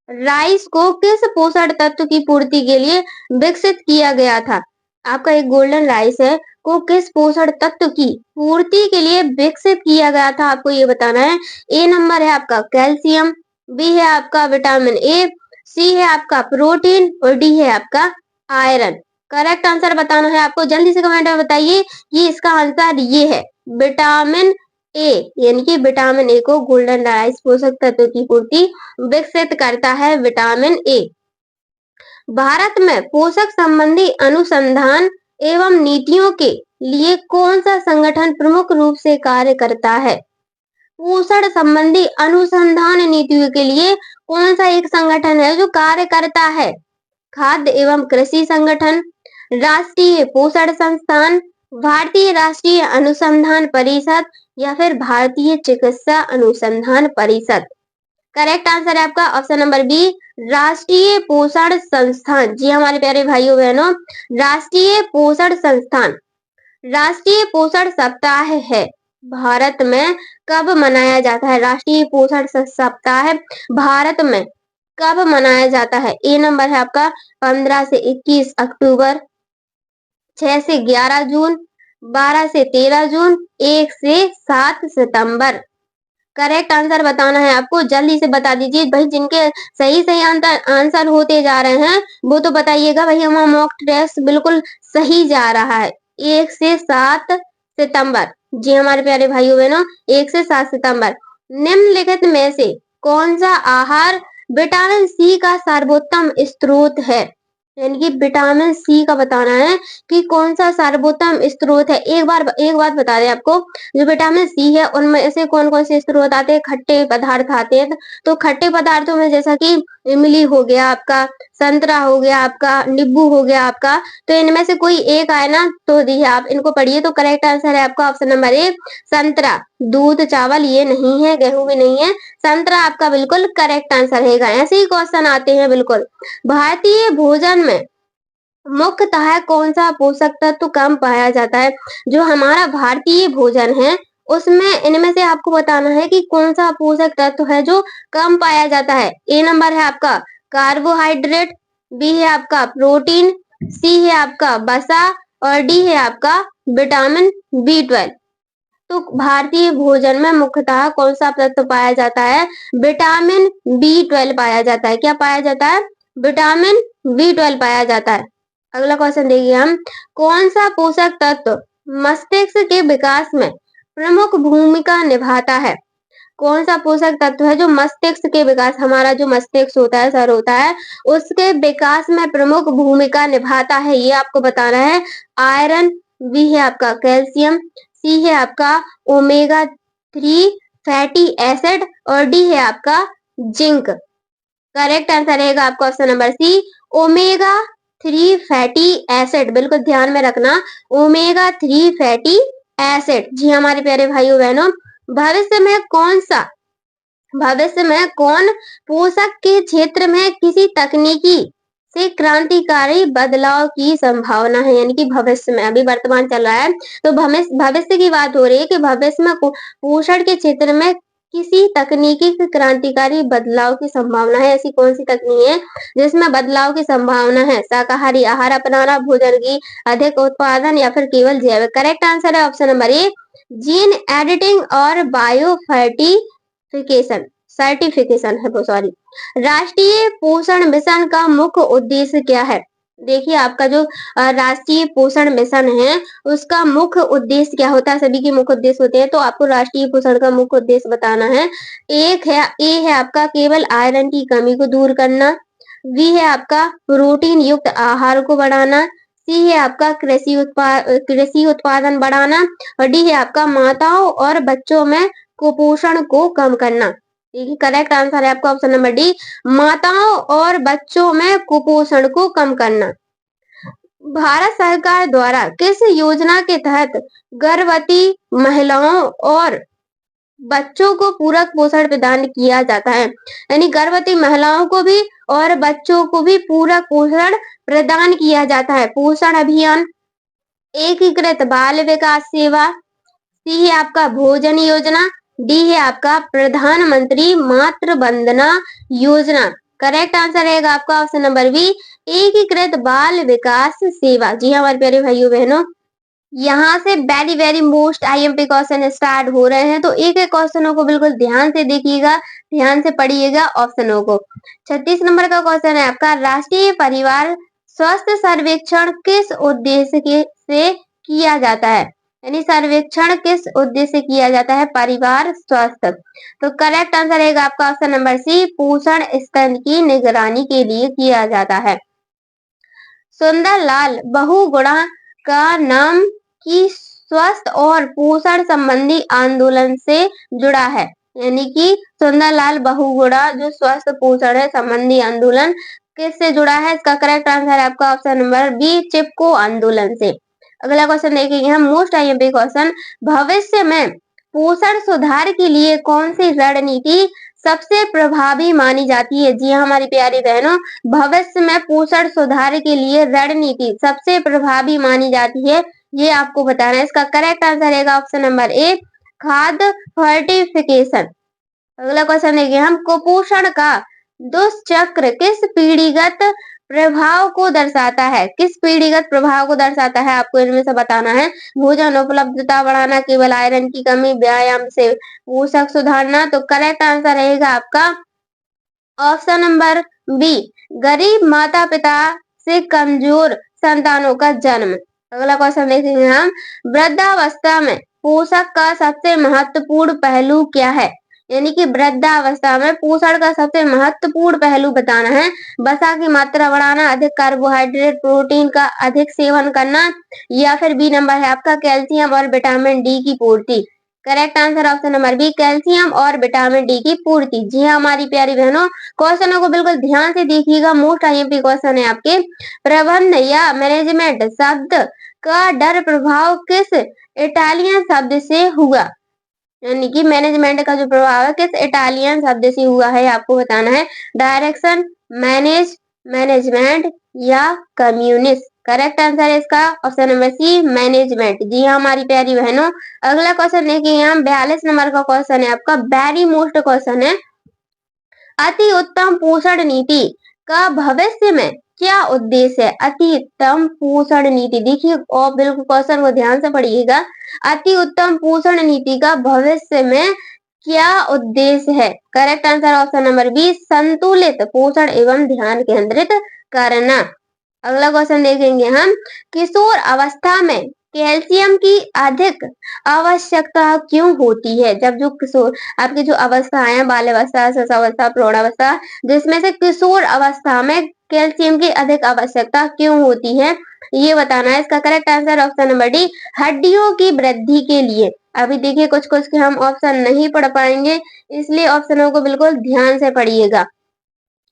राइस को किस पोषण तत्व की पूर्ति के लिए विकसित किया गया था? आपका एक गोल्डन राइस है को किस पोषण तत्व की पूर्ति के लिए विकसित किया गया था, आपको ये बताना है। ए नंबर है आपका कैल्शियम, बी है आपका विटामिन ए, सी है आपका प्रोटीन और डी है आपका आयरन। करेक्ट आंसर बताना है आपको, जल्दी से कमेंट में बताइए कि इसका आंसर ये है विटामिन ए, यानी कि विटामिन ए को गोल्डन राइस पोषक तत्व की पूर्ति विकसित करता है विटामिन ए। भारत में पोषक संबंधी अनुसंधान एवं नीतियों के लिए कौन सा संगठन प्रमुख रूप से कार्य करता है? पोषण संबंधी अनुसंधान नीतियों के लिए कौन सा एक संगठन है जो कार्य करता है? खाद्य एवं कृषि संगठन, राष्ट्रीय पोषण संस्थान, भारतीय राष्ट्रीय अनुसंधान परिषद या फिर भारतीय चिकित्सा अनुसंधान परिषद। करेक्ट आंसर है आपका ऑप्शन नंबर बी, राष्ट्रीय पोषण संस्थान। जी हमारे प्यारे भाइयों बहनों, राष्ट्रीय पोषण संस्थान। राष्ट्रीय पोषण सप्ताह है भारत में कब मनाया जाता है? राष्ट्रीय पोषण सप्ताह भारत में कब मनाया जाता है? ए नंबर है आपका 15 से 21 अक्टूबर, 6 से 11 जून, 12 से 13 जून, 1 से 7 सितंबर। करेक्ट आंसर बताना है आपको, जल्दी से बता दीजिए भाई, जिनके सही सही आंसर होते जा रहे हैं वो तो बताइएगा भाई, हमारा मॉक टेस्ट बिल्कुल सही जा रहा है। 1 से 7 सितंबर। जी हमारे प्यारे भाइयों बहनों, 1 से 7 सितंबर। निम्नलिखित में से कौन सा आहार विटामिन सी का सर्वोत्तम स्रोत है? यानी कि विटामिन सी का बताना है कि कौन सा सर्वोत्तम स्रोत है। एक बात बता दें आपको, जो विटामिन सी है उनमें से कौन कौन से स्रोत आते हैं? खट्टे पदार्थ आते हैं। तो खट्टे पदार्थों में जैसा कि इमली हो गया आपका, संतरा हो गया आपका, नींबू हो गया आपका, तो इनमें से कोई एक आए ना तो दी है, आप इनको पढ़िए। तो करेक्ट आंसर है आपका ऑप्शन नंबर ए, संतरा। दूध चावल ये नहीं है, गेहूं भी नहीं है, संतरा आपका बिल्कुल करेक्ट आंसर है। ऐसे ही क्वेश्चन आते हैं बिल्कुल। भारतीय भोजन में मुख्यतः कौन सा पोषक तत्व कम पाया जाता है? जो हमारा भारतीय भोजन है उसमें इनमें से आपको बताना है कि कौन सा पोषक तत्व है जो कम पाया जाता है। ए नंबर है आपका कार्बोहाइड्रेट, बी है आपका प्रोटीन, सी है आपका वसा और डी है आपका विटामिन बी 12। तो भारतीय भोजन में मुख्यतः कौन सा तत्व पाया जाता है? विटामिन बी 12 पाया जाता है। क्या पाया जाता है? विटामिन बी 12 पाया जाता है। अगला क्वेश्चन देखिए हम, कौन सा पोषक तत्व मस्तिष्क के विकास में प्रमुख भूमिका निभाता है? कौन सा पोषक तत्व है जो मस्तिष्क के विकास, हमारा जो मस्तिष्क होता है, सर होता है, उसके विकास में प्रमुख भूमिका निभाता है? ये आपको बताना है। आयरन, बी है आपका कैल्शियम, सी है आपका ओमेगा 3 फैटी एसिड और डी है आपका जिंक। करेक्ट आंसर रहेगा आपका option number C, omega 3 fatty acid. बिल्कुल ध्यान में रखना, ओमेगा 3 फैटी एसिड। जी हमारे प्यारे भाइयों बहनों, भविष्य में कौन पोषक के क्षेत्र में किसी तकनीकी से क्रांतिकारी बदलाव की संभावना है? यानी कि भविष्य में, अभी वर्तमान चल रहा है तो भविष्य की बात हो रही है कि भविष्य में पोषण के क्षेत्र में किसी तकनीकी से क्रांतिकारी बदलाव की संभावना है। ऐसी कौन सी तकनीक है जिसमें बदलाव की संभावना है? शाकाहारी आहार अपनाना, भोजन की अधिक उत्पादन या फिर केवल जैविक। करेक्ट आंसर है ऑप्शन नंबर ए, जीन एडिटिंग और बायो सर्टिफिकेशन है वो, सॉरी। राष्ट्रीय पोषण मिशन का मुख्य उद्देश्य क्या है? देखिए आपका जो राष्ट्रीय पोषण मिशन है उसका मुख्य उद्देश्य क्या होता है? सभी के मुख्य उद्देश्य होते हैं, तो आपको राष्ट्रीय पोषण का मुख्य उद्देश्य बताना है। एक है, ए है आपका केवल आयरन की कमी को दूर करना, बी है आपका प्रोटीन युक्त आहार को बढ़ाना, सी है आपका कृषि उत्पादन बढ़ाना और डी है आपका माताओं और बच्चों में कुपोषण को कम करना। देखिए करेक्ट आंसर है आपका ऑप्शन नंबर डी, माताओं और बच्चों में कुपोषण को कम करना। भारत सरकार द्वारा किस योजना के तहत गर्भवती महिलाओं और बच्चों को पूरक पोषण प्रदान किया जाता है? यानी गर्भवती महिलाओं को भी और बच्चों को भी पूरक पोषण प्रदान किया जाता है। पोषण अभियान, एकीकृत बाल विकास सेवा, सी है आपका भोजन योजना, डी है आपका प्रधानमंत्री मातृ वंदना योजना। करेक्ट आंसर रहेगा आपका ऑप्शन नंबर बी, एकीकृत बाल विकास सेवा। जी हाँ हमारे प्यारे भाइयों बहनों, यहाँ से very very most IMP question start हो रहे हैं, तो एक एक क्वेश्चनों को बिल्कुल ध्यान से देखिएगा, ध्यान से पढ़िएगा ऑप्शनों को। 36 नंबर का क्वेश्चन है आपका, राष्ट्रीय परिवार स्वास्थ्य सर्वेक्षण किस उद्देश्य से किया जाता है? यानी सर्वेक्षण किस उद्देश्य से किया जाता है? परिवार स्वास्थ्य। तो करेक्ट आंसर रहेगा आपका ऑप्शन नंबर सी, पोषण स्तन की निगरानी के लिए किया जाता है। सुंदरलाल बहुगुणा का नाम की स्वस्थ और पोषण संबंधी आंदोलन से जुड़ा है, यानी कि सुंदरलाल बहुगुणा जो स्वस्थ पोषण है संबंधी आंदोलन किससे जुड़ा है? इसका करेक्ट आंसर है आपका ऑप्शन नंबर बी, चिपको आंदोलन से। अगला क्वेश्चन देखेंगे हम, मोस्ट आईएमपी क्वेश्चन, भविष्य में पोषण सुधार के लिए कौन सी रणनीति सबसे प्रभावी मानी जाती है? जी हाँ हमारी प्यारी बहनों, भविष्य में पोषण सुधार के लिए रणनीति सबसे प्रभावी मानी जाती है, ये आपको बताना है। इसका करेक्ट आंसर रहेगा ऑप्शन नंबर ए, खाद्य फर्टिफिकेशन। अगला क्वेश्चन देखिए हम, कुपोषण का दुष्चक्र किस पीढ़ीगत प्रभाव को दर्शाता है? किस पीढ़ीगत प्रभाव को दर्शाता है आपको इनमें से बताना है। भोजन उपलब्धता बढ़ाना, केवल आयरन की कमी, व्यायाम से पोषक सुधारना। तो करेक्ट आंसर रहेगा आपका ऑप्शन नंबर बी, गरीब माता पिता से कमजोर संतानों का जन्म। अगला क्वेश्चन देखेंगे हम, वृद्धावस्था में पोषक का सबसे महत्वपूर्ण पहलू क्या है? यानी कि वृद्धावस्था में पोषण का सबसे महत्वपूर्ण पहलू बताना है। वसा की मात्रा बढ़ाना, अधिक कार्बोहाइड्रेट प्रोटीन का अधिक सेवन करना, या फिर बी नंबर है आपका कैल्शियम और विटामिन डी की पूर्ति। Correct answer option number B, calcium और विटामिन डी की पूर्ति। जी हाँ हमारी प्यारी बहनों, क्वेश्चनों को बिल्कुल ध्यान से देखिएगा, मोस्ट आईएमपी क्वेश्चन है आपके। प्रबंध या मैनेजमेंट शब्द का डर प्रभाव किस इटालियन शब्द से हुआ? यानी कि मैनेजमेंट का जो प्रभाव है किस इटालियन शब्द से हुआ है आपको बताना है। डायरेक्शन, मैनेज, मैनेजमेंट या कम्युनिस्ट। करेक्ट आंसर है इसका ऑप्शन नंबर सी, मैनेजमेंट। जी हाँ हमारी प्यारी बहनों, अगला क्वेश्चन देखिए हम, 42 नंबर का क्वेश्चन है आपका, वेरी मोस्ट क्वेश्चन है, अति उत्तम पोषण नीति का भविष्य में क्या उद्देश्य है? अति उत्तम पोषण नीति, देखिए और बिल्कुल क्वेश्चन को ध्यान से पढ़िएगा। अति उत्तम पोषण नीति का भविष्य में क्या उद्देश्य है? Correct answer option number B, संतुलित पोषण एवं ध्यान केंद्रित करना। अगला क्वेश्चन देखेंगे हम, किशोर अवस्था में कैल्शियम की अधिक आवश्यकता क्यों होती है? जब जो किशोर आपकी जो अवस्था है, बाल अवस्था, शिशुअवस्था, प्रौढ़ावस्था, जिसमें से किशोर अवस्था में कैल्शियम की अधिक आवश्यकता क्यों होती है, ये बताना है। इसका correct answer option number D, हड्डियों की वृद्धि के लिए। अभी देखिए कुछ कुछ के हम ऑप्शन नहीं पढ़ पाएंगे, इसलिए ऑप्शनों को बिल्कुल ध्यान से पढ़िएगा।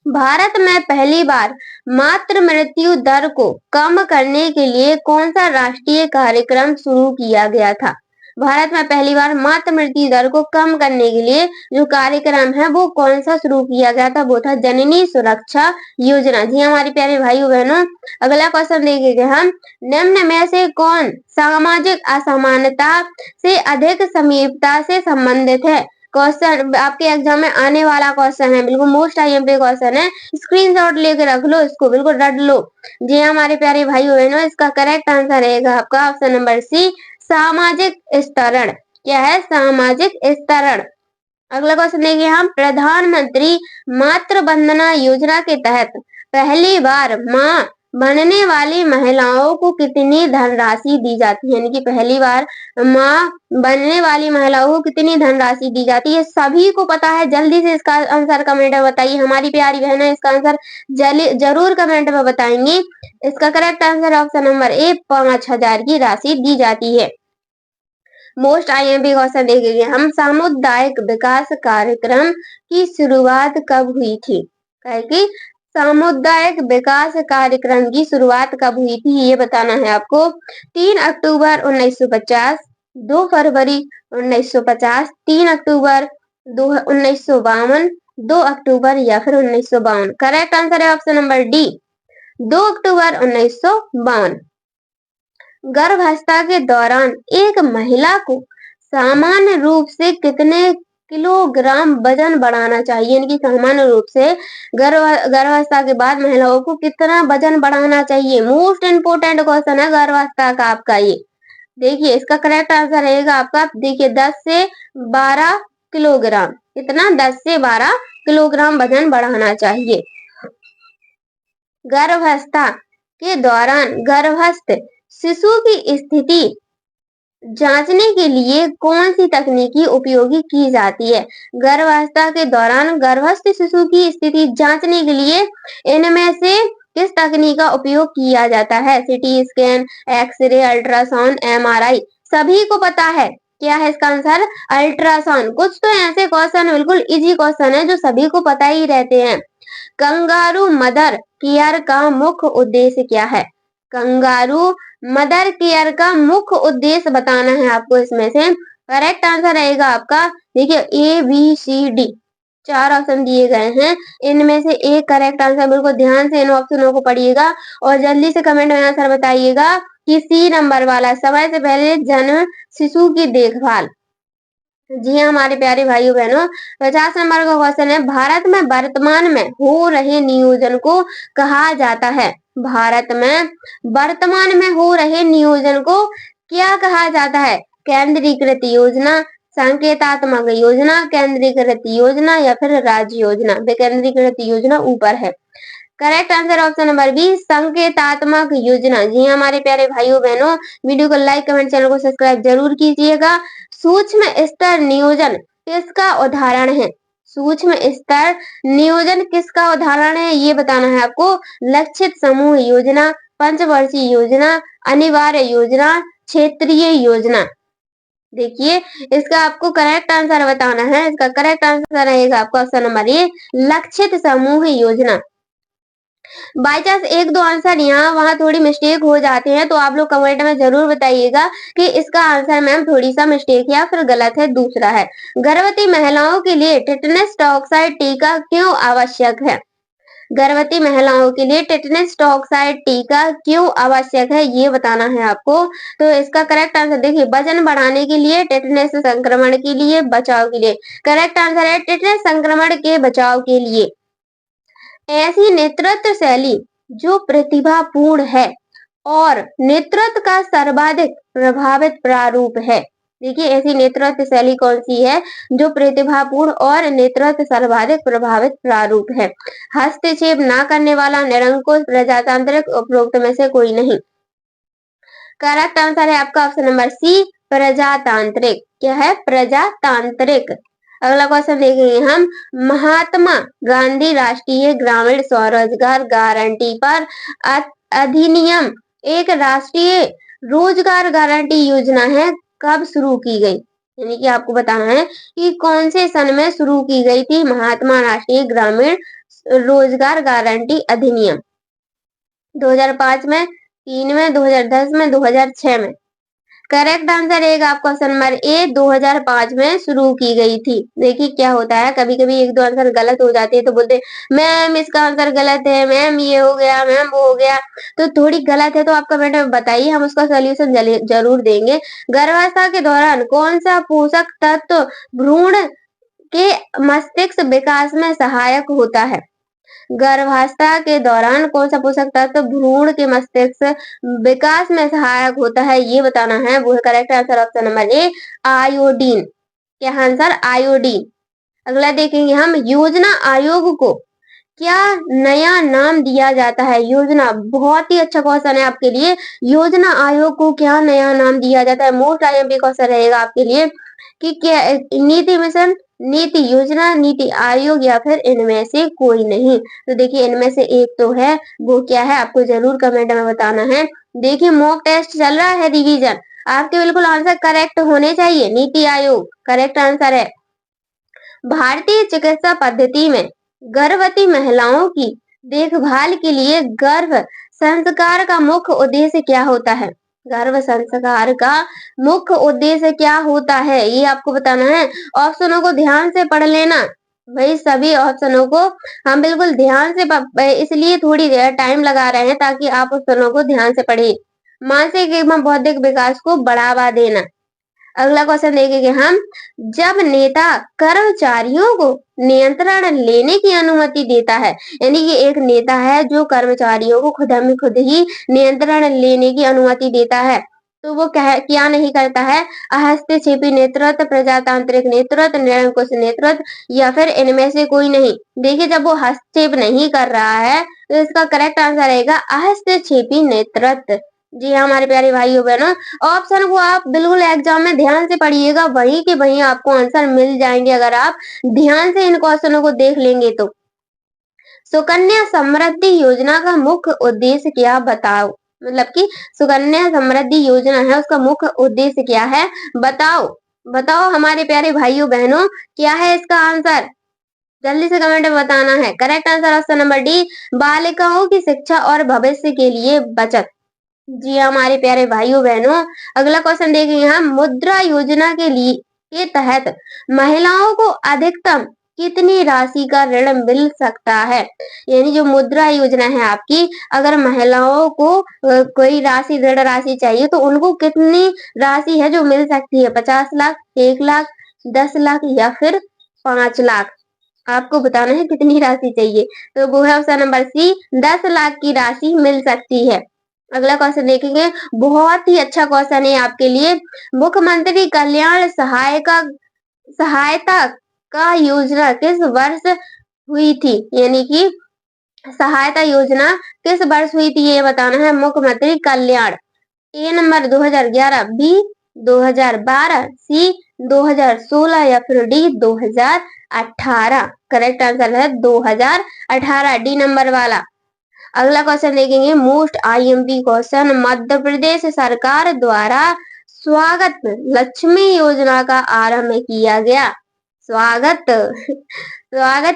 भारत में पहली बार मातृ मृत्यु दर को कम करने के लिए कौन सा राष्ट्रीय कार्यक्रम शुरू किया गया था? भारत में पहली बार मातृ मृत्यु दर को कम करने के लिए जो कार्यक्रम है वो कौन सा शुरू किया गया था? वो था जननी सुरक्षा योजना। जी हमारे प्यारे भाइयों बहनों, अगला क्वेश्चन देखेंगे हम, निम्न में से कौन सामाजिक असमानता से अधिक समीपता से संबंधित है? क्वेश्चन आपके एग्जाम में आने वाला क्वेश्चन है, बिल्कुल मोस्ट आईएमपी क्वेश्चन है, स्क्रीनशॉट लेके रख लो, इसको बिल्कुल रट लो। जी हमारे प्यारे भाइयों बहनों, इसका करेक्ट आंसर रहेगा आपका ऑप्शन नंबर सी, सामाजिक स्तरण। क्या है? सामाजिक स्तरण। अगला क्वेश्चन देखिए हम, प्रधानमंत्री मातृ वंदना योजना के तहत पहली बार माँ बनने वाली महिलाओं को कितनी धनराशि दी जाती है? यानी कि पहली बार माँ बनने वाली महिलाओं को कितनी धनराशि दी जाती है? सभी को पता है, जल्दी से इसका आंसर कमेंट में बताइए। हमारी प्यारी बहन है इसका आंसर जरूर कमेंट में बताएंगी। इसका करेक्ट आंसर ऑप्शन नंबर ए, 5,000 की राशि दी जाती है। मोस्ट आईएमपी क्वेश्चन देखेंगे हम, सामुदायिक विकास कार्यक्रम की शुरुआत कब हुई थी? कि सामुदायिक विकास कार्यक्रम की शुरुआत कब हुई थी, ये बताना है आपको। 3 अक्टूबर 1950, 2 फरवरी 1950, 3 अक्टूबर 1952, 2 अक्टूबर या फिर 1952। करेक्ट आंसर है ऑप्शन नंबर डी, 2 अक्टूबर 1952। गर्भावस्था के दौरान एक महिला को सामान्य रूप से कितने किलोग्राम वजन बढ़ाना चाहिए? यानी कि सामान्य रूप से गर्भावस्था के बाद महिलाओं को कितना वजन बढ़ाना चाहिए? मोस्ट इंपोर्टेंट क्वेश्चन है गर्भावस्था का आपका ये। देखिए इसका करेक्ट आंसर रहेगा आपका, देखिए 10 से 12 किलोग्राम। कितना? 10 से 12 किलोग्राम वजन बढ़ाना चाहिए। गर्भावस्था के दौरान गर्भस्थ शिशु की स्थिति जांचने के लिए कौन सी तकनीकी उपयोगी की जाती है? गर्भावस्था के दौरान गर्भस्थ शिशु की स्थिति जांचने के लिए इनमें से किस तकनीक का उपयोग किया जाता है? CT scan, x ray, ultrasound, MRI. सभी को पता है क्या है इसका आंसर? अल्ट्रासाउंड। कुछ तो ऐसे क्वेश्चन बिल्कुल इजी क्वेश्चन है जो सभी को पता ही रहते हैं। कंगारू मदर केयर का मुख्य उद्देश्य क्या है? कंगारू मदर केयर का मुख्य उद्देश्य बताना है आपको। इसमें से करेक्ट आंसर रहेगा आपका, देखिए ABCD 4 ऑप्शन दिए गए हैं, इनमें से एक करेक्ट आंसर। बिल्कुल ध्यान से इन ऑप्शनों को पढ़िएगा और जल्दी से कमेंट में आंसर बताइएगा कि C नंबर वाला समय से पहले जन्म शिशु की देखभाल। जी हाँ हमारे प्यारे भाइयों बहनों, 50 नंबर का क्वेश्चन है, भारत में वर्तमान में हो रहे नियोजन को कहा जाता है? भारत में वर्तमान में हो रहे नियोजन को क्या कहा जाता है? केंद्रीकृत योजना, संकेतात्मक योजना, केंद्रीकृत योजना या फिर राज्य योजना? विकेंद्रीकृत योजना ऊपर है। Correct answer option number B, संकेतात्मक योजना। जी हाँ हमारे प्यारे भाइयों बहनों, वीडियो को लाइक, कमेंट, चैनल को सब्सक्राइब जरूर कीजिएगा। सूक्ष्म स्तर नियोजन किसका उदाहरण है? सूक्ष्म स्तर नियोजन किसका उदाहरण है ये बताना है आपको। लक्षित समूह योजना, पंचवर्षीय योजना, अनिवार्य योजना, क्षेत्रीय योजना। देखिए इसका आपको करेक्ट आंसर बताना है। इसका करेक्ट आंसर रहेगा आपका ऑप्शन नंबर ए, लक्षित समूह योजना। बाई चांस एक दो आंसर यहाँ वहाँ थोड़ी मिस्टेक हो जाते हैं तो आप लोग कमेंट में जरूर बताइएगा कि इसका आंसर मैम थोड़ी सा मिस्टेक या फिर गलत है। दूसरा है, गर्भवती महिलाओं के लिए टेटनस टॉक्साइड टीका क्यों आवश्यक है? गर्भवती महिलाओं के लिए टेटनस टॉक्साइड टीका क्यों आवश्यक है ये बताना है आपको। तो इसका करेक्ट आंसर देखिए, वजन बढ़ाने के लिए, टेटनस संक्रमण के लिए, बचाव के लिए। करेक्ट आंसर है टेटनस संक्रमण के बचाव के लिए। ऐसी नेतृत्व शैली जो प्रतिभापूर्ण है और नेतृत्व का सर्वाधिक प्रभावित प्रारूप है। देखिए ऐसी नेतृत्व शैली कौन सी है जो प्रतिभापूर्ण और नेतृत्व सर्वाधिक प्रभावित प्रारूप है? हस्तक्षेप ना करने वाला, निरंकुश, प्रजातांत्रिक, उपरोक्त में से कोई नहीं। करेक्ट आंसर है आपका ऑप्शन नंबर सी, प्रजातांत्रिक। क्या है? प्रजातांत्रिक। अगला क्वेश्चन देखेंगे हम, महात्मा गांधी राष्ट्रीय ग्रामीण स्वरोजगार गारंटी पर अधिनियम एक राष्ट्रीय रोजगार गारंटी योजना है, कब शुरू की गई? यानी कि आपको बताना है कि कौन से सन में शुरू की गई थी महात्मा राष्ट्रीय ग्रामीण रोजगार गारंटी अधिनियम? 2005 में, 3 में, 2010 में, 2006 में? करेक्ट आंसर रहेगा आपका ऑप्शन नंबर ए, 2005 में शुरू की गई थी। देखिए क्या होता है, कभी कभी एक दो आंसर गलत हो जाते हैं तो बोलते मैम इसका आंसर गलत है, मैम ये हो गया, मैम वो हो गया। तो थोड़ी गलत है तो आप कमेंट में बताइए, हम उसका सोल्यूशन जरूर देंगे। गर्भावस्था के दौरान कौन सा पोषक तत्व भ्रूण के मस्तिष्क विकास में सहायक होता है? गर्भावस्था के दौरान कौन सा पोषक तत्व भ्रूण के मस्तिष्क विकास में सहायक होता है ये बताना है। वो करेक्ट आंसर ऑप्शन नंबर ए, आयोडीन। क्या आंसर? आयोडीन। अगला देखेंगे हम, योजना आयोग को क्या नया नाम दिया जाता है? योजना, बहुत ही अच्छा क्वेश्चन है आपके लिए। योजना आयोग को क्या नया नाम दिया जाता है? मोस्ट आईएमपी क्वेश्चन रहेगा आपके लिए कि क्या नीति मिशन, नीति योजना, नीति आयोग या फिर इनमें से कोई नहीं। तो देखिए इनमें से एक तो है, वो क्या है आपको जरूर कमेंट में बताना है। देखिए मॉक टेस्ट चल रहा है, रिवीजन, आपके बिल्कुल आंसर करेक्ट होने चाहिए। नीति आयोग करेक्ट आंसर है। भारतीय चिकित्सा पद्धति में गर्भवती महिलाओं की देखभाल के लिए गर्भ संस्कार का मुख्य उद्देश्य क्या होता है? गर्भ संस्कार का मुख्य उद्देश्य क्या होता है ये आपको बताना है। ऑप्शनों को ध्यान से पढ़ लेना भाई, सभी ऑप्शनों को हम बिल्कुल ध्यान से इसलिए थोड़ी टाइम लगा रहे हैं ताकि आप ऑप्शनों को ध्यान से पढ़िए। मानसिक एवं बौद्धिक विकास को बढ़ावा देना। अगला क्वेश्चन देखेंगे हम, जब नेता कर्मचारियों को नियंत्रण लेने की अनुमति देता है, यानी कि एक नेता है जो कर्मचारियों को खुद ही नियंत्रण लेने की अनुमति देता है, तो वो क्या नहीं करता है, हस्तक्षेपी नेतृत्व, प्रजातांत्रिक नेतृत्व, निरंकुश नेतृत्व या फिर इनमें से कोई नहीं। देखिए जब वो हस्तक्षेप नहीं कर रहा है तो इसका करेक्ट आंसर रहेगा हस्तक्षेपी नेतृत्व। जी हाँ हमारे प्यारे भाइयों बहनों, ऑप्शन को आप बिल्कुल एग्जाम में ध्यान से पढ़िएगा, वहीं के वहीं आपको आंसर मिल जाएंगे अगर आप ध्यान से इन क्वेश्चनों को देख लेंगे तो। सुकन्या समृद्धि योजना का मुख्य उद्देश्य क्या बताओ, मतलब कि सुकन्या समृद्धि योजना है उसका मुख्य उद्देश्य क्या है बताओ। बताओ हमारे प्यारे भाइयों बहनों, क्या है इसका आंसर, जल्दी से कमेंट में बताना है। Correct answer option number D, बालिकाओं की शिक्षा और भविष्य के लिए बचत। जी हाँ, हमारे प्यारे भाइयों बहनों, अगला क्वेश्चन देखेंगे हम, मुद्रा योजना के तहत महिलाओं को अधिकतम कितनी राशि का ऋण मिल सकता है। यानी जो मुद्रा योजना है आपकी, अगर महिलाओं को कोई राशि ऋण राशि चाहिए तो उनको कितनी राशि है जो मिल सकती है, 50 लाख, 1 लाख, 10 लाख या फिर 5 लाख। आपको बताना है कितनी राशि चाहिए, तो वो है ऑप्शन नंबर सी, 10 लाख की राशि मिल सकती है। अगला क्वेश्चन देखेंगे, बहुत ही अच्छा क्वेश्चन है आपके लिए, मुख्यमंत्री कल्याण सहायता का योजना किस वर्ष हुई थी, यानी कि सहायता योजना किस वर्ष हुई थी ये बताना है। मुख्यमंत्री कल्याण, ए नंबर 2011, बी 2012, सी 2016 या फिर डी 2018। करेक्ट आंसर है 2018, डी नंबर वाला। अगला क्वेश्चन देखेंगे, most IMP question, Madhya Pradesh सरकार द्वारा स्वागत लक्ष्मी योजना का आरंभ किया गया। स्वागत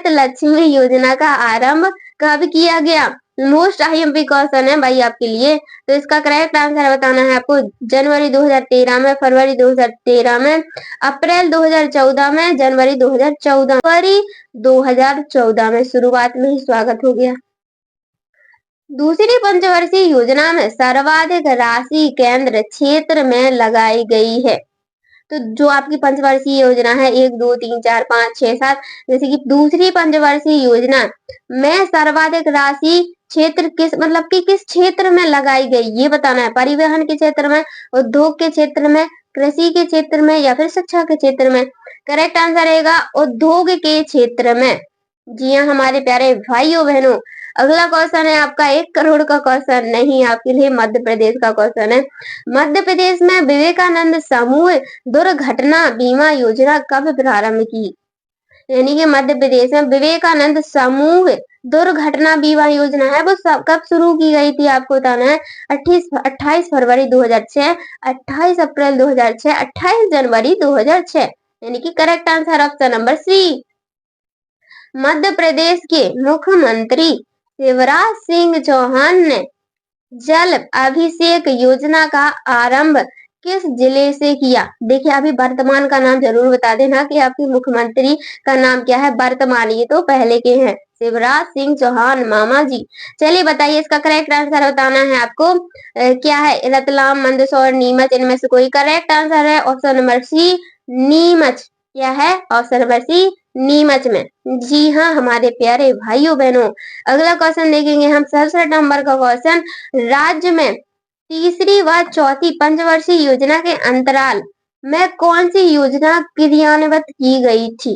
लक्ष्मी योजना का आरंभ कब किया गया, मोस्ट आईएमपी क्वेश्चन है भाई आपके लिए। तो इसका करेक्ट आंसर बताना है आपको, जनवरी 2013 में, फरवरी 2013 में, अप्रैल 2014 में, जनवरी 2014, फरवरी 2014 में शुरुआत में ही स्वागत हो गया। दूसरी पंचवर्षीय योजना में सर्वाधिक राशि केंद्र क्षेत्र में लगाई गई है। तो जो आपकी पंचवर्षीय योजना है 1, 2, 3, 4, 5, 6, 7, जैसे कि दूसरी पंचवर्षीय योजना में सर्वाधिक राशि क्षेत्र किस, मतलब कि किस क्षेत्र में लगाई गई ये बताना है। परिवहन के क्षेत्र में, उद्योग के क्षेत्र में, कृषि के क्षेत्र में या फिर शिक्षा के क्षेत्र में। करेक्ट आंसर रहेगा उद्योग के क्षेत्र में। जी हाँ हमारे प्यारे भाइयों बहनों, अगला क्वेश्चन है आपका 1 करोड़ का क्वेश्चन नहीं, आपके लिए मध्य प्रदेश का क्वेश्चन है। मध्य प्रदेश में विवेकानंद समूह दुर्घटना बीमा योजना कब प्रारंभ की, यानी कि मध्य प्रदेश में विवेकानंद समूह दुर्घटना बीमा योजना है वो कब शुरू की गई थी आपको बताना है। 28 फरवरी 2006, 28 अप्रैल 2006, 28 जनवरी 2006, यानी कि correct answer option number C. Madhya Pradesh के मुख्यमंत्री शिवराज सिंह चौहान ने जल अभिषेक योजना का आरंभ किस जिले से किया। देखिए अभी वर्तमान का नाम जरूर बता देना कि आपके मुख्यमंत्री का नाम क्या है वर्तमान, ये तो पहले के हैं, शिवराज सिंह चौहान मामा जी। चलिए बताइए इसका करेक्ट आंसर बताना है आपको। क्या है, रतलाम, मंदसौर, नीमच, इनमें से कोई। करेक्ट आंसर है ऑप्शन नंबर सी, नीमच। क्या है, ऑप्शन नंबर सी, नीमच में। जी हाँ हमारे प्यारे भाइयों बहनों, अगला क्वेश्चन देखेंगे हम 67 नंबर का क्वेश्चन, राज्य में तीसरी व चौथी पंचवर्षीय योजना के अंतराल में कौन सी योजना क्रियान्वित की गई थी।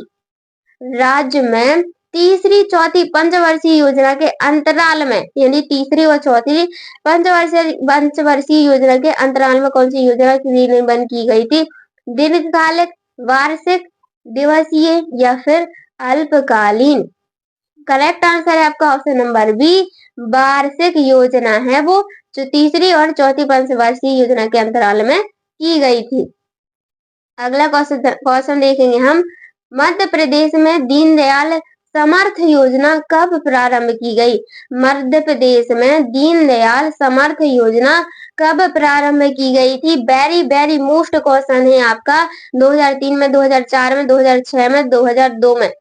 राज्य में तीसरी चौथी पंचवर्षीय योजना के अंतराल में, यानी तीसरी व चौथी पंचवर्षीय योजना के अंतराल में कौन सी योजना क्रियान्वित की गई थी। दीर्घकालिक, वार्षिक, दिवसीय या फिर अल्पकालीन। करेक्ट आंसर है आपका ऑप्शन नंबर बी, वार्षिक योजना है वो जो तीसरी और चौथी पंचवर्षीय योजना के अंतराल में की गई थी। अगला क्वेश्चन देखेंगे हम, मध्य प्रदेश में दीनदयाल समर्थ योजना कब प्रारंभ की गई। मध्य प्रदेश में दीनदयाल समर्थ योजना कब प्रारंभ की गई थी। वेरी वेरी मोस्ट क्वेश्चन है आपका, 2003 में, 2004 में, 2006 में, 2002 में।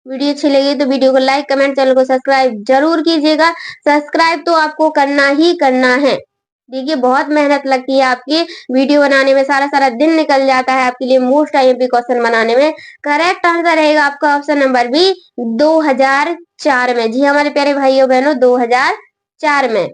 वीडियो अच्छी लगी तो वीडियो को लाइक, कमेंट, चैनल को सब्सक्राइब जरूर कीजिएगा। सब्सक्राइब तो आपको करना ही करना है। देखिए बहुत मेहनत लगती है आपकी वीडियो बनाने में, सारा सारा दिन निकल जाता है आपके लिए मोस्ट आईएमपी क्वेश्चन बनाने में। करेक्ट आंसर रहेगा आपका ऑप्शन नंबर बी, 2004 में। जी हमारे प्यारे भाइयों बहनों 2004 में।